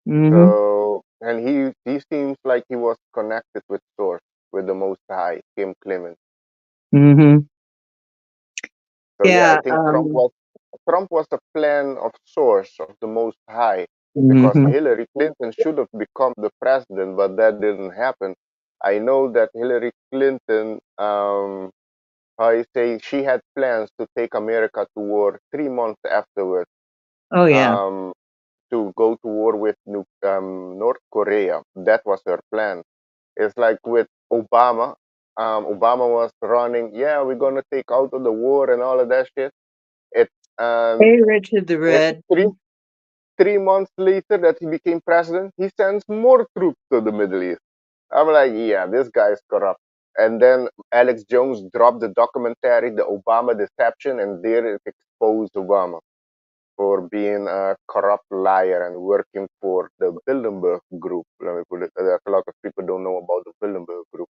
Mhm. So, and he seems like he was connected with Source, with the Most High, Kim Clement. Mhm. So yeah, I Yeah, think Trump was a plan of Source of the Most High, because mhm. Hillary Clinton should have become the president, but that didn't happen. I know that Hillary Clinton, I say she had plans to take America to war 3 months afterwards, Oh yeah. um, to go to war with North Korea. That was her plan. It's like with Obama. Obama was running, yeah, we're gonna take out of the war and all of that shit. It um Hey, Richard the it Red. three 3 months later that he became president, he sends more troops to the Middle East. I'm like, yeah, this guy is corrupt. And then Alex Jones dropped the documentary, The Obama Deception, and there it exposed Obama for being a corrupt liar and working for the Bilderberg Group. Let me put it. There's a lot of people don't know about the Bilderberg Group.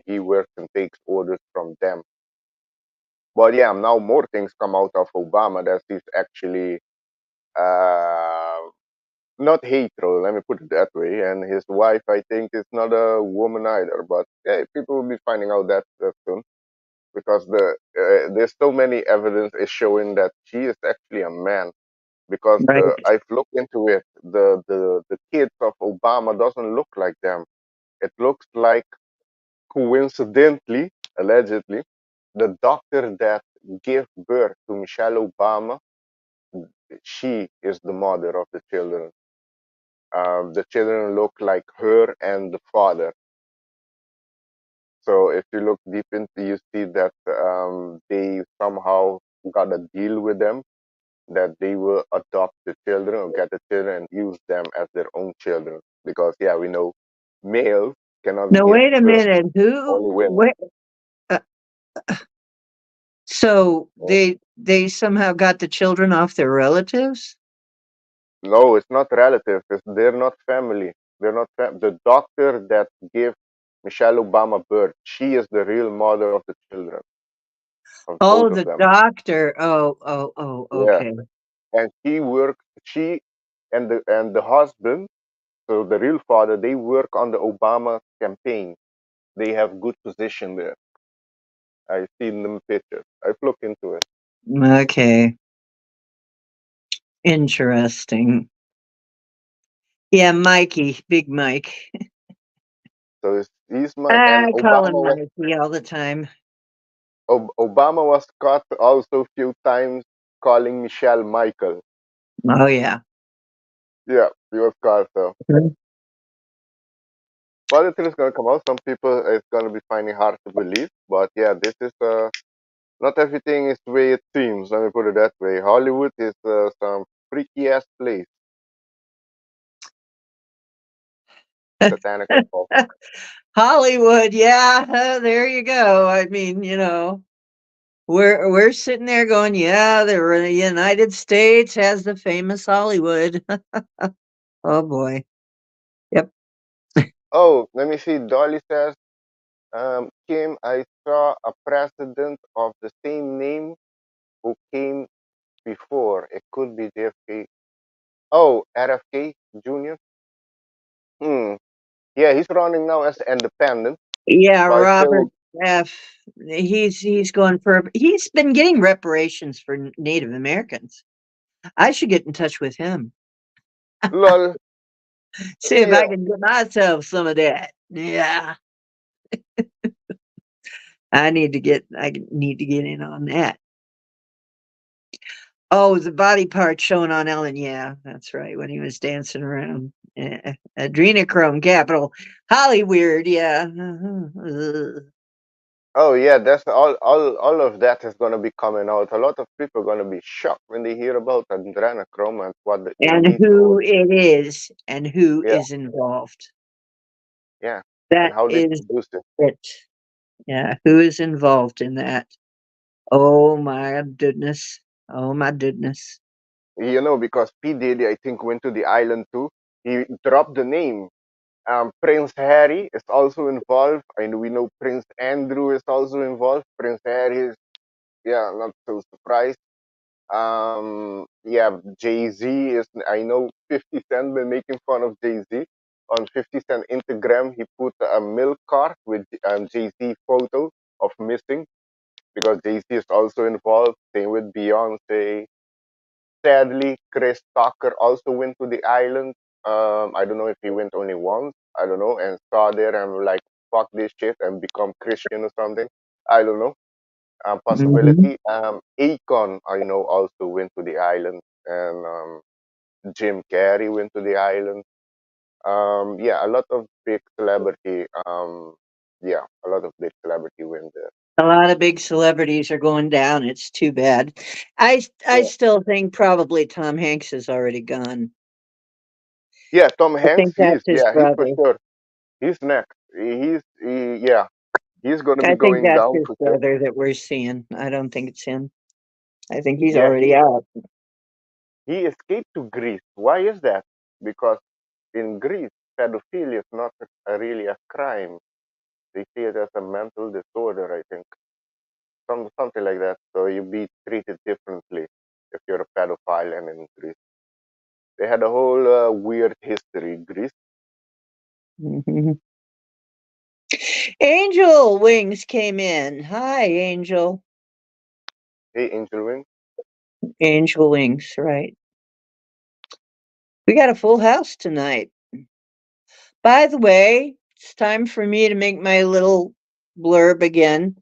He works and takes orders from them. But yeah, now more things come out of Obama that he's actually uh, not hateful. Let me put it that way. And his wife, I think, is not a woman either. But yeah, people will be finding out that soon because there's so many evidence is showing that she is actually a man. Because Right. I've looked into it, the kids of Obama doesn't look like them. It looks like coincidentally, allegedly, the doctor that gave birth to Michelle Obama, she is the mother of the children. The children look like her and the father. So if you look deep into, you see that they somehow got a deal with them that they will adopt the children or get the children and use them as their own children. Because yeah, we know males cannot No, give wait a birth, minute. Who? only women. Wait. Uh, so Oh, they somehow got the children off their relatives? no, it's not relatives. They're not family. They're not the doctor that gave Michelle Obama birth. She is the real mother of the children, of both Oh, of the them. doctor. Oh. Yeah, Okay. and she worked. She and the husband, so the real father, they work on the Obama campaign. They have good position there. I seen them pictures. I've looked into it. Okay. Interesting. Yeah, Mikey, Big Mike. So he's my and I call him Mikey all the time. Obama was caught also a few times calling Michelle Michael. Oh yeah. Yeah, he was caught. So, Mhm. but it is gonna come out. Some people it's gonna be finding hard to believe. But yeah, this is not everything is the way it seems. Let me put it that way. Hollywood is some freaky ass place. Satanic involved. Hollywood, yeah, there you go. I mean, we're sitting there going, yeah, the United States has the famous Hollywood. Oh boy. Yep. Oh, let me see. Dolly says, Kim, I saw a president of the same name who came before. It could be JFK. Oh, RFK Jr. Hmm. Yeah, he's running now as independent, Yeah, but Robert still. F. He's going for he's been getting reparations for Native Americans. I should get in touch with him. Lol. See if I Yeah. can get myself some of that. Yeah. I need to get in on that. Oh, the body part shown on Ellen. Yeah, that's right. When he was dancing around. Adrenochrome capital. Hollyweird. Yeah. Oh yeah, that's all of that is gonna be coming out. A lot of people are gonna be shocked when they hear about adrenochrome and what the And illegal. who it is and who Yeah, is involved. yeah, and That how they is produce it. it. Yeah. Who is involved in that? Oh my goodness. Oh my goodness. Because P Diddy, I think, went to the island too. He dropped the name. Prince Harry is also involved, and we know Prince Andrew is also involved. Prince Harry is, yeah, not so surprised. Yeah, Jay Z is. I know 50 Cent been making fun of Jay Z on 50 Cent Instagram. He put a milk cart with Jay Z photo of missing because Jay Z is also involved. Same with Beyonce. Sadly, Chris Tucker also went to the island. I don't know if he went only once. I don't know, and saw there and like fuck this shit and become Christian or something. I don't know. Mhm. Possibility. Akon, I know, also went to the island, and Jim Carrey went to the island. Yeah, a lot of big celebrity. Yeah, a lot of big celebrity went there. A lot of big celebrities are going down. It's too bad. I Yeah, still think probably Tom Hanks is already gone. yeah. Tom I Hanks, think that's his he's for brother. sure. He's next. Yeah, he's gonna be I think going that's down his for sure. brother that we're seeing. I don't think it's him. I think he's Yeah, already out. he escaped to Greece. Why is that? Because in Greece, pedophilia is not really a crime. They see it as a mental disorder, I think, something like that. So you be treated differently if you're a pedophile and in Greece. They had a whole weird history, Greece. Mhm. Angel Wings came in. Hi, Angel. Hey, Angel Wing. Angel Wings, right. We got a full house tonight. By the way, it's time for me to make my little blurb again.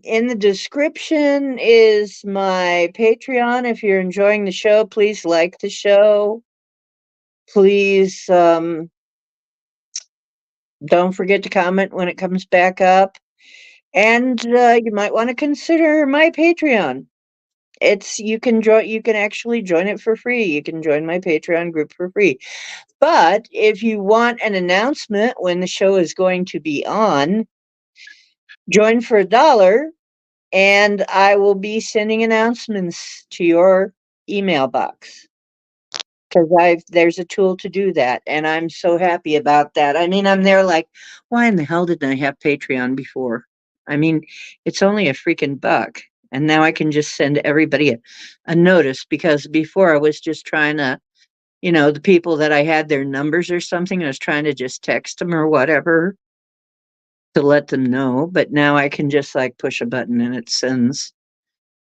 In the description is my Patreon. If you're enjoying the show, please like the show. Please don't forget to comment when it comes back up. And you might want to consider my Patreon. It's you can actually join it for free. You can join my Patreon group for free. But if you want an announcement when the show is going to be on, join for $1 and I will be sending announcements to your email box. Because there's a tool to do that, and I'm so happy about that. I mean, I'm there like, why in the hell didn't I have Patreon before? I mean, it's only a freaking buck, and now I can just send everybody a notice because before I was just trying to, the people that I had their numbers or something, I was trying to just text them or whatever to let them know. But now I can just like push a button and it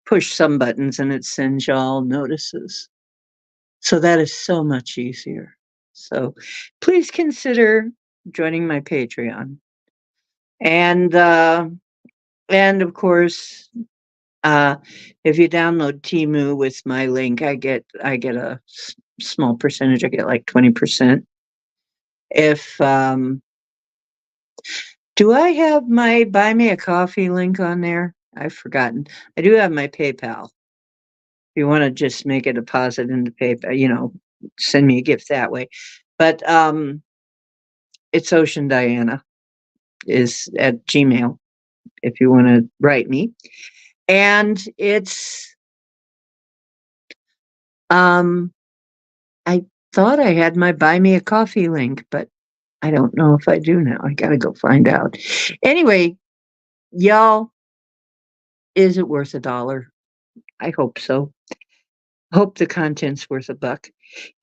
push some buttons and it sends y'all notices. So that is so much easier. So please consider joining my Patreon. And of course, uh if you download Timu with my link, I get a small percentage. I get like 20%. If do I have my buy me a coffee link on there? I've forgotten. I do have my PayPal. If you want to just make a deposit into PayPal, send me a gift that way. But it's Ocean Diana is at Gmail if you want to write me. And it's um I thought I had my buy me a coffee link, but I don't know if I do now. I gotta go find out. Anyway, y'all, is it worth $1? I hope so. Hope the content's worth a buck.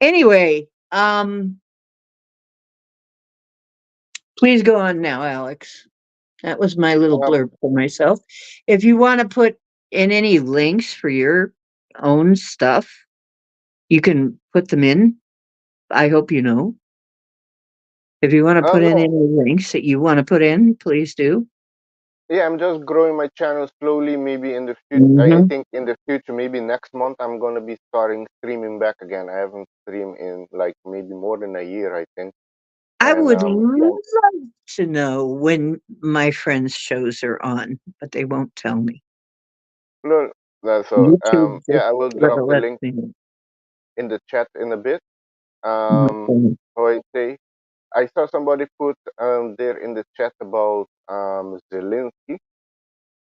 Anyway, please go on now, Alex. That was my little Um, blurb for myself. If you want to put in any links for your own stuff, you can put them in. I hope you know. If you want to put in no, any links that you want to put in, please do. yeah, I'm just growing my channel slowly. Maybe in the future, I Hmm. think in the future, maybe next month, I'm gonna be starting streaming back again. I haven't streamed in like maybe more than a year, I think. I And would yeah, love to know when my friends' shows are on, but they won't tell me. no, so YouTube yeah, just I will sort drop of the lets link me know. in the chat in a bit. Okay. How I say, I saw somebody put there in the chat about Zelensky.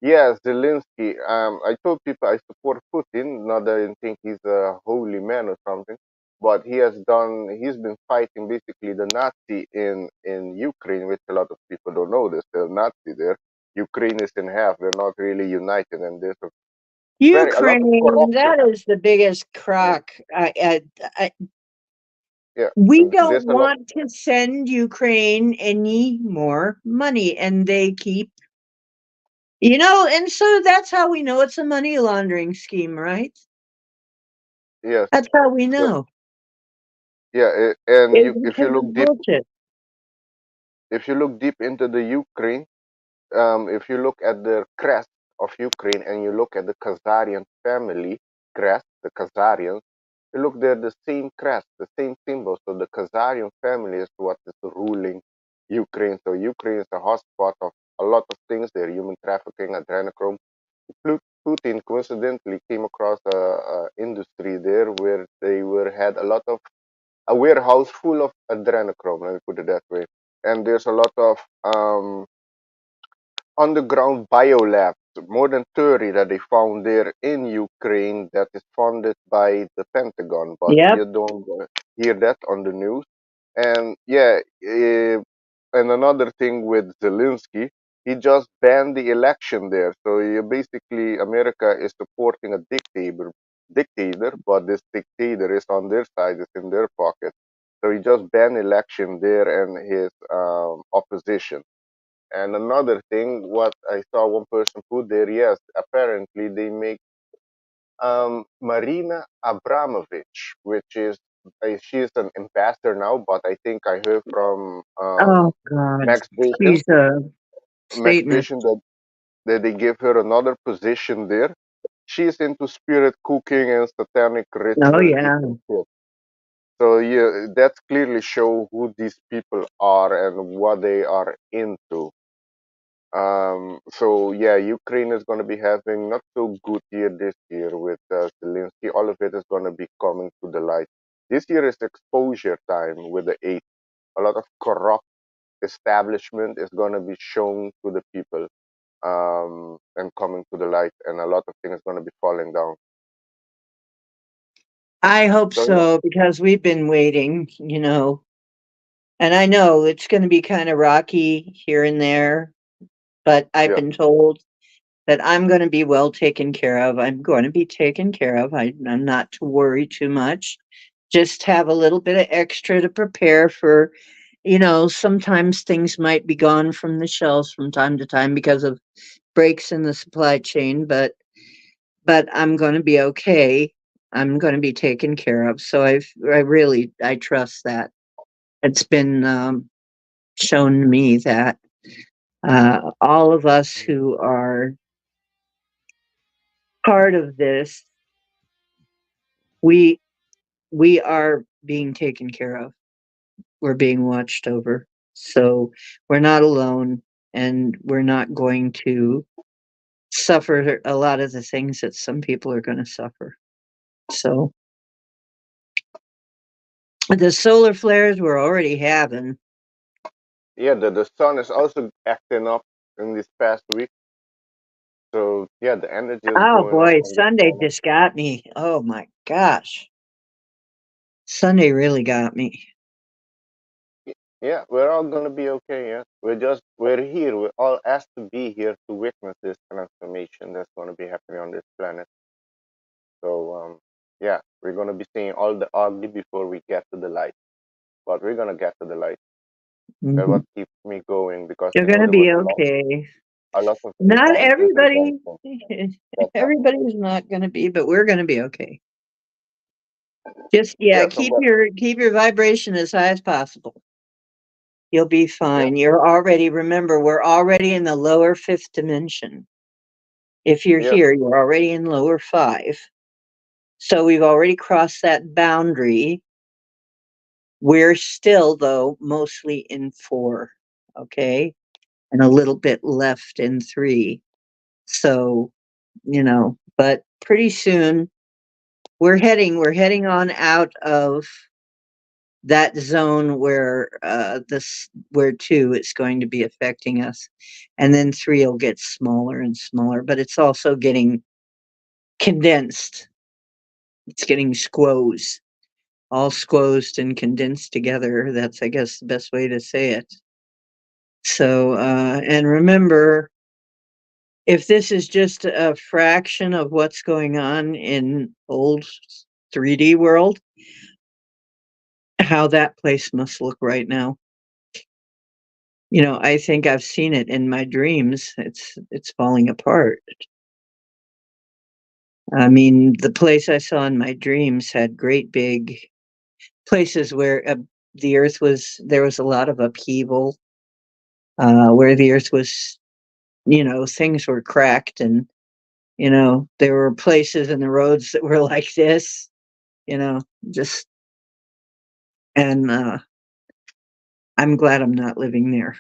Yeah, Zelensky. I told people I support Putin, not that I think he's a holy man or something, but he's been fighting basically the Nazi in Ukraine, which a lot of people don't know. There's still Nazi there. Ukraine is in half. They're not really united, and there's a lot of Ukraine, corruption. that is the biggest Yeah, crock. yeah. We don't There's a lot. want to send Ukraine any more money, and they keep, and so that's how we know it's a money laundering scheme, right? Yes. That's how we So know. yeah, and It's if you because look of deep, bullshit. into the Ukraine, if you look at the crest of Ukraine and you look at the Khazarian family crest, the Khazarians, you look, they're the same crest, the same symbol. So the Khazarian family is what is ruling Ukraine. So Ukraine is a hotspot of a lot of things there, human trafficking, adrenochrome. Putin coincidentally came across a industry there where they were had a lot of a warehouse full of adrenochrome. Let me put it that way. And there's a lot of underground biolabs, more than 30 that they found there in Ukraine that is funded by the Pentagon, but Yep. you don't hear that on the news. And yeah, and another thing with Zelensky, he just banned the election there. So you basically, America is supporting a dictator, but this dictator is on their side, it's in their pocket. So he just banned election there and his opposition. And another thing, what I saw one person put there, yes, apparently they make Marina Abramovich, which is she's an ambassador now, but I think I heard from Oh God, Max Bacon, she's a Max Satanist. Bacon that they give her another position there. She's into spirit cooking and satanic Oh rituals yeah. and shit. So yeah, that clearly show who these people are and what they are into. So yeah, Ukraine is going to be having not so good year this year with Zelensky. All of it is going to be coming to the light. This year is exposure time with the eight. A lot of corrupt establishment is going to be shown to the people, and coming to the light, and a lot of things going to be falling down. I hope So yeah, so because we've been waiting, and I know it's going to be kind of rocky here and there, but I've yeah, been told that I'm going to be well taken care of. I'm going to be taken care of. I'm not to worry too much. Just have a little bit of extra to prepare for, sometimes things might be gone from the shelves from time to time because of breaks in the supply chain, but I'm going to be okay. I'm going to be taken care of. So I trust that. It's been shown to me that all of us who are part of this, we we are being taken care of. We're being watched over. So we're not alone, and we're not going to suffer a lot of the things that some people are going to suffer. So the solar flares we're already having. yeah. The sun is also acting up in this past week. So yeah, the energy is Oh going up boy, on this Sunday planet. just got me. Oh my gosh. Sunday really got me. Yeah, we're all gonna be okay. Yeah, we're here. We're all asked to be here to witness this transformation that's gonna be happening on this planet. So yeah, we're gonna be seeing all the ugly before we get to the light. But we're gonna get to the light. That's Mhm. what keeps me going because You're gonna there was be okay. a lot of Not divine everybody intervention that happened. everybody's not gonna be, but we're gonna be okay. Just yeah, Yeah, keep somewhat. your vibration as high as possible. You'll be Yeah, fine. Remember, we're already in the lower fifth dimension. If you're yeah, here, you're already in lower five. So we've already crossed that boundary. We're still, though, mostly in four, okay? And a little bit left in three. So, but pretty soon we're heading on out of that zone where where two is going to be affecting us, and then three will get smaller and smaller, but it's also getting condensed. It's getting squoze, all squozed and condensed together. That's, I guess, the best way to say it. So and remember, if this is just a fraction of what's going on in old 3D world, how that place must look right now. I think I've seen it in my dreams. It's falling apart. I mean, the place I saw in my dreams had great big places where the earth was there was a lot of upheaval, where the earth was, things were cracked, and there were places in the roads that were like this, you know, just and I'm glad I'm not living there.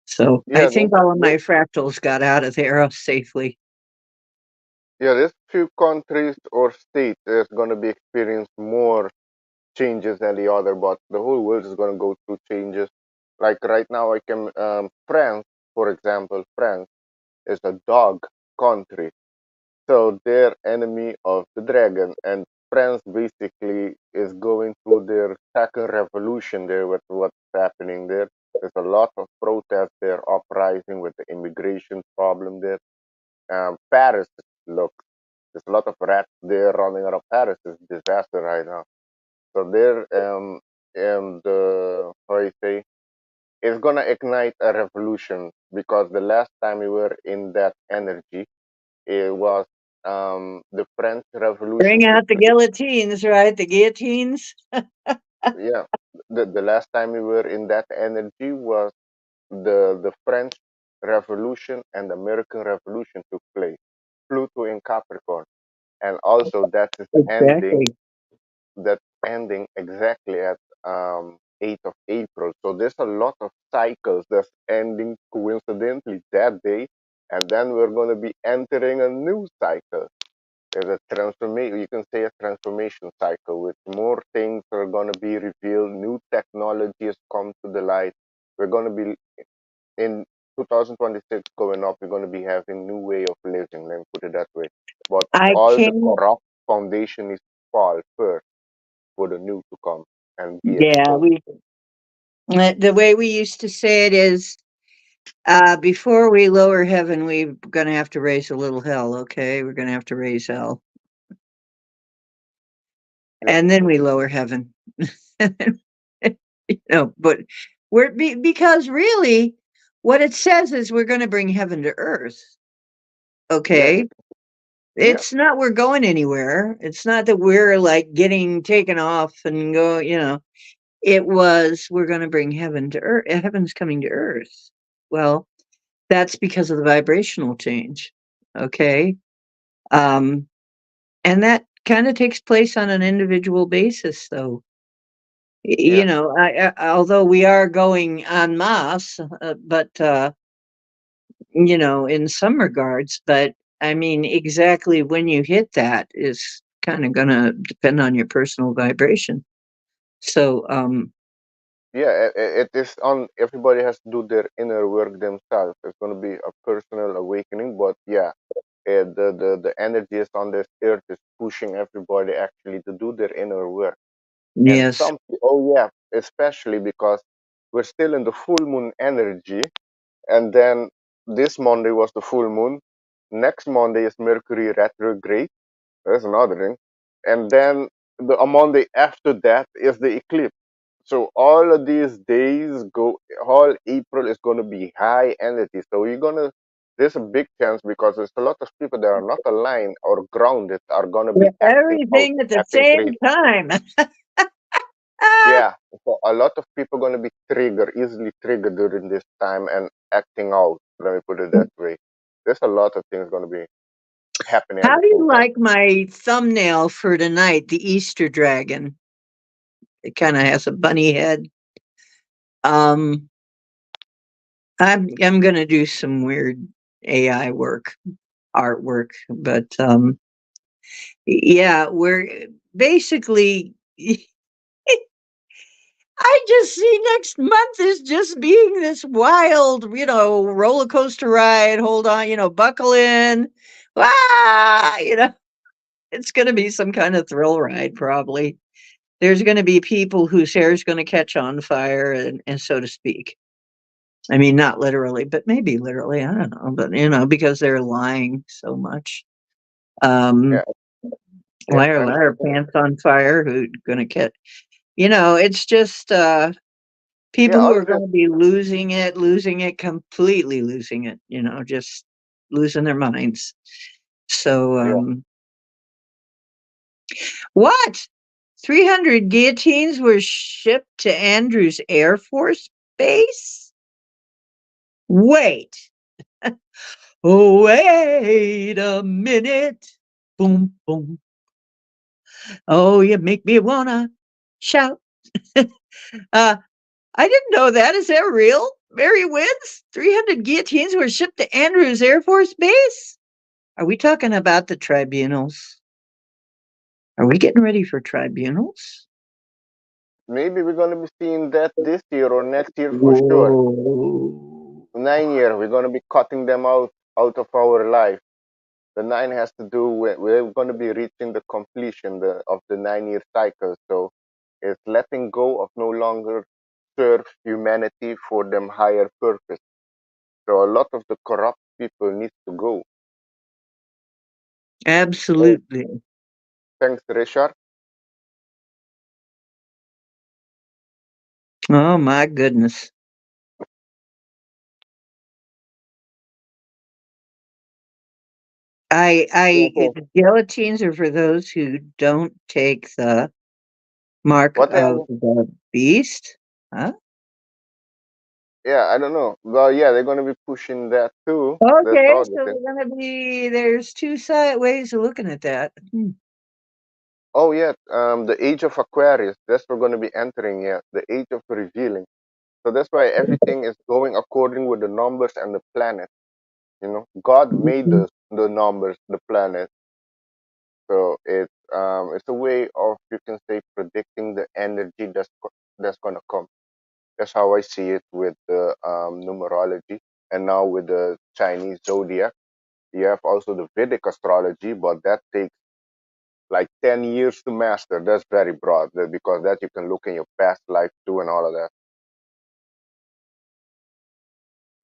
So I Yeah, think all of my fractals got out of there safely. there's few countries or states that's going to be experience more changes than the other, but the whole world is going to go through changes. Like right now, I can France, for example, France is a dog country, so they're enemy of the dragon, and France basically is going through their second revolution there with what's happening there. There's a lot of protests there, uprising with the immigration problem there. Paris, look, there's a lot of rats there running around. Paris is a disaster right now. So there, the how you say, it's gonna ignite a revolution because the last time we were in that energy, it was the French Revolution Bring took out the place. guillotines, right? The guillotines. Yeah, the last time we were in that energy was the French Revolution and the American Revolution took place. Pluto in Capricorn, and also that is ending Exactly. that's ending exactly at 8th of April. So there's a lot of cycles that's ending coincidentally that day, and then we're going to be entering a new cycle. There's a transformation, you can say a transformation cycle with more things are going to be revealed, new technologies come to the light. We're going to be in 2026 going up, we're going to be having new way of living, let me put it that way. But I all the can't. corrupt foundation is fall first for the new to come and be Yeah, exposed. the way we used to say it is, before we lower heaven, we're gonna have to raise a little hell. Okay, we're gonna have to raise hell, Yeah, and then we lower heaven. But because really, what it says is we're going to bring heaven to earth. yeah, Okay, yeah, it's not we're going anywhere. It's not that we're like getting taken off and go. It was we're going to bring heaven to earth. Heaven's coming to earth. Well, that's because of the vibrational change. Okay, um, and that kind of takes place on an individual basis, though. yeah, Although we are going en masse, but in some regards, but I mean, exactly when you hit that is kind of going to depend on your personal vibration. So, yeah. It is on everybody has to do their inner work themselves. It's going to be a personal awakening, but yeah, the energy is on this earth is pushing everybody actually to do their inner work. And yes, oh yeah, especially because we're still in the full moon energy, and then this Monday was the full moon. Next Monday is Mercury retrograde. That's another thing. And then the a Monday after that is the eclipse. So all of these days go, all April is going to be high energy. So there's a big chance because there's a lot of people that are not aligned or grounded are going to be acting out, everything at the acting same crazy. time. Ah, Yeah. So a lot of people going to be easily triggered during this time and acting out. Let me put it that way. There's a lot of things going to be happening at how the do same you time. like my thumbnail for tonight? The Easter dragon. It kind of has a bunny head. Um, I'm gonna do some weird AI work, artwork, but yeah, we're basically. I just see next month is just being this wild, roller coaster ride. Hold on, buckle in. It's going to be some kind of thrill ride, probably. There's going to be people whose hair is going to catch on fire, and so to speak. I mean, not literally, but maybe literally. I don't know, but because they're lying so much. Yeah. Um, Yeah. why are, And why are pants on fire? Who's going to catch? It's just yeah, people who all are of this. going to be losing it, completely losing it, just losing their minds. So, Yeah. what? 300 guillotines were shipped to Andrews Air Force Base? Wait. Oh, wait a minute. Boom, boom. Oh, you make me wanna shout. uh, I didn't know that. Is that real? Mary wins? 300 guillotines were shipped to Andrews Air Force Base? Are we talking about the tribunals? Are we getting ready for tribunals? Maybe we're gonna be seeing that this year or next year for sure. Whoa. 9 year, we're gonna be cutting them out of our life. The nine has to do with we're gonna be reaching the completion of the 9 year cycle. So it's letting go of no longer serve humanity for them higher purpose. So a lot of the corrupt people needs to go. Oh, Absolutely. thanks, Richard. Oh my goodness. Okay. The guillotines are for those who don't take the mark What of happened? the beast. Huh? Yeah, I don't know. Well, yeah, they're gonna be pushing that too. That's Okay, all the so thing. we're gonna be there's two side ways of looking at that. Oh yeah, the age of Aquarius. That's we're gonna be entering. Yeah, the age of revealing. So that's why everything is going according with the numbers and the planet. God made Mhm. the numbers, the planet. So it's a way of, you can say, predicting the energy that's gonna come. That's how I see it with the numerology, and now with the Chinese zodiac. You have also the Vedic astrology, but that takes like 10 years to master. That's very broad, because that you can look in your past life too and all of that.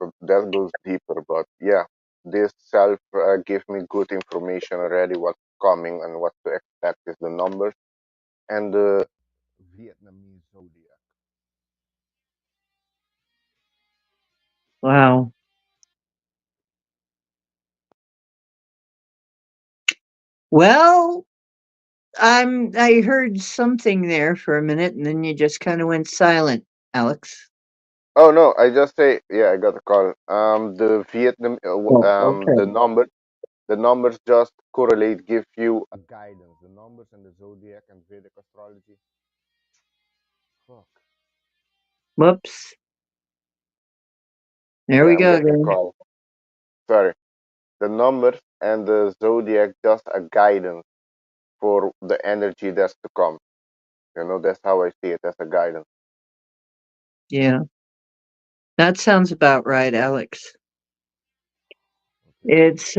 So that goes deeper. But yeah, this self give me good information already. What's coming and what to expect is the numbers and the Vietnamese zodiac. Wow. Well, I heard something there for a minute and then you just kind of went silent, Alex. Oh no, I just say, yeah, I got a call. The Vietnam, Oh, okay. the numbers just correlate, give you a guidance. The numbers and the zodiac and Vedic astrology. Fuck. Whoops. There Yeah, we I'm go getting a again. call. Sorry. The numbers and the zodiac just a guidance for the energy that's to come. That's how I see it, as a guidance. Yeah. That sounds about right, Alex. Okay. It's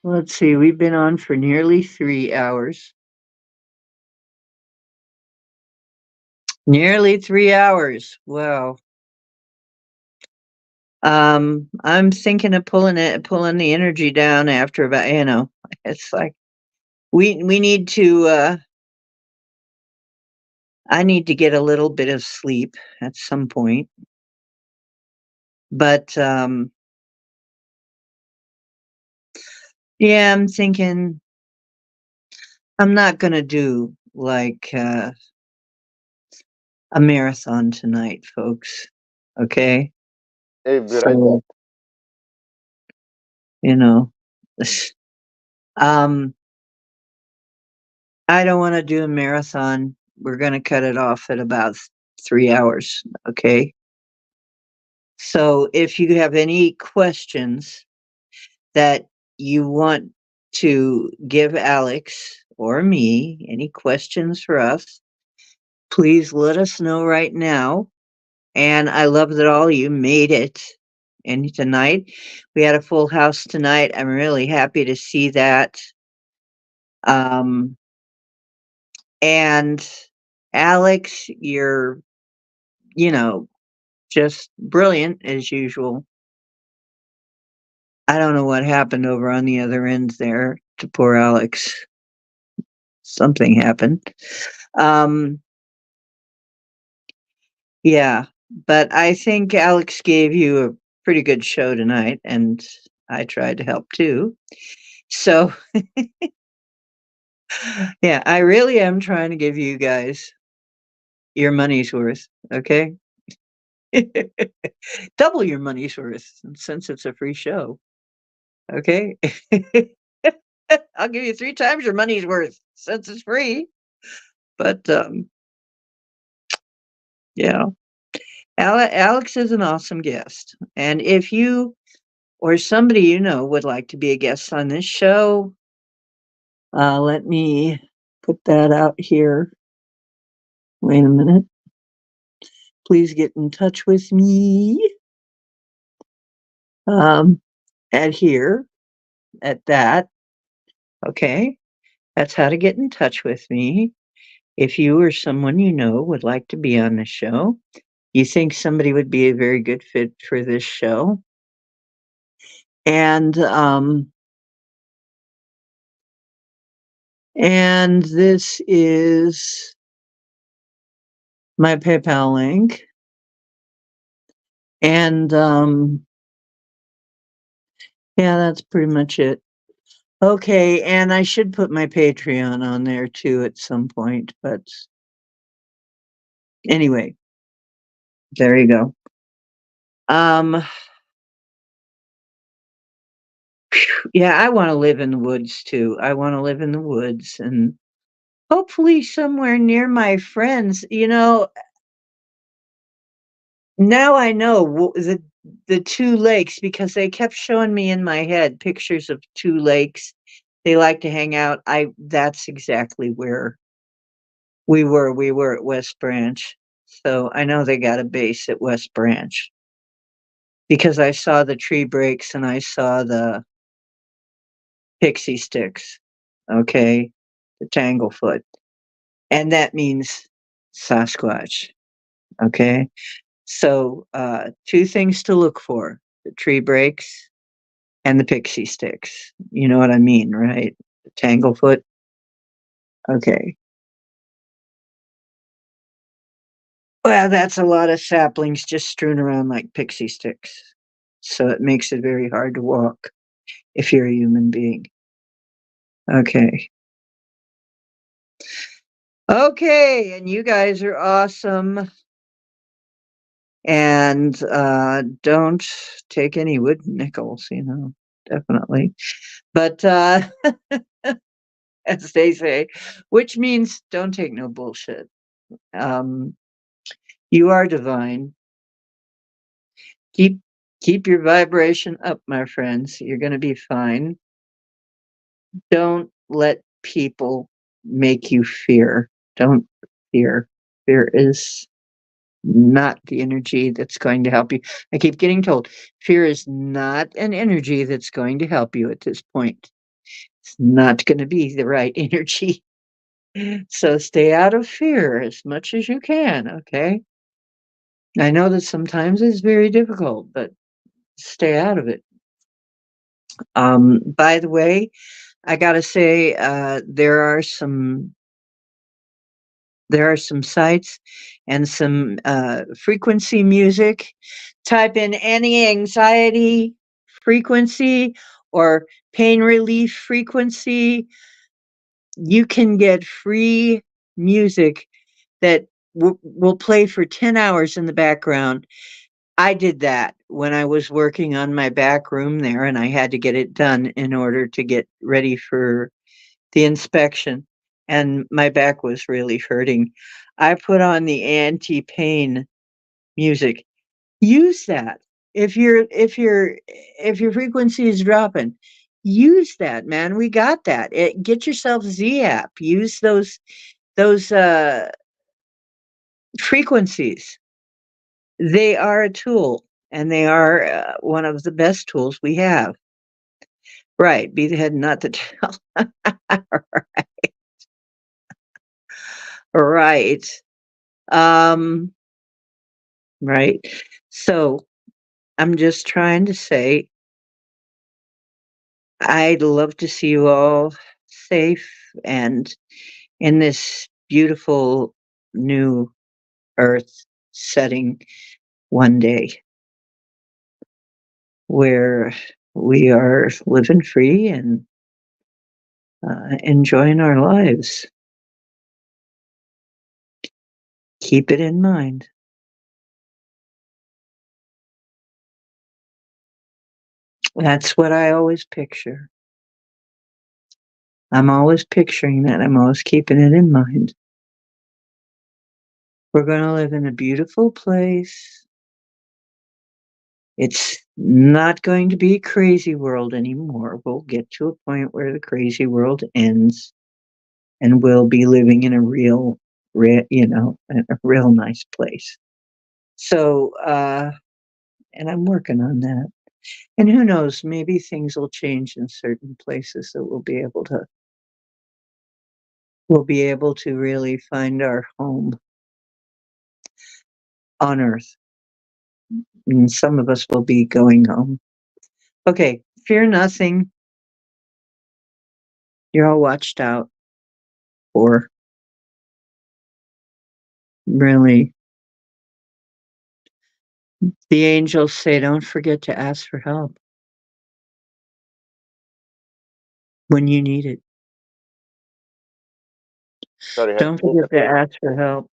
let's see, we've been on for nearly 3 hours. Nearly 3 hours. Wow. I'm thinking of pulling the energy down after about, it's like we need to I need to get a little bit of sleep at some point. But yeah, I'm thinking I'm not going to do like a marathon tonight, folks. Okay? Hey, be right back. So, you know, um I don't want to do a marathon. We're going to cut it off at about 3 hours, okay? So, if you have any questions that you want to give Alex or me, any questions for us, please let us know right now. And I love that all you made it. And tonight, we had a full house tonight. I'm really happy to see that. Um, and Alex, you're, you know, just brilliant as usual. I don't know what happened over on the other end there to poor Alex. Something happened. Um, yeah, but I think Alex gave you a pretty good show tonight, and I tried to help too. So, yeah, I really am trying to give you guys your money's worth, okay? Double your money's worth since it's a free show, okay? I'll give you 3 times your money's worth since it's free. But, yeah. Alex is an awesome guest. And if you or somebody you know would like to be a guest on this show, let me put that out here. Wait a minute. Please get in touch with me at here, at that. Okay. That's how to get in touch with me. If you or someone you know would like to be on the show, you think somebody would be a very good fit for this show, and this is my PayPal link, and yeah, that's pretty much it. Okay, and I should put my Patreon on there too at some point, but anyway, there you go. Um, yeah, I want to live in the woods too. I want to live in the woods and hopefully somewhere near my friends. You know, now I know the two lakes because they kept showing me in my head pictures of two lakes. They like to hang out. That's exactly where we were. We were at West Branch. So I know they got a base at West Branch because I saw the tree breaks and I saw the pixie sticks. Okay. The tanglefoot. And that means Sasquatch. Okay. So, two things to look for: the tree breaks and the pixie sticks. You know what I mean, right? The tanglefoot. Okay. Well, that's a lot of saplings just strewn around like pixie sticks. So it makes it very hard to walk if you're a human being. Okay. Okay. And you guys are awesome. And don't take any wood nickels, definitely. But as they say, which means don't take no bullshit. Um, you are divine. Keep keep your vibration up, my friends. You're going to be fine. Don't let people make you fear. Don't fear. Fear is not the energy that's going to help you. I keep getting told fear is not an energy that's going to help you at this point. It's not going to be the right energy. So stay out of fear as much as you can, okay? I know that sometimes it's very difficult, but stay out of it. By the way, I gotta say, there are some sites and some frequency music. Type in any anxiety frequency or pain relief frequency. You can get free music that will play for 10 hours in the background. I did that when I was working on my back room there, and I had to get it done in order to get ready for the inspection, and my back was really hurting. I put on the anti-pain music. Use that. If your frequency is dropping, use that, man. We got that. Get yourself Z app. Use those frequencies. They are a tool, and they are one of the best tools we have. Right. Be the head, not the tail. Right. Um, right. So I'm just trying to say, I'd love to see you all safe and in this beautiful new earth setting one day where we are living free and enjoying our lives. Keep it in mind. That's what I always picture. I'm always picturing that. I'm always keeping it in mind. We're going to live in a beautiful place It's not going to be crazy world anymore. We'll get to a point where the crazy world ends and we'll be living in a real, a real nice place. So, and I'm working on that. And who knows, maybe things will change in certain places that we'll be able to really find our home on earth. And some of us will be going home. Okay, fear nothing. You're all watched out for. Really. The angels say don't forget to ask for help when you need it. Sorry, I had to Don't book forget a to thing. ask for help.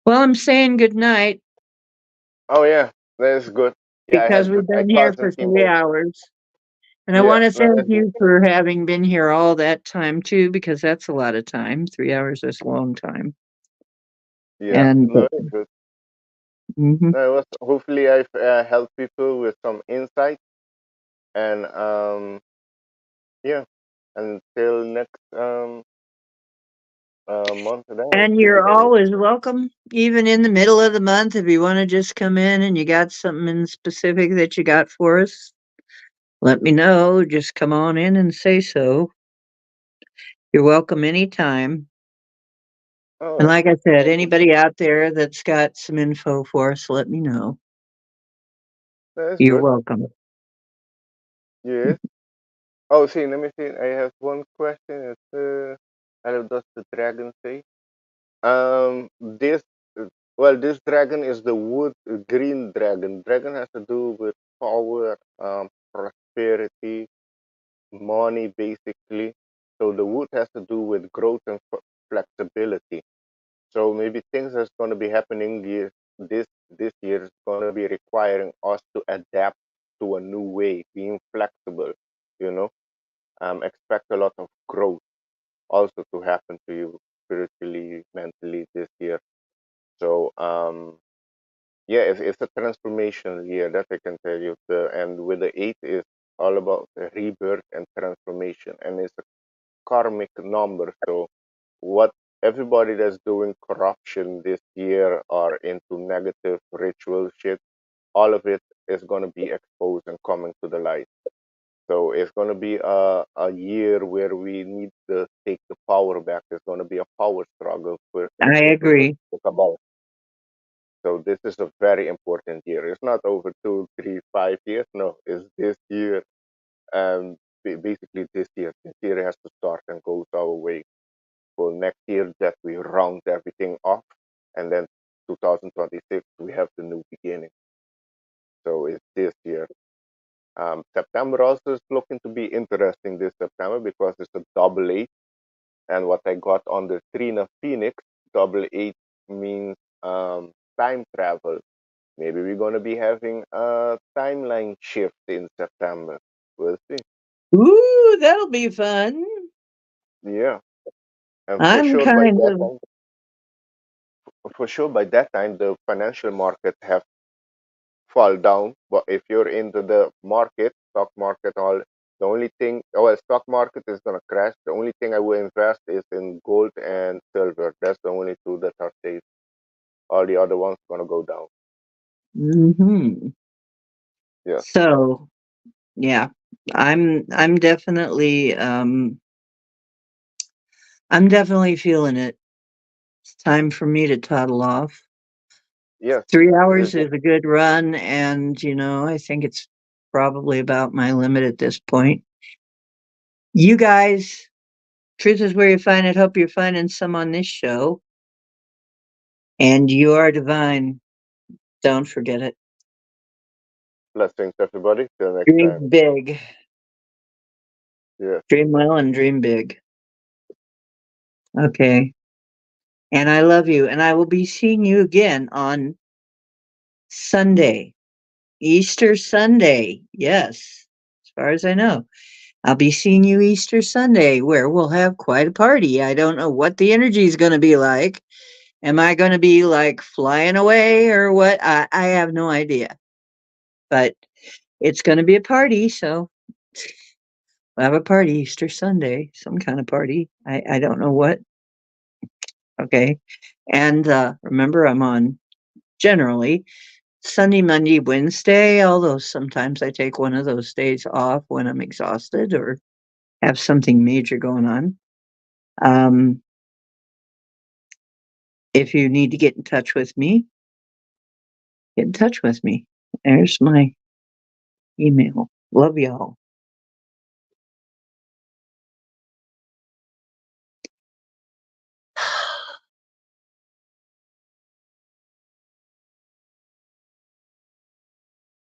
Well, I'm saying good night Oh yeah, that's good. Yeah, because we've I been here for constantly 3 move. hours. And I Yeah, want to no, thank that's good. you for having been here all that time too, because that's a lot of time. 3 hours is a long time. Yeah, And no, it's good. mhm. No, it was hopefully I've helped people with some insight and yeah, until next month then And the you're beginning. always welcome, even in the middle of the month, if you want to just come in and you got something in specific that you got for us. Let me know. Just come on in and say so. You're welcome anytime. All And right, like I said, thank you. anybody out there that's got some info for us, let me know. That's You're good. welcome. Yes. Oh, see, let me see. I have one question. It's what does the dragon say? This this dragon is the wood green dragon. Dragon has to do with power, prosperity, money, basically. So the wood has to do with growth and flexibility. So maybe things that's going to be happening this year is going to be requiring us to adapt to a new way, being flexible. You know, expect a lot of growth also to happen to you spiritually, mentally this year. So yeah, it's a transformational year that I can tell you. And with the eight is all about the rebirth and transformation, and it's a karmic number. So what everybody that's doing corruption this year or into negative ritual shit, all of it is going to be exposed and coming to the light. So it's going to be a year where we need to take the power back. It's going to be a power struggle, which I people don't agree. talk about. So this is a very important year. It's not over 2, 3, 5 years. No, it's this year. Basically this year. This year has to start and goes our way. For next year, that we round everything off, and then 2026 we have the new beginning. So it's this year. September also is looking to be interesting this September because it's a double eight. And what I got on the Trina Phoenix, double eight means time travel. Maybe we're going to be having a timeline shift in September. We'll see. Ooh, that'll be fun. Yeah. And I'm kind of, for sure by that time, the financial market have fall down. But if you're into the market, stock market, all the only thing, well, stock market is gonna crash. The only thing I will invest is in gold and silver. That's the only two that are safe. All the other ones gonna go down. mhm. Yeah. So yeah, I'm definitely I'm definitely feeling it. It's time for me to toddle off. Yes. 3 Yes. hours is a good run, and, I think it's probably about my limit at this point. You guys, truth is where you find it. Hope you're finding some on this show, and you are divine. Don't forget it. Blessings, everybody. Till next time. Dream big, Yes. dream well, and dream big. Okay. And I love you, and I will be seeing you again on Sunday, Easter Sunday. Yes, as far as I know. I'll be seeing you Easter Sunday, where we'll have quite a party. I don't know what the energy is going to be like. Am I going to be like flying away or what? I have no idea. But it's going to be a party, so we'll have a party Easter Sunday, some kind of party. I don't know what. Okay. And remember, I'm on generally Sunday, Monday, Wednesday, although sometimes I take one of those days off when I'm exhausted or have something major going on. Um, if you need to get in touch with me, get in touch with me. There's my email. Love y'all.